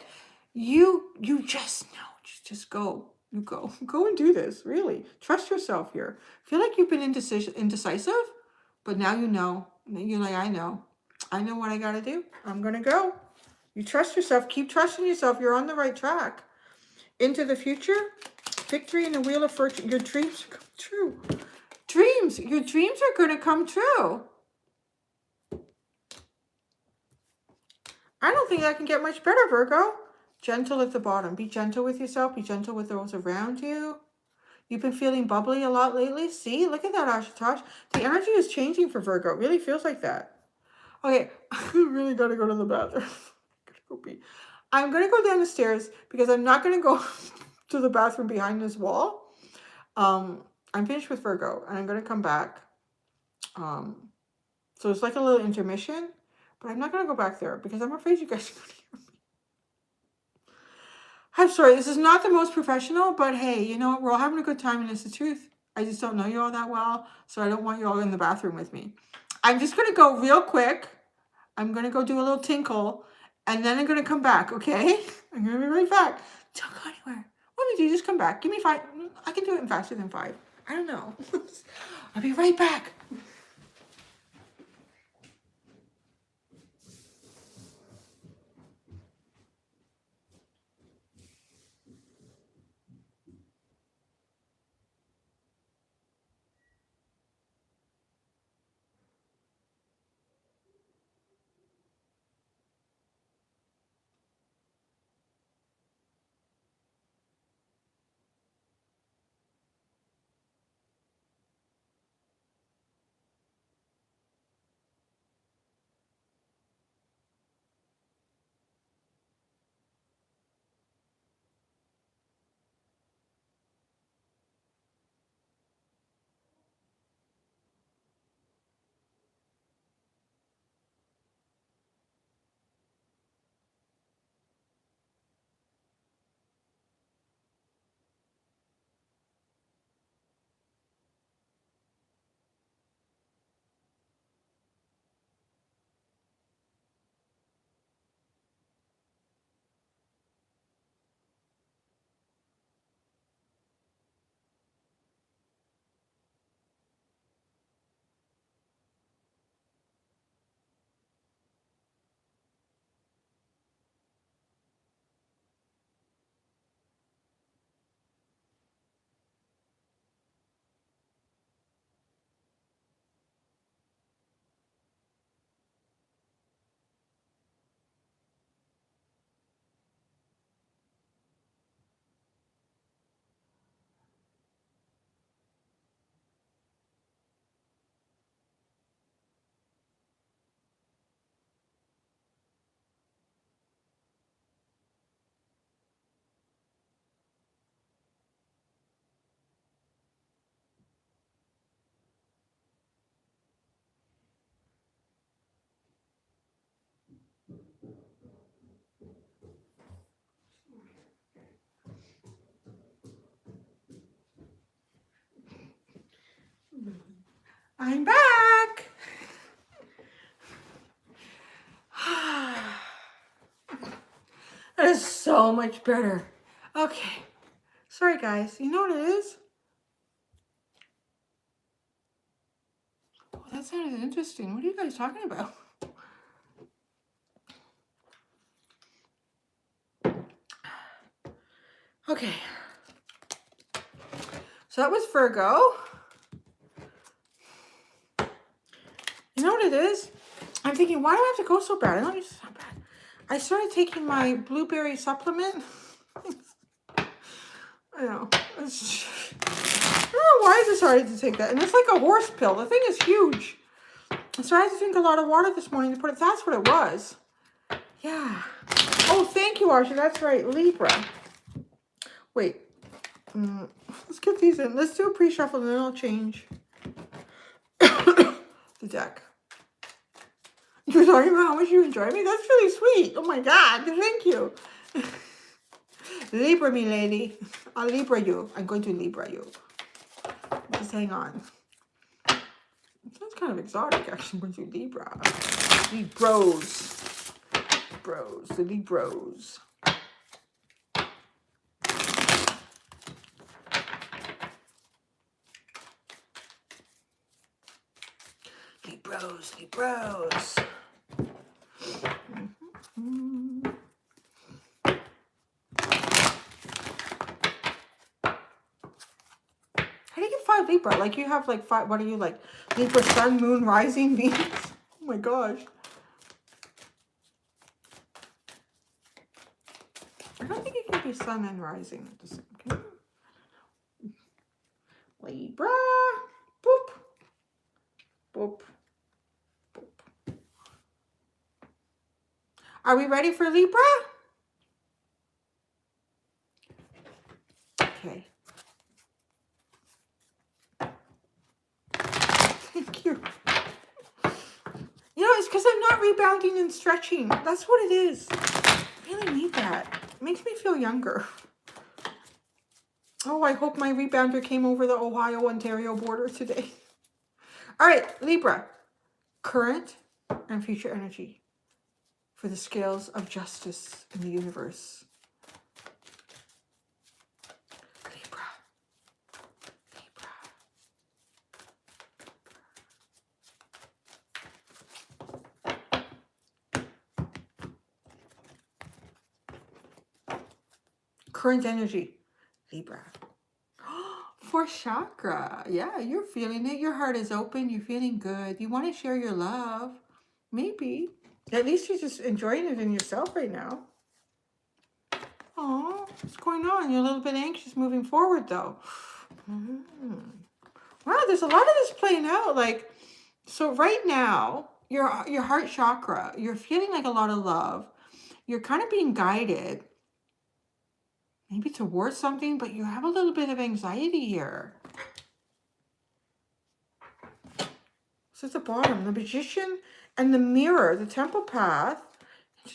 You just know. Just go. You go. Go and do this. Really. Trust yourself here. Feel like you've been indecisive, but now you know. You're like, I know. I know what I got to do. I'm going to go. You trust yourself. Keep trusting yourself. You're on the right track. Into the future. Victory in the Wheel of Fortune. Your dreams come true. Dreams. Your dreams are going to come true. I don't think that can get much better, Virgo. Gentle at the bottom. Be gentle with yourself. Be gentle with those around you. You've been feeling bubbly a lot lately. See? Look at that, Ashutosh. The energy is changing for Virgo. It really feels like that. Okay, I really got to go to the bathroom. I'm going to go down the stairs because I'm not going to go to the bathroom behind this wall. I'm finished with Virgo, and I'm going to come back. So it's like a little intermission, but I'm not going to go back there because I'm afraid you guys are going to hear me. I'm sorry, this is not the most professional, but hey, you know what? We're all having a good time, and it's the truth. I just don't know you all that well, so I don't want you all in the bathroom with me. I'm just going to go real quick. I'm going to go do a little tinkle, and then I'm going to come back, okay? I'm going to be right back. Don't go anywhere. What do you do? Just come back. Give me 5. I can do it in faster than 5. I don't know. I'll be right back. I'm back. That is so much better. Okay. Sorry, guys. You know what it is? Oh, that sounded interesting. What are you guys talking about? Okay. So that was Virgo. You know what it is? I'm thinking, why do I have to go so bad? I don't use it so bad. I started taking my blueberry supplement. I know. I don't know why I decided to take that. And it's like a horse pill. The thing is huge. So I had to drink a lot of water this morning to put it. That's what it was. Yeah. Oh, thank you, Asha. That's right. Libra. Wait. Let's get these in. Let's do a pre-shuffle and then I'll change the deck. You're talking about how much you enjoy me? That's really sweet. Oh my God. Thank you. Libra me, lady. I'll Libra you. I'm going to Libra you. Just hang on. It sounds kind of exotic, actually. I'm going to Libra. Libros. Bros. The Libros. Libros. Libros. How do you get 5 Libra? Like you have like 5, what are you like? Libra, sun, moon, rising, Venus? Oh my gosh. I don't think it can be sun and rising at the same time. Libra. Boop. Boop. Boop. Are we ready for Libra? Okay. Thank you. You know, it's because I'm not rebounding and stretching. That's what it is. I really need that. It makes me feel younger. Oh, I hope my rebounder came over the Ohio-Ontario border today. All right, Libra. Current and future energy for the scales of justice in the universe. Libra. Libra. Current energy, Libra. Fourth chakra. Yeah, you're feeling it. Your heart is open. You're feeling good. You want to share your love. Maybe. At least you're just enjoying it in yourself right now. Oh, what's going on? You're a little bit anxious moving forward, though. Wow, there's a lot of this playing out. Like, so right now, your heart chakra, you're feeling like a lot of love. You're kind of being guided. Maybe towards something, but you have a little bit of anxiety here. So at the bottom, the Magician and the Mirror, the Temple Path.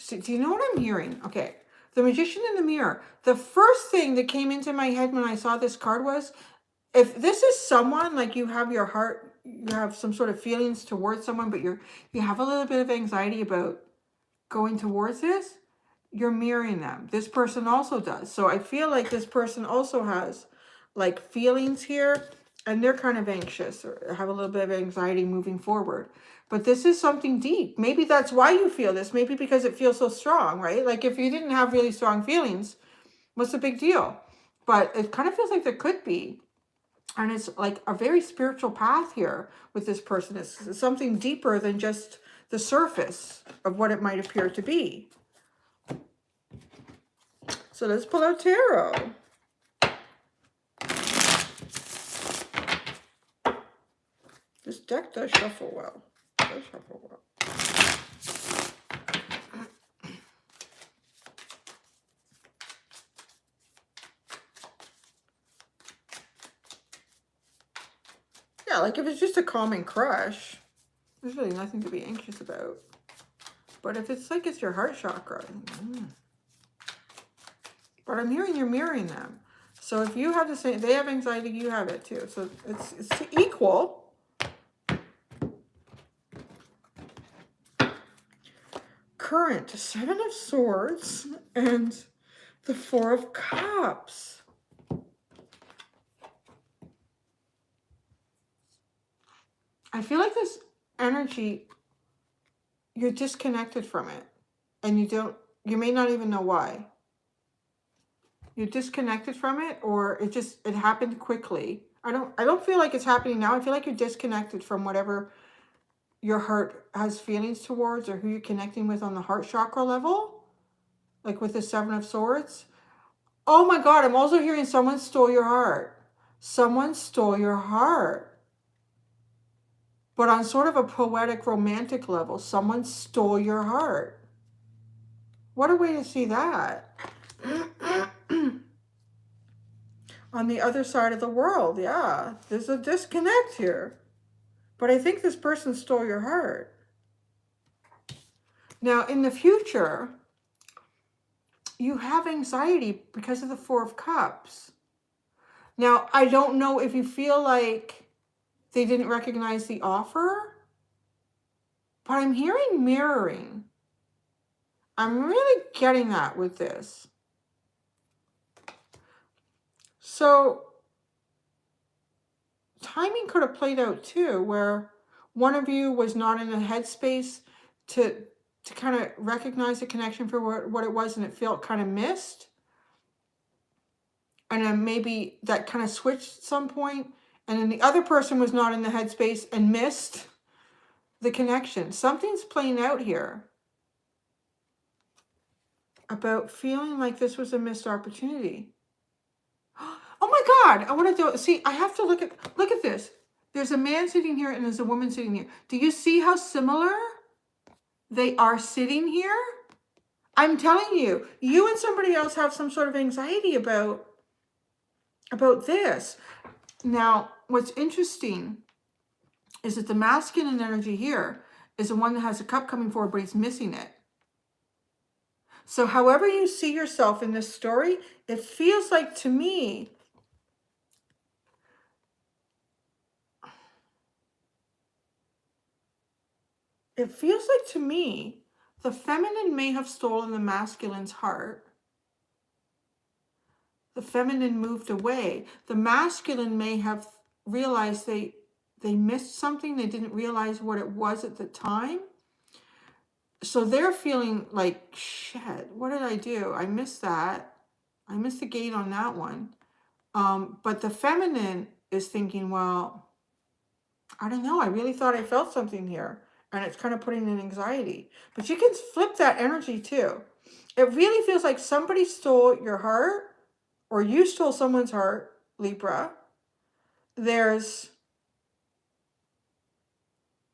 Do you know what I'm hearing? Okay, the Magician and the Mirror. The first thing that came into my head when I saw this card was, if this is someone, like you have your heart, you have some sort of feelings towards someone, but you have a little bit of anxiety about going towards this, you're mirroring them. This person also does. So I feel like this person also has like feelings here and they're kind of anxious or have a little bit of anxiety moving forward. But this is something deep. Maybe that's why you feel this. Maybe because it feels so strong, right? Like if you didn't have really strong feelings, what's the big deal? But it kind of feels like there could be. And it's like a very spiritual path here with this person. It's something deeper than just the surface of what it might appear to be. So let's pull out tarot. This deck does shuffle well. Yeah, like if it's just a common crush, there's really nothing to be anxious about. But if it's like it's your heart chakra, but I'm hearing you're mirroring them. So if you have the same, they have anxiety, you have it too. So it's equal. Current, 7 of Swords and the 4 of Cups. I feel like this energy, you're disconnected from it. And you may not even know why. You're disconnected from it, or it happened quickly. I don't feel like it's happening now. I feel like you're disconnected from whatever your heart has feelings towards or who you're connecting with on the heart chakra level. Like with the Seven of Swords. Oh my God, I'm also hearing someone stole your heart. Someone stole your heart. But on sort of a poetic, romantic level, someone stole your heart. What a way to see that. On the other side of the world, yeah. There's a disconnect here. But I think this person stole your heart. Now, in the future, you have anxiety because of the Four of Cups. Now, I don't know if you feel like they didn't recognize the offer, but I'm hearing mirroring. I'm really getting that with this. So, timing could have played out too, where one of you was not in a headspace to kind of recognize the connection for what it was, and it felt kind of missed. And then maybe that kind of switched at some point, and then the other person was not in the headspace and missed the connection. Something's playing out here about feeling like this was a missed opportunity. Oh my God, I want to do it. See, I have to look at this. There's a man sitting here and there's a woman sitting here. Do you see how similar they are sitting here? I'm telling you, you and somebody else have some sort of anxiety about this. Now, what's interesting is that the masculine energy here is the one that has a cup coming forward, but he's missing it. So however you see yourself in this story, it feels like to me, the feminine may have stolen the masculine's heart. The feminine moved away. The masculine may have realized they missed something. They didn't realize what it was at the time. So they're feeling like, shit, what did I do? I missed that. I missed the gate on that one. But the feminine is thinking, well, I don't know. I really thought I felt something here. And it's kind of putting in anxiety. But you can flip that energy too. It really feels like somebody stole your heart, or you stole someone's heart, Libra. There's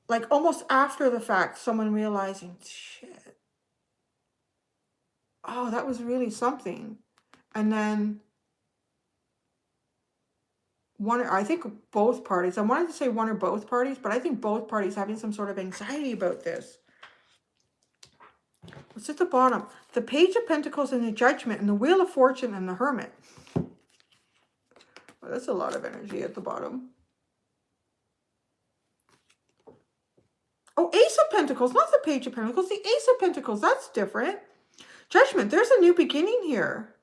like almost after the fact, someone realizing, shit, oh, that was really something. And then I think both parties, I wanted to say one or both parties, but I think both parties having some sort of anxiety about this. What's at the bottom? The Page of Pentacles and the Judgment and the Wheel of Fortune and the Hermit. Well, that's a lot of energy at the bottom. Oh, Ace of Pentacles, not the Page of Pentacles, the Ace of Pentacles, that's different. Judgment, there's a new beginning here.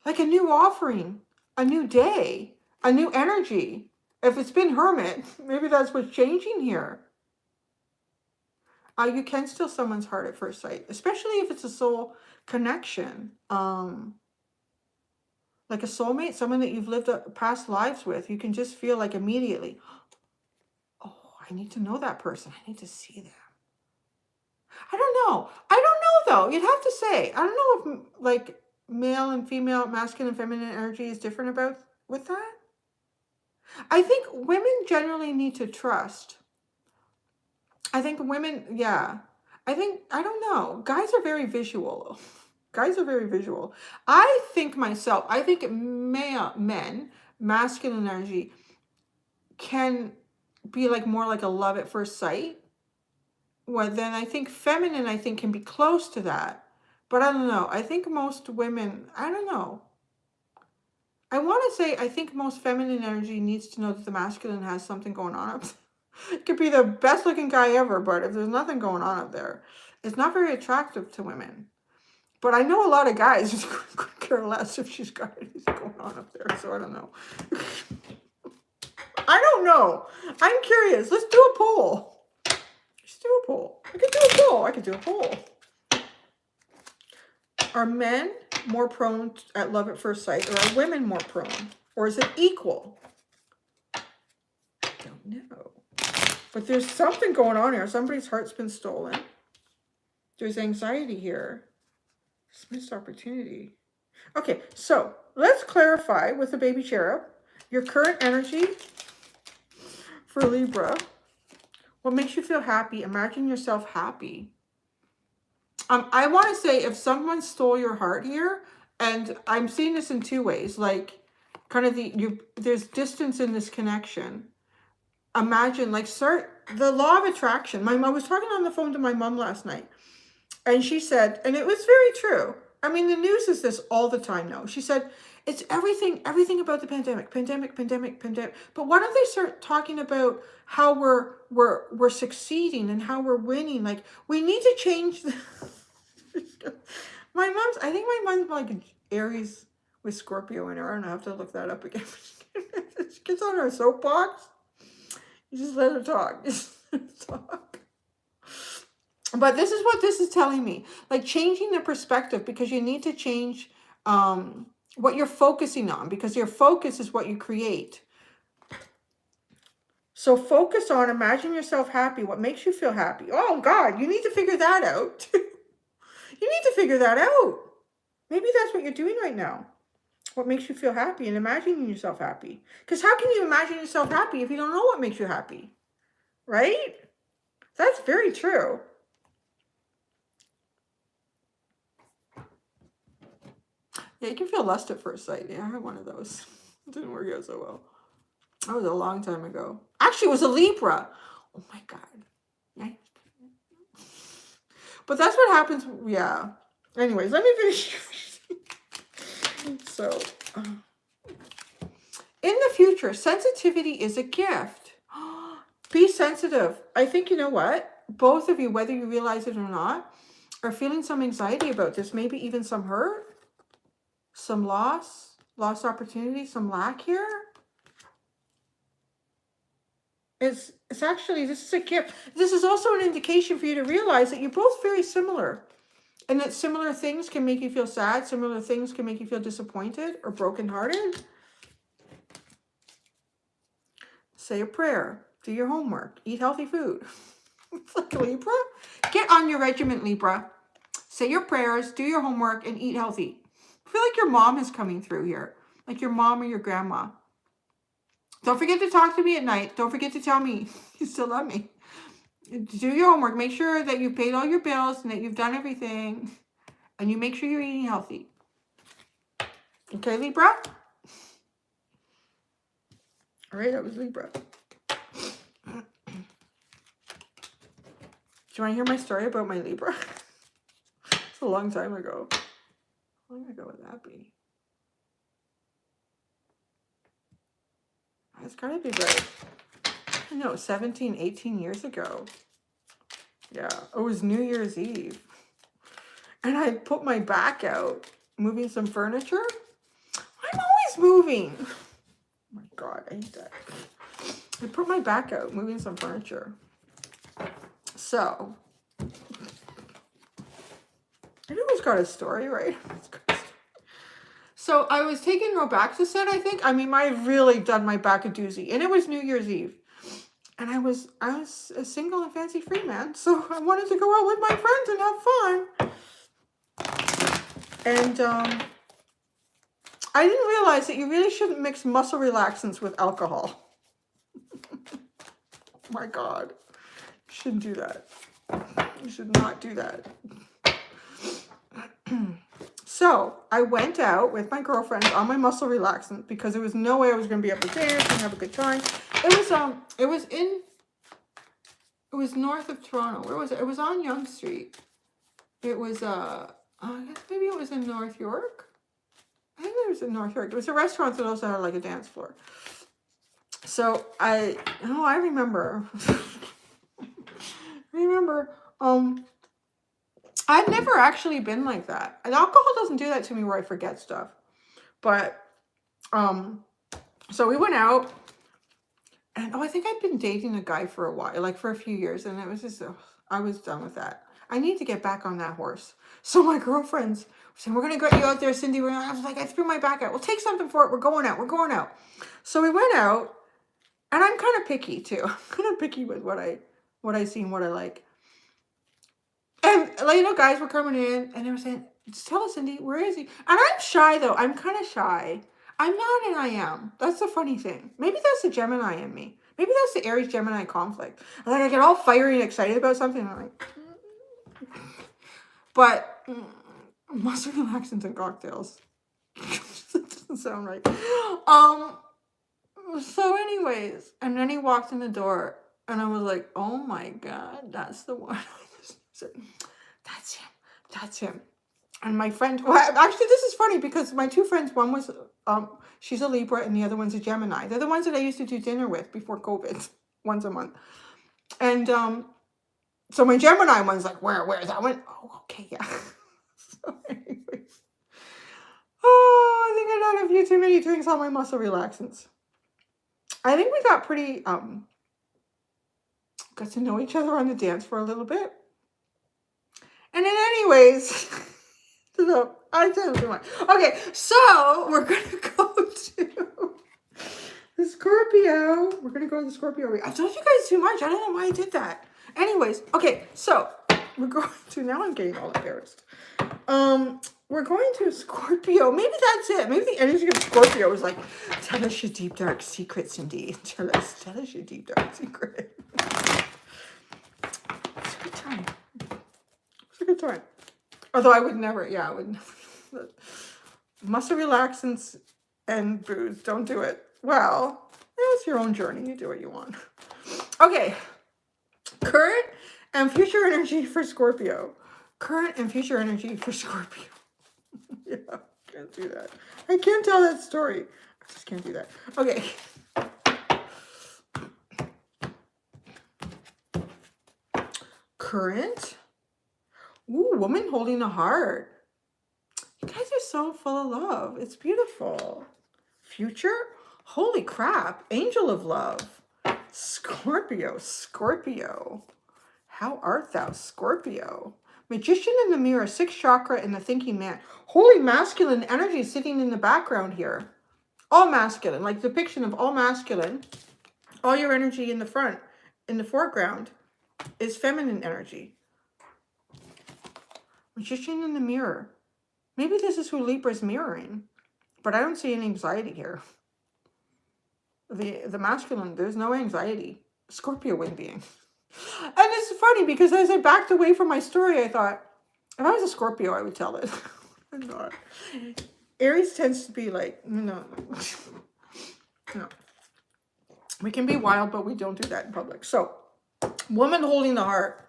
Like a new offering, a new day, a new energy. If it's been Hermit, maybe that's what's changing here. You can steal someone's heart at first sight, especially if it's a soul connection. Like a soulmate, someone that you've lived past lives with. You can just feel like immediately, oh, I need to know that person. I need to see them. I don't know. Though. You'd have to say. I don't know if like male and female, masculine and feminine energy is different with that. I think women generally need to trust. I think women, yeah. I don't know. Guys are very visual. I think men, masculine energy, can be like more like a love at first sight. Well, then I think feminine, can be close to that. But I don't know. I think most women, I don't know. I want to say I think most feminine energy needs to know that the masculine has something going on up there. It could be the best looking guy ever, but if there's nothing going on up there, it's not very attractive to women. But I know a lot of guys just could care less if she's got anything going on up there, so I don't know. I don't know. I'm curious. Let's do a poll. I could do a poll. Are men more prone at love at first sight, or are women more prone? Or is it equal? I don't know. But there's something going on here. Somebody's heart's been stolen. There's anxiety here. Missed opportunity. Okay, so let's clarify with the baby cherub your current energy for Libra. What makes you feel happy? Imagine yourself happy. I want to say if someone stole your heart here, and I'm seeing this in two ways, like kind of there's distance in this connection. Imagine, like, the law of attraction. I was talking on the phone to my mom last night, and she said, and it was very true. I mean, the news is this all the time now. She said, it's everything about the pandemic. But why don't they start talking about how we're succeeding and how we're winning? Like, we need to change I think my mom's like Aries with Scorpio in her. I don't know, I have to look that up again. She gets on her soapbox. You just let her talk. Just let her talk. But this is what this is telling me. Like, changing the perspective, because you need to change what you're focusing on, because your focus is what you create. So focus on, imagine yourself happy. What makes you feel happy? Oh, God, you need to figure that out. You need to figure that out. Maybe that's what you're doing right now. What makes you feel happy, and imagining yourself happy. Because how can you imagine yourself happy if you don't know what makes you happy? Right? That's very true. Yeah, you can feel lust at first sight. Yeah, I had one of those. It didn't work out so well. That was a long time ago. Actually, it was a Libra. Oh my God. Yeah. But that's what happens. Yeah. Anyways, let me finish. So, in the future, sensitivity is a gift. Be sensitive. I think, you know what? Both of you, whether you realize it or not, are feeling some anxiety about this. Maybe even some hurt, some lost opportunity, some lack here. It's actually, this is a gift. This is also an indication for you to realize that you're both very similar. And that similar things can make you feel sad. Similar things can make you feel disappointed or brokenhearted. Say a prayer. Do your homework. Eat healthy food. It's like Libra. Get on your regiment, Libra. Say your prayers. Do your homework and eat healthy. I feel like your mom is coming through here. Like your mom or your grandma. Don't forget to talk to me at night. Don't forget to tell me you still love me. Do your homework. Make sure that you've paid all your bills and that you've done everything. And you make sure you're eating healthy. Okay, Libra? All right, that was Libra. Do you want to hear my story about my Libra? It's a long time ago. How long ago would that be? It's got to be like, I know, 17, 18 years ago. Yeah, it was New Year's Eve. And I put my back out, moving some furniture. I'm always moving. Oh my God, I hate that. I put my back out, moving some furniture. So, everyone's got a story, right? So I was taking her back to set, I think. I mean, I've really done my back a doozy. And it was New Year's Eve. And I was a single and fancy free man. So I wanted to go out with my friends and have fun. And I didn't realize that you really shouldn't mix muscle relaxants with alcohol. Oh my God. You shouldn't do that. You should not do that. So I went out with my girlfriends on my muscle relaxant because there was no way I was going to be able to dance and have a good time. It was north of Toronto. Where was it? It was on Yonge Street. It was I guess maybe it was in North York. I think it was in North York. It was a restaurant that also had like a dance floor. So I remember. I've never actually been like that. And alcohol doesn't do that to me where I forget stuff. But, so we went out. And, I think I'd been dating a guy for a while. Like, for a few years. And it was just, I was done with that. I need to get back on that horse. So my girlfriends saying, we're going to get you out there, Cindy. I was like, I threw my back out. Well, take something for it. We're going out. We're going out. So we went out, and I'm kind of picky too. I'm kind of picky with what I see and what I like. And, you know, guys were coming in, and they were saying, tell us, Cindy, where is he? And I'm shy, though. I'm kind of shy. I'm not, and I am. That's the funny thing. Maybe that's the Gemini in me. Maybe that's the Aries Gemini conflict. Like, I get all fiery and excited about something, and I'm like, but muscle relaxants and cocktails. That doesn't sound right. So anyways, and then he walked in the door, and I was like, oh my God, that's the one. That's him. That's him. And my friend, well, actually, this is funny because my two friends, one was, she's a Libra, and the other one's a Gemini. They're the ones that I used to do dinner with before COVID, once a month. And so my Gemini one's like, where is that one? Oh, okay, yeah. So anyways. Oh, I think I had a few too many drinks on my muscle relaxants. I think we got pretty, got to know each other on the dance for a little bit. And then anyways, I tell you too much. Okay, so we're going to go to the Scorpio. We're going to go to the Scorpio. I've told you guys too much. I don't know why I did that. Anyways, okay, so we're going to, now I'm getting all embarrassed. We're going to Scorpio. Maybe that's it. Maybe the energy of Scorpio is like, tell us your deep, dark secrets, Cindy. Tell us your deep, dark secret. It's a good time. It's a good time. Although I would never, yeah, I would never. Muscle relaxants and booze, don't do it. Well, it's your own journey. You do what you want. Okay. Current and future energy for Scorpio. Current and future energy for Scorpio. Yeah, can't do that. I can't tell that story. I just can't do that. Okay. Current. Ooh, woman holding a heart. You guys are so full of love. It's beautiful. Future. Holy crap. Angel of love. Scorpio. Scorpio. How art thou, Scorpio? Magician in the mirror, sixth chakra in the thinking man. Holy masculine energy sitting in the background here. All masculine, like depiction of all masculine. All your energy in the front, in the foreground, is feminine energy. Magician in the mirror. Maybe this is who Libra's mirroring, but I don't see any anxiety here. The masculine, there's no anxiety. Scorpio wind being. And it's funny because as I backed away from my story, I thought, if I was a Scorpio, I would tell it. I'm not. Aries tends to be like, no. We can be wild, but we don't do that in public. So, woman holding the heart.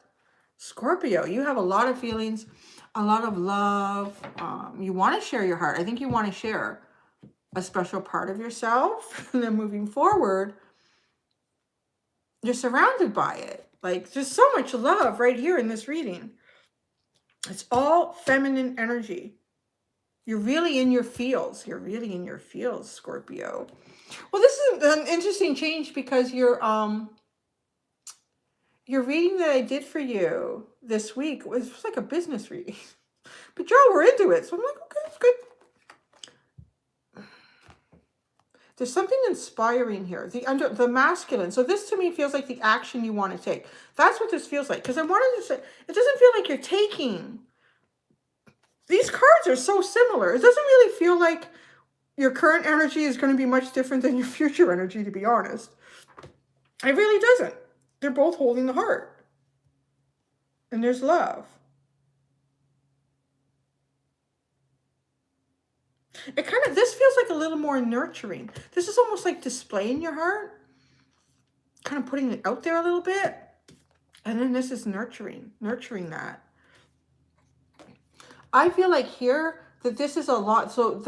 Scorpio, you have a lot of feelings, a lot of love. You want to share your heart. I think you want to share a special part of yourself. And then moving forward, you're surrounded by it. Like, there's so much love right here in this reading. It's all feminine energy. You're really in your feels. You're really in your feels, Scorpio. Well, this is an interesting change because your reading that I did for you this week was like a business reading. But y'all were into it. So I'm like, okay, it's good. There's something inspiring here. The masculine. So this to me feels like the action you want to take. That's what this feels like. Because I wanted to say, it doesn't feel like you're taking. These cards are so similar. It doesn't really feel like your current energy is going to be much different than your future energy, to be honest. It really doesn't. They're both holding the heart. And there's love. This feels like a little more nurturing. This is almost like displaying your heart. Kind of putting it out there a little bit. And then this is nurturing that. I feel like here that this is a lot. So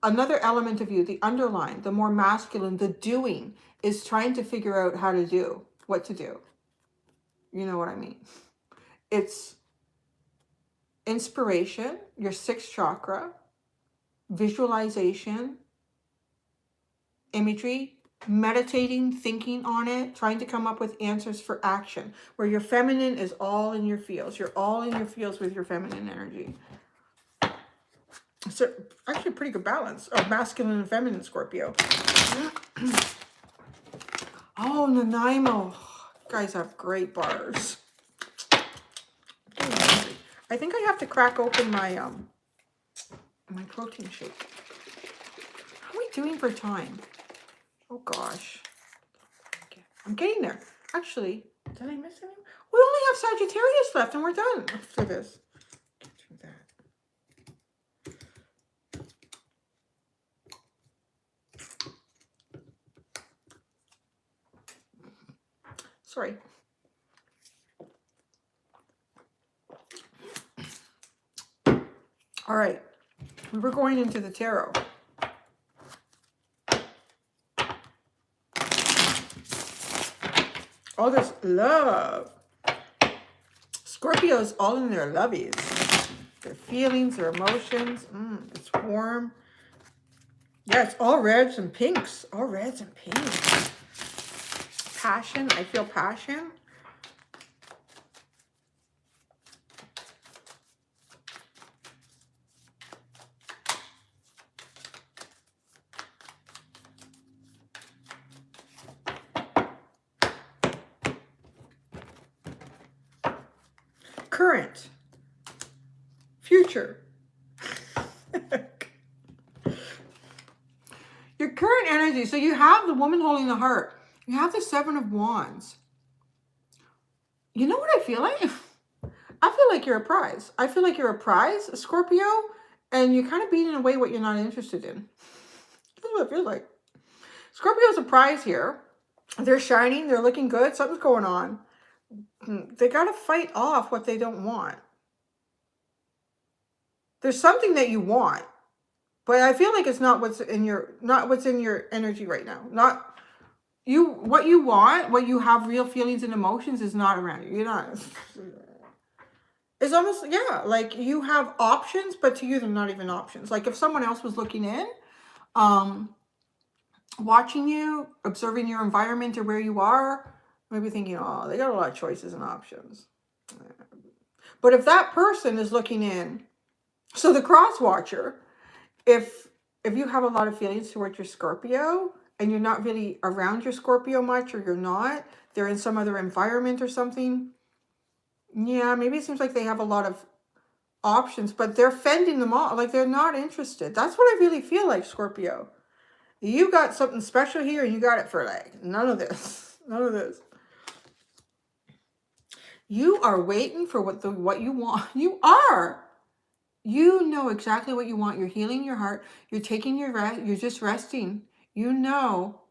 another element of you, the underline, the more masculine, the doing, is trying to figure out how to do, what to do. You know what I mean? It's inspiration, your sixth chakra, visualization, imagery, meditating, thinking on it, trying to come up with answers for action, where your feminine is all in your fields. You're all in your fields with your feminine energy. So actually pretty good balance of masculine and feminine, Scorpio. Oh, Nanaimo. You guys have great bars. I think I have to crack open my my protein shake. How are we doing for time? Oh gosh. Okay. I'm getting there. Actually, did I miss any? We only have Sagittarius left and we're done after this. Get through that. Sorry. All right. We're going into the tarot. All this love. Scorpios all in their lovies. Their feelings, their emotions. It's warm. Yeah, it's all reds and pinks. All reds and pinks. Passion. I feel passion. Current. Future. Your current energy. So you have the woman holding the heart. You have the Seven of Wands. You know what I feel like? I feel like you're a prize. I feel like you're a prize, Scorpio, and you're kind of beating away what you're not interested in. That's what I feel like. Scorpio's a prize here. They're shining. They're looking good. Something's going on. They got to fight off what they don't want. There's something that you want, but I feel like it's not what's in your energy right now. Not you. What you want, what you have real feelings and emotions is not around you. You're not. It's almost, yeah, like you have options, but to you they're not even options. Like if someone else was looking in, watching you, observing your environment or where you are, maybe thinking, oh, they got a lot of choices and options. But if that person is looking in, so the cross watcher, if you have a lot of feelings towards your Scorpio and you're not really around your Scorpio much, or you're not, they're in some other environment or something, yeah, maybe it seems like they have a lot of options, but they're fending them off. Like they're not interested. That's what I really feel like, Scorpio. You got something special here and you got it for like none of this. None of this. You are waiting for what you want. You are. You know exactly what you want. You're healing your heart. You're taking your rest. You're just resting. You know.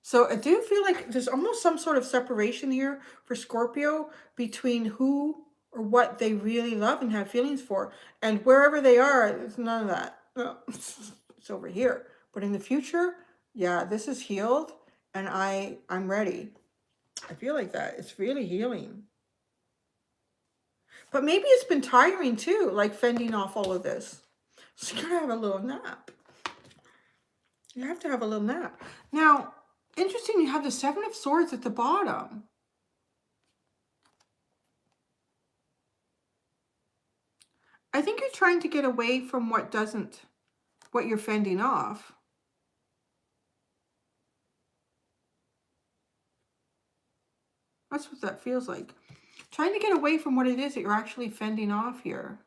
So I do feel like there's almost some sort of separation here for Scorpio between who or what they really love and have feelings for. And wherever they are, it's none of that. No, it's over here. But in the future, yeah, this is healed and I'm ready. I feel like that. It's really healing. But maybe it's been tiring too, like fending off all of this. So you gotta have a little nap. You have to have a little nap. Now, interesting, you have the Seven of Swords at the bottom. I think you're trying to get away from what you're fending off. That's what that feels like. Trying to get away from what it is that you're actually fending off here.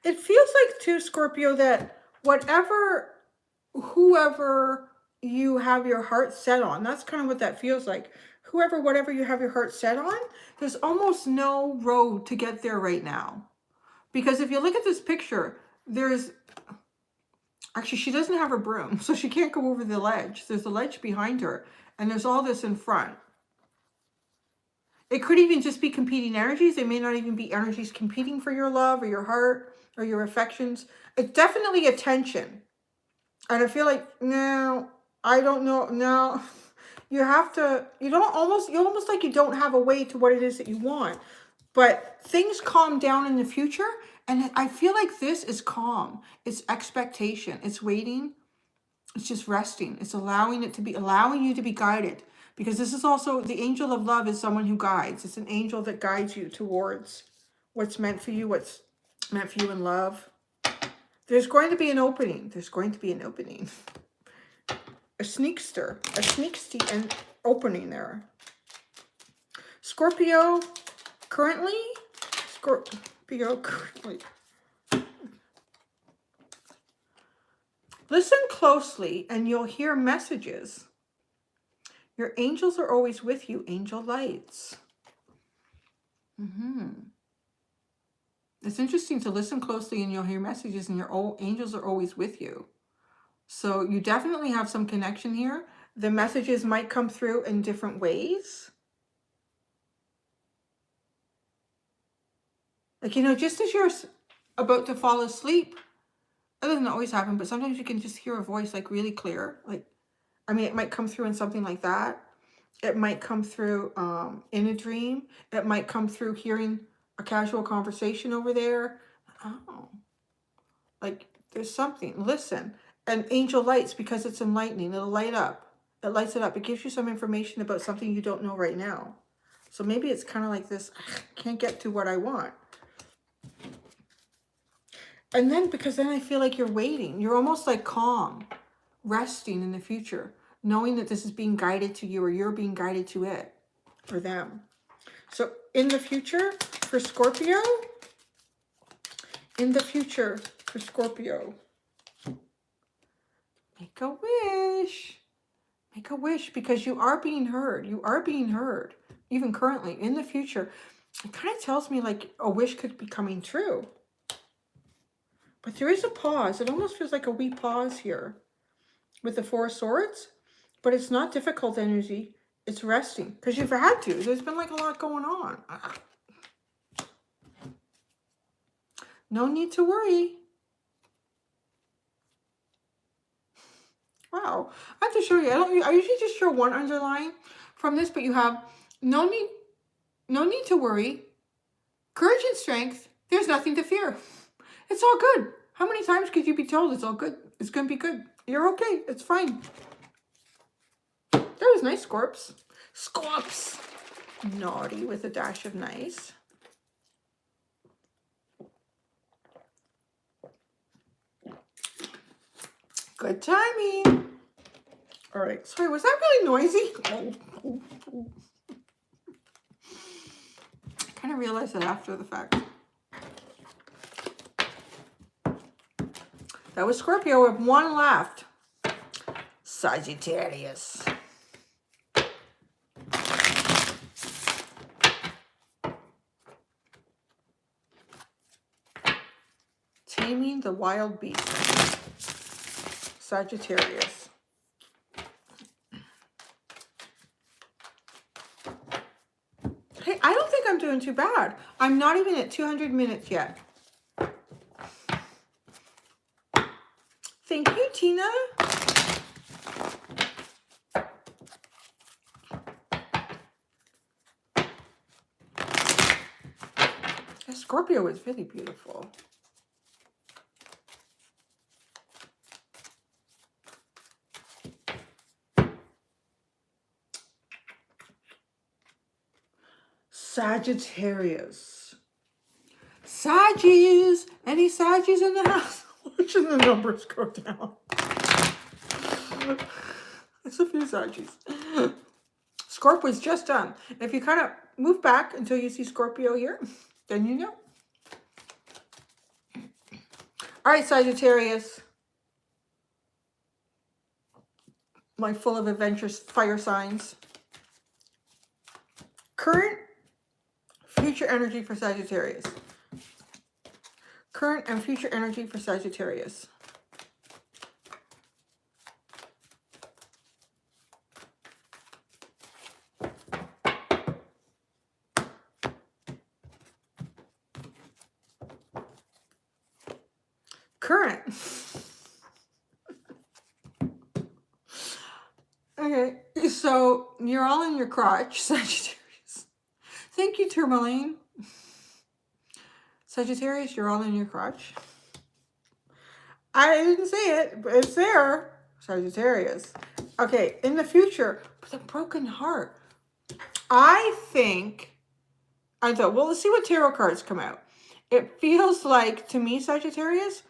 It feels like too, Scorpio, that whoever you have your heart set on, that's kind of what that feels like. Whatever you have your heart set on, there's almost no road to get there right now. Because if you look at this picture, actually, she doesn't have her broom, so she can't go over the ledge. There's a ledge behind her, and there's all this in front. It could even just be competing energies. They may not even be energies competing for your love or your heart or your affections. It's definitely a tension. And I feel like, no, I don't know. No, You have to, you almost like you don't have a way to what it is that you want. But things calm down in the future. And I feel like this is calm. It's expectation. It's waiting. It's just resting. It's allowing you to be guided. Because this is also, the angel of love is someone who guides. It's an angel that guides you towards what's meant for you, what's meant for you in love. There's going to be an opening. There's going to be an opening. A sneaksty and opening there. Scorpio currently. Listen closely and you'll hear messages. Your angels are always with you. Angel lights. It's interesting to listen closely and you'll hear messages and your angels are always with you. So you definitely have some connection here. The messages might come through in different ways. Like, you know, just as you're about to fall asleep, that doesn't always happen, but sometimes you can just hear a voice like really clear. Like, I mean, it might come through in something like that. It might come through in a dream. It might come through hearing a casual conversation over there. Oh, like there's something. Listen. And angel lights, because it's enlightening. It'll light up. It lights it up. It gives you some information about something you don't know right now. So maybe it's kind of like this, I can't get to what I want. And then, because then I feel like you're waiting. You're almost like calm, resting in the future, knowing that this is being guided to you or you're being guided to it or them. So in the future for Scorpio, make a wish. Make a wish, because you are being heard. You are being heard. Even currently, in the future, it kind of tells me like a wish could be coming true. But there is a pause. It almost feels like a wee pause here with the Four of Swords. But it's not difficult energy. It's resting. Because you've had to. There's been like a lot going on. No need to worry. Wow. I have to show you. I usually just show one underline from this, but you have no need to worry. Courage and strength. There's nothing to fear. It's all good. How many times could you be told it's all good? It's going to be good. You're okay. It's fine. That was nice, Scorps. Scorps. Naughty with a dash of nice. Good timing. All right. Sorry, was that really noisy? I kind of realized that after the fact. That was Scorpio with one left. Sagittarius. Taming the wild beast. Sagittarius. Hey, I don't think I'm doing too bad. I'm not even at 200 minutes yet. Thank you, Tina. Scorpio is really beautiful. Sagittarius. Saggies. Any Saggies in the house? Watching the numbers go down. It's a few Saggies. Scorp was just done. If you kind of move back until you see Scorpio here, then you know. All right, Sagittarius. My full of adventures fire signs. Current, future energy for Sagittarius. Current and future energy for Sagittarius. Current. Okay. So you're all in your crotch, Sagittarius. Thank you, Tourmaline. Sagittarius, you're all in your crotch. I didn't say it, but it's there. Sagittarius. Okay, in the future, with a broken heart. I thought, well, let's see what tarot cards come out. It feels like, to me, Sagittarius,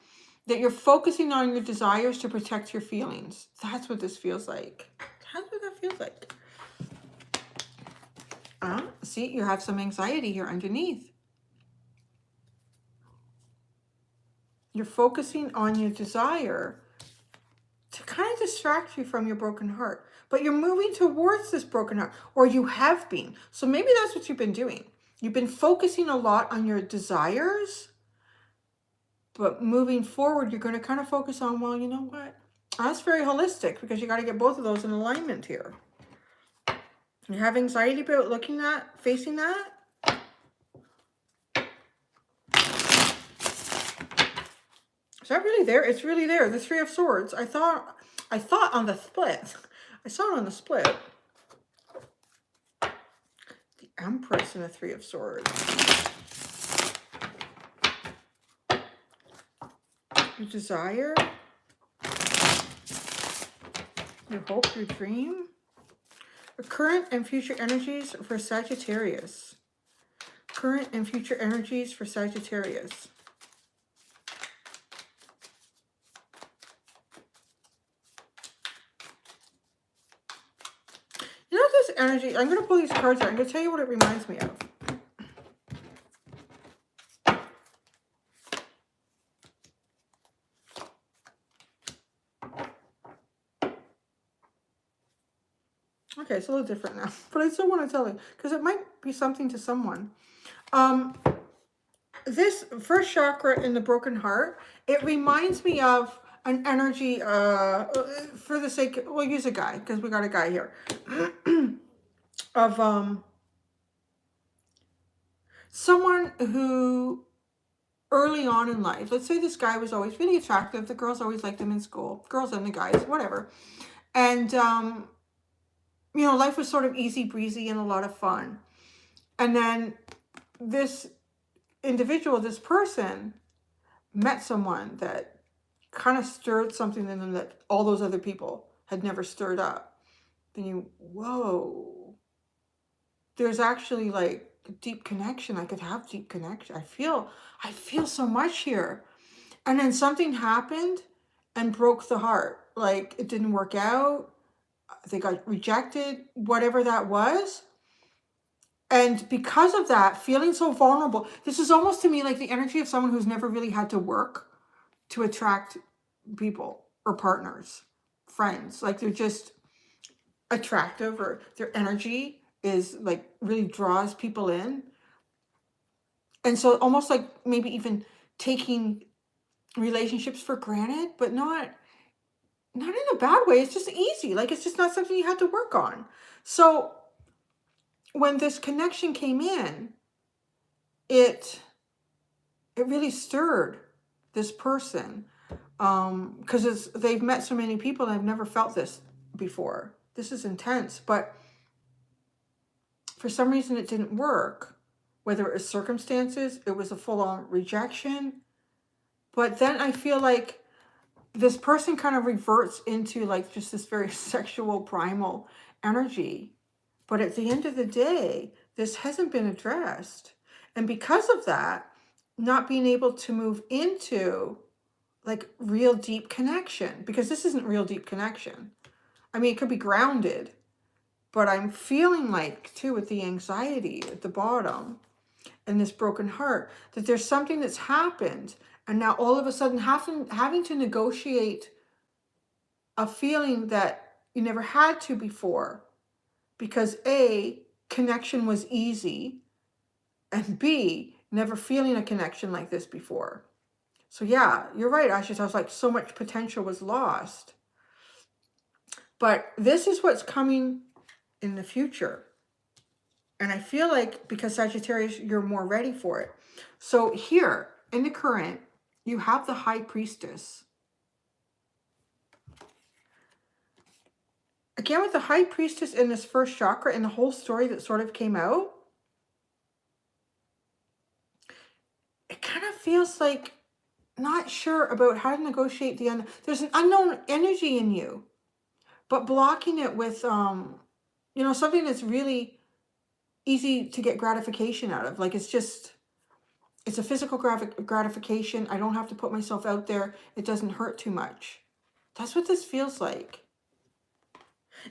that you're focusing on your desires to protect your feelings. That's what this feels like. That's what that feels like. See, you have some anxiety here underneath. You're focusing on your desire to kind of distract you from your broken heart. But you're moving towards this broken heart, or you have been. So maybe that's what you've been doing. You've been focusing a lot on your desires, but moving forward, you're going to kind of focus on, well, you know what? That's very holistic, because you got to get both of those in alignment here. You have anxiety about looking at, facing that. Is that really there? It's really there. The Three of Swords. I thought on the split. I saw it on the split. The Empress and the Three of Swords. Your desire. Your hope, your dream. The current and future energies for Sagittarius. Current and future energies for Sagittarius. You know this energy, I'm going to pull these cards out. I'm going to tell you what it reminds me of. Okay, it's a little different now, but I still want to tell you, because it might be something to someone. This first chakra in the broken heart, it reminds me of an energy, for the sake, we'll use a guy, because we got a guy here, of someone who early on in life, let's say this guy was always really attractive, the girls always liked him in school, girls and the guys, whatever, and you know, life was sort of easy breezy and a lot of fun. And then this individual, this person, met someone that kind of stirred something in them that all those other people had never stirred up. Then you, whoa, there's actually like a deep connection. I could have deep connection. I feel so much here. And then something happened and broke the heart. Like it didn't work out. They got rejected, whatever that was. And because of that, feeling so vulnerable, this is almost to me like the energy of someone who's never really had to work to attract people or partners, friends. Like they're just attractive, or their energy is like really draws people in. And so almost like maybe even taking relationships for granted, but not in a bad way. It's just easy. Like it's just not something you had to work on. So when this connection came in, it really stirred this person, because they've met so many people and I've never felt this before. This is intense, but for some reason it didn't work. Whether it was circumstances, it was a full-on rejection. But then I feel like this person kind of reverts into like just this very sexual primal energy. But at the end of the day, this hasn't been addressed. And because of that, not being able to move into like real deep connection, because this isn't real deep connection. I mean, it could be grounded, but I'm feeling like too, with the anxiety at the bottom and this broken heart, that there's something that's happened. And now all of a sudden having to negotiate a feeling that you never had to before, because A, connection was easy, and B, never feeling a connection like this before. So yeah, you're right, Ashish. I was like, so much potential was lost. But this is what's coming in the future. And I feel like because Sagittarius, you're more ready for it. So here in the current, you have the High Priestess. Again, with the High Priestess in this first chakra and the whole story that sort of came out, it kind of feels like not sure about how to negotiate the there's an unknown energy in you, but blocking it with you know, something that's really easy to get gratification out of. Like it's a physical gratification. I don't have to put myself out there. It doesn't hurt too much. That's what this feels like.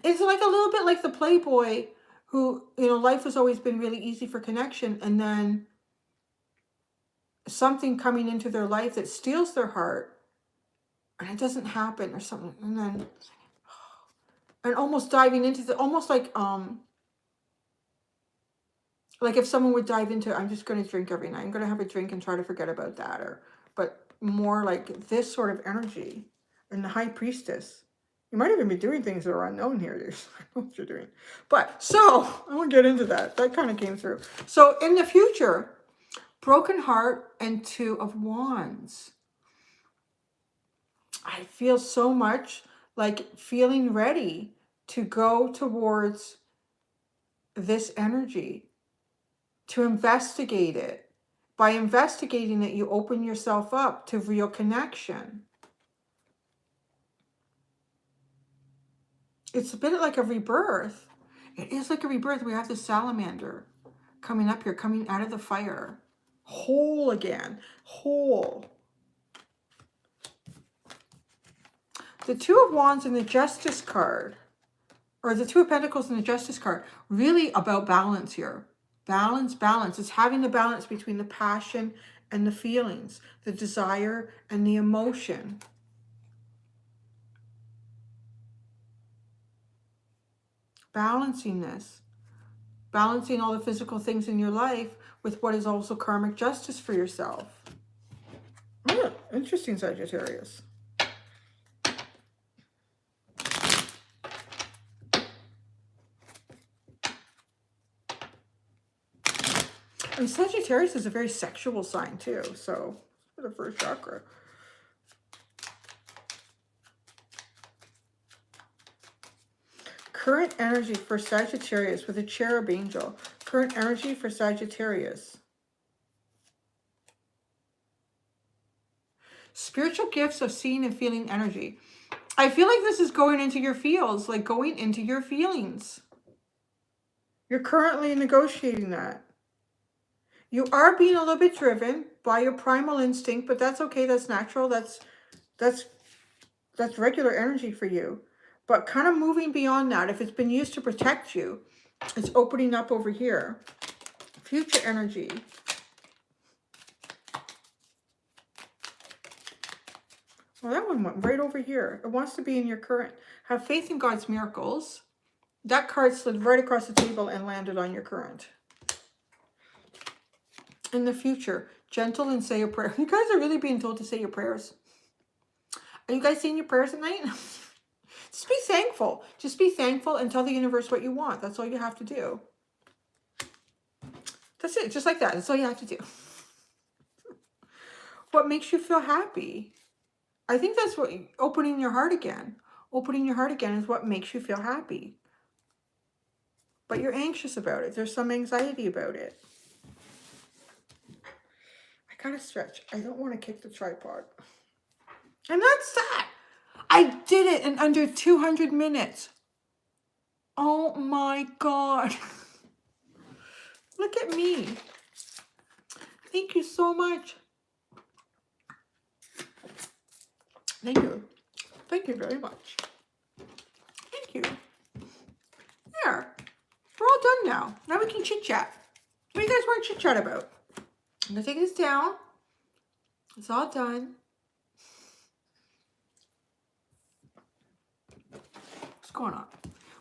It's like a little bit like the playboy who, you know, life has always been really easy for connection, and then something coming into their life that steals their heart, and it doesn't happen or something, and then and almost diving into the almost like if someone would dive into, I'm just going to drink every night, I'm going to have a drink and try to forget about that, or but more like this sort of energy. And the High Priestess, you might even be doing things that are unknown here. I know what you're doing, but so I won't get into that. That kind of came through. So in the future, broken heart and Two of Wands. I feel so much like feeling ready to go towards this energy, to investigate it. By investigating it, you open yourself up to real connection. It's a bit like a rebirth. It is like a rebirth. We have the salamander coming up here, coming out of the fire. Whole again. Whole. The Two of Wands and the Justice card, or the Two of Pentacles and the Justice card, really about balance here. Balance, balance. It's having the balance between the passion and the feelings, the desire and the emotion. Balancing this. Balancing all the physical things in your life with what is also karmic justice for yourself. Oh, interesting, Sagittarius. And Sagittarius is a very sexual sign too, so for the first chakra. Current energy for Sagittarius with a cherub angel. Current energy for Sagittarius. Spiritual gifts of seeing and feeling energy. I feel like this is going into your feels, like going into your feelings. You're currently negotiating that. You are being a little bit driven by your primal instinct, but that's okay. That's natural. That's regular energy for you. But kind of moving beyond that, if it's been used to protect you, it's opening up over here. Future energy. Well, that one went right over here. It wants to be in your current. Have faith in God's miracles. That card slid right across the table and landed on your current. In the future, gentle and say a prayer. You guys are really being told to say your prayers. Are you guys saying your prayers at night? Just be thankful. Just be thankful and tell the universe what you want. That's all you have to do. That's it. Just like that. That's all you have to do. What makes you feel happy? I think that's what, opening your heart again. Opening your heart again is what makes you feel happy. But you're anxious about it. There's some anxiety about it. I gotta stretch. I don't want to kick the tripod. And that's that. I did it in under 200 minutes. Oh my God. Look at me. Thank you so much. Thank you. Thank you very much. Thank you. There. We're all done now. Now we can chit chat. What do you guys want to chit chat about? I'm going to take this down. It's all done. What's going on?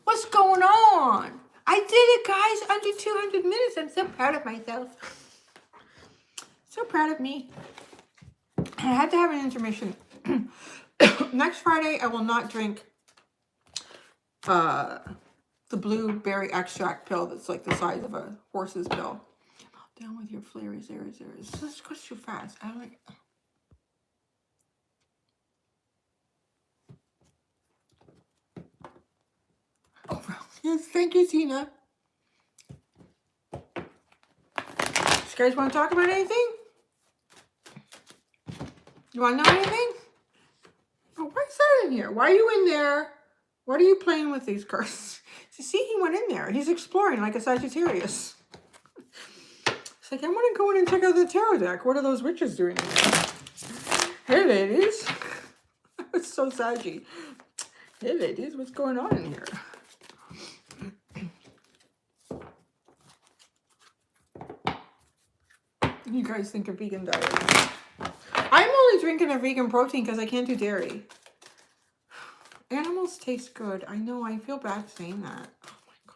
What's going on? I did it, guys. Under 200 minutes. I'm so proud of myself. So proud of me. I had to have an intermission. Next Friday, I will not drink the blueberry extract pill that's like the size of a horse's pill. Down with your flares, Aries. This goes too fast. I don't like. Yes, thank you, Tina. You guys want to talk about anything? You want to know anything? Oh, why is that in here? Why are you in there? What are you playing with these cards? See, he went in there. He's exploring like a Sagittarius. It's like, I want to go in and check out the tarot deck. What are those witches doing in there? Hey, ladies. It's so saggy. Hey, ladies, what's going on in here? You guys think of vegan diet? I'm only drinking a vegan protein because I can't do dairy. Animals taste good. I know. I feel bad saying that. Oh my God.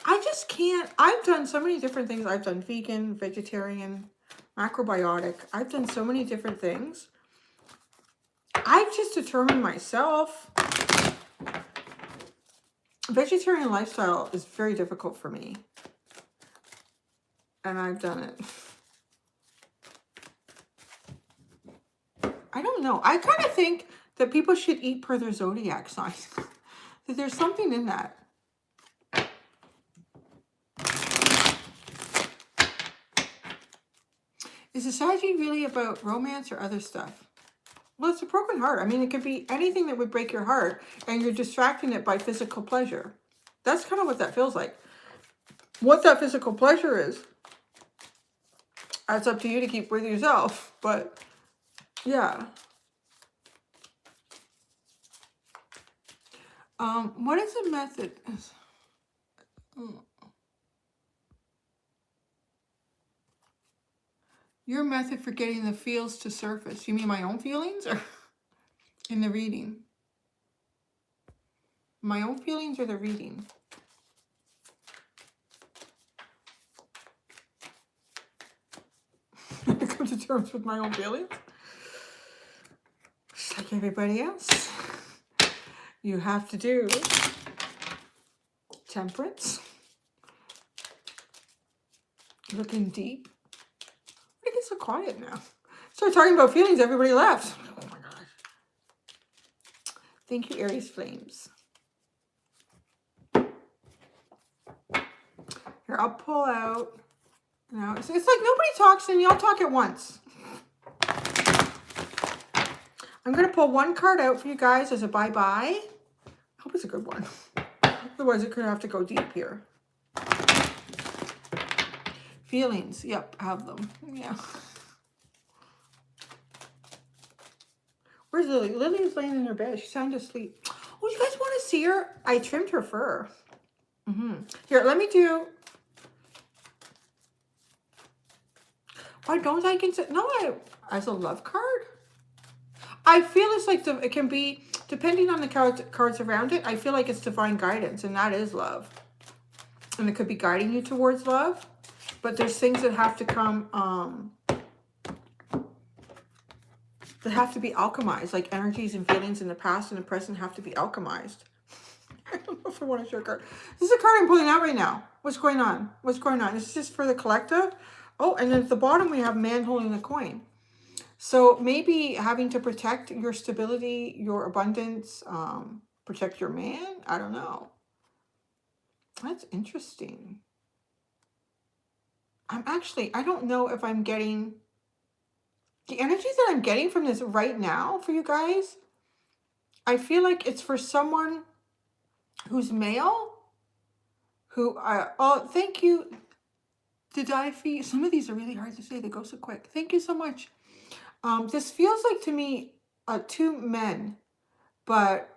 I just can't. I've done so many different things. I've done vegan, vegetarian, macrobiotic. I've done so many different things. I've just determined myself. Vegetarian lifestyle is very difficult for me. And I've done it. I don't know. I kind of think that people should eat per their zodiac sign. That there's something in that. Is a Saggy really about romance or other stuff? Well, it's a broken heart. I mean, it could be anything that would break your heart, and you're distracting it by physical pleasure. That's kind of what that feels like. What that physical pleasure is, that's up to you to keep with yourself. But, yeah. What is the method? Your method for getting the feels to surface. You mean my own feelings or in the reading? My own feelings or the reading? I come to terms with my own feelings. Just like everybody else. You have to do temperance. Looking deep. Why did it get so quiet now? Start talking about feelings, everybody left. Oh my gosh. Thank you, Aries Flames. Here, I'll pull out. Now, it's like nobody talks and y'all talk at once. I'm going to pull one card out for you guys as a bye-bye. I hope it's a good one. Otherwise, it could have to go deep here. Feelings. Yep, I have them. Yeah. Where's Lily? Lily is laying in her bed. She's sound asleep. Oh, you guys want to see her? I trimmed her fur. Here, let me do... Why don't I consider... No, as a love card? I feel it's like it can be, depending on the cards around it, I feel like it's divine guidance, and that is love. And it could be guiding you towards love, but there's things that have to come, that have to be alchemized, like energies and feelings in the past and the present have to be alchemized. I don't know if I want to show a card. This is a card I'm pulling out right now. What's going on? What's going on? This is just for the collective. Oh, and then at the bottom we have man holding the coin. So maybe having to protect your stability, your abundance, protect your man. I don't know. That's interesting. I don't know if I'm getting the energies that I'm getting from this right now for you guys. I feel like it's for someone who's male, who, oh, thank you. Did I feel, some of these are really hard to say. They go so quick. Thank you so much. This feels like to me, two men, but,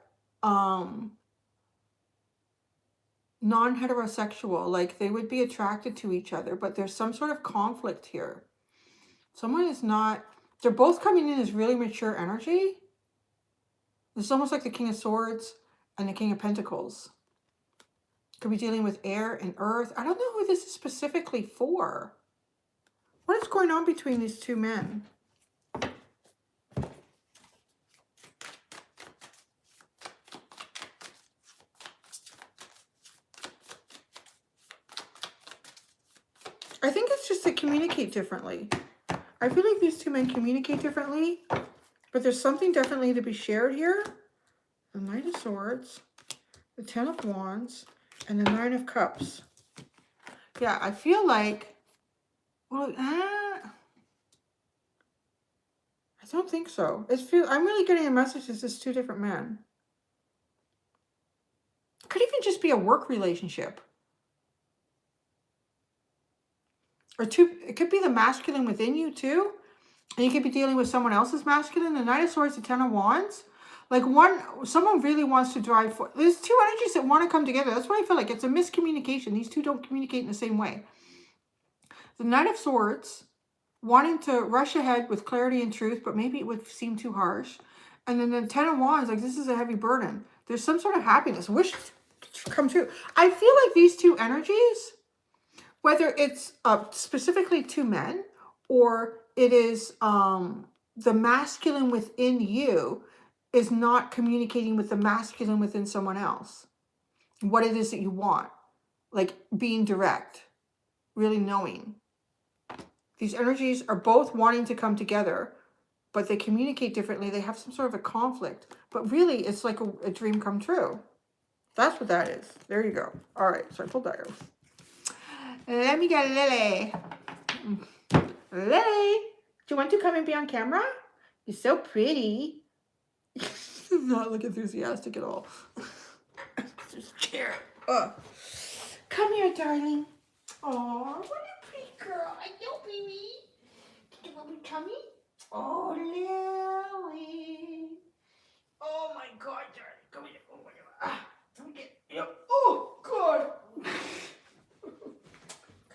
non-heterosexual, like they would be attracted to each other, but there's some sort of conflict here. Someone is not, they're both coming in as really mature energy. It's almost like the King of Swords and the King of Pentacles. Could be dealing with air and earth. I don't know who this is specifically for. What is going on between these two men? I think it's just to communicate differently. I feel like these two men communicate differently, but there's something definitely to be shared here. The Knight of Swords, the Ten of Wands, And the Nine of Cups. Yeah, I feel like, well, I don't think so. I'm really getting a message that it's two different men. Could even just be a work relationship. Or it could be the masculine within you too. And you could be dealing with someone else's masculine. The Knight of Swords, the Ten of Wands. Like someone really wants to drive for. There's two energies that want to come together. That's what I feel like. It's a miscommunication. These two don't communicate in the same way. The Knight of Swords, wanting to rush ahead with clarity and truth, but maybe it would seem too harsh. And then the Ten of Wands, like this is a heavy burden. There's some sort of happiness, wish to come true. I feel like these two energies, whether it's specifically two men or it is the masculine within you is not communicating with the masculine within someone else. What it is that you want. Like being direct. Really knowing. These energies are both wanting to come together, but they communicate differently. They have some sort of a conflict. But really, it's like a dream come true. That's what that is. There you go. All right, so I pulled that out. Let me get Lily. Lily, do you want to come and be on camera? You're so pretty. Not look enthusiastic at all. Just chair. Come here, darling. Oh, what a pretty girl. I know, baby. Do you want me tummy? Oh, Lily. Oh, my God, darling. Come here. Oh, my God. Let me get you. Oh, God.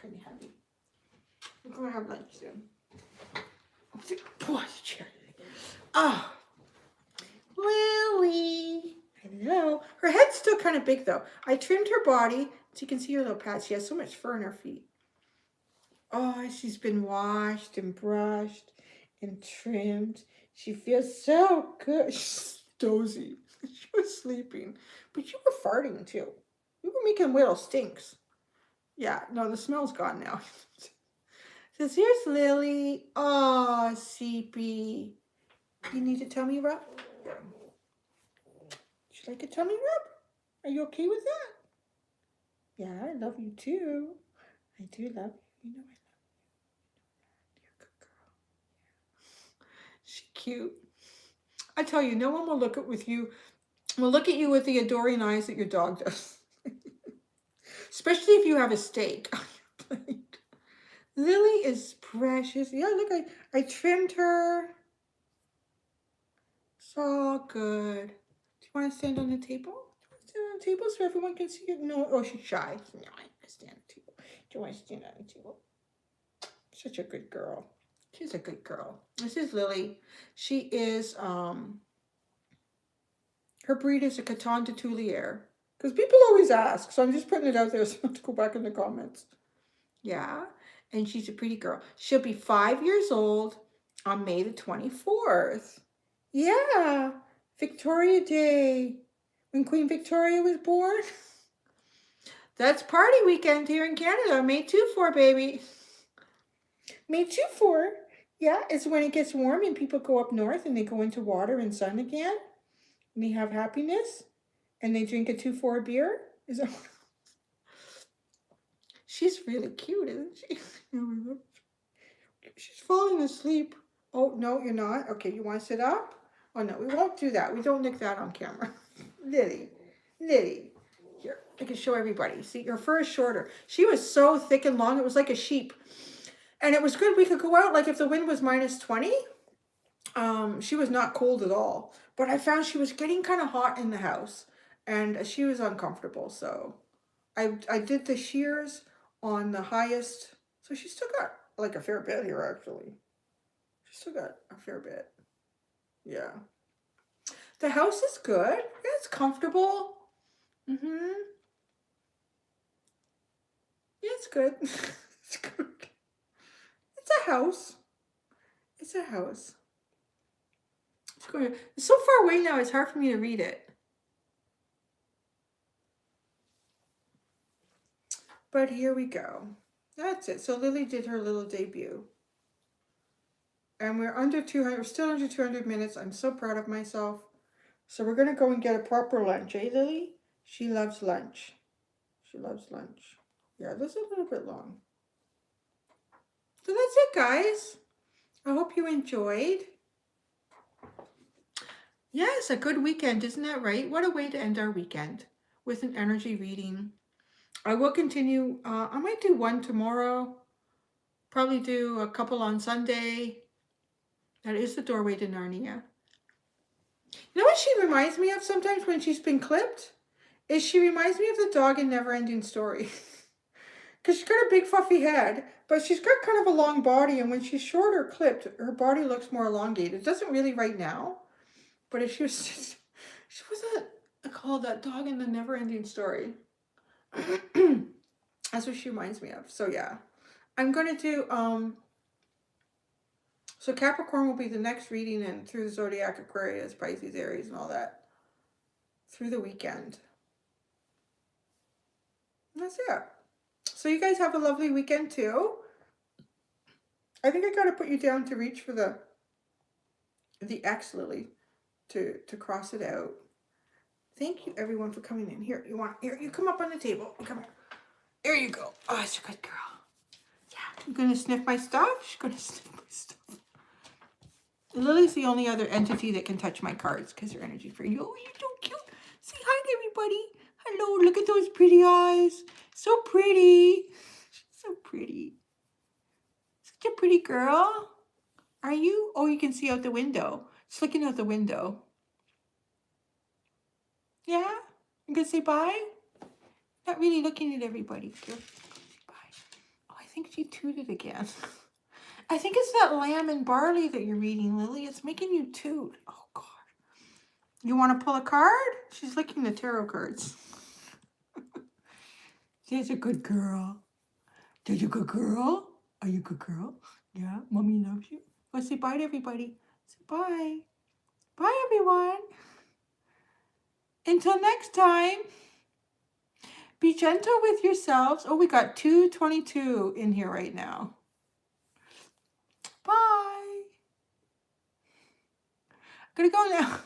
Kind of heavy. We're going to have lunch soon. Pull out the chair. Oh. Lily. Hello. Her head's still kind of big, though. I trimmed her body. So you can see her little pads. She has so much fur in her feet. Oh, she's been washed and brushed and trimmed. She feels so good. She's dozy. She was sleeping. But you were farting too. You were making little stinks. Yeah, no, the smell's gone now. Says, here's Lily. Oh, Seepy. You need a tummy rub? Would you like a tummy rub? Are you okay with that? Yeah, I love you too. I do love you. You know I love you. You're a good girl. She's cute. I tell you, no one will look at you with the adoring eyes that your dog does. Especially if you have a steak on your plate. Lily is precious. Yeah, look, I trimmed her. It's all good. Do you want to stand on the table? On the table so everyone can see you? No, oh, she's shy. No, I want to stand on the table. Do you want to stand on the table? Such a good girl. She's a good girl. This is Lily. She is, her breed is a Caton de Tulier. Because people always ask, so I'm just putting it out there so I have to go back in the comments. Yeah, and she's a pretty girl. She'll be 5 years old on May the 24th. Yeah, Victoria Day. When Queen Victoria was born. That's party weekend here in Canada. May 2-4, baby. May 2-4. Yeah, it's when it gets warm and people go up north and they go into water and sun again. And they have happiness. And they drink a 2-4 beer. Is that what? She's really cute, isn't she? She's falling asleep. Oh, no, you're not? Okay, you want to sit up? Oh, no, we won't do that. We don't nick that on camera. Lily. Here, I can show everybody. See, your fur is shorter. She was so thick and long, it was like a sheep. And it was good. We could go out, like if the wind was -20, she was not cold at all. But I found she was getting kind of hot in the house. And she was uncomfortable, so I did the shears on the highest. So she still got like a fair bit here, actually. She still got a fair bit. Yeah. The house is good. It's comfortable. Yeah, it's good. It's good. It's a house. It's a house. It's so far away now, it's hard for me to read it. But here we go. That's it. So Lily did her little debut. And we're under 200. We're still under 200 minutes. I'm so proud of myself. So we're going to go and get a proper lunch, eh, Lily? She loves lunch. She loves lunch. Yeah, this is a little bit long. So that's it, guys. I hope you enjoyed. Yes, a good weekend, isn't that right? What a way to end our weekend with an energy reading. I will continue. I might do one tomorrow. Probably do a couple on Sunday. That is the doorway to Narnia. You know what she reminds me of sometimes when she's been clipped? She reminds me of the dog in Neverending Story. Because she's got a big fluffy head, but she's got kind of a long body, and when she's short or clipped, her body looks more elongated. It doesn't really right now, but if she was just, she wasn't called that dog in the Neverending Story. That's what she reminds me of. So yeah, I'm going to do, so Capricorn will be the next reading, and through the zodiac, Aquarius, Pisces, Aries, and all that through the weekend. And that's it. So you guys have a lovely weekend too. I think I got to put you down to reach for the X, Lily, to cross it out. Thank you everyone for coming in. Here, you come up on the table. Come here. There you go. Oh, it's a good girl. Yeah, you're gonna sniff my stuff? She's gonna sniff my stuff. Lily's the only other entity that can touch my cards because her energy for you. Oh, you're so cute. Say hi to everybody. Hello, look at those pretty eyes. So pretty. She's so pretty. Such a pretty girl. Are you? Oh, you can see out the window. It's looking out the window. Yeah? You gonna say bye? Not really looking at everybody. Say bye. Oh, I think she tooted again. I think it's that lamb and barley that you're reading, Lily. It's making you toot. Oh, God. You want to pull a card? She's licking the tarot cards. She's a good girl. She's a good girl. Are you a good girl? Yeah, Mommy loves you. Go say bye to everybody. Say bye. Bye, everyone. Until next time, be gentle with yourselves. Oh, we got 222 in here right now. Bye. I'm gonna go now.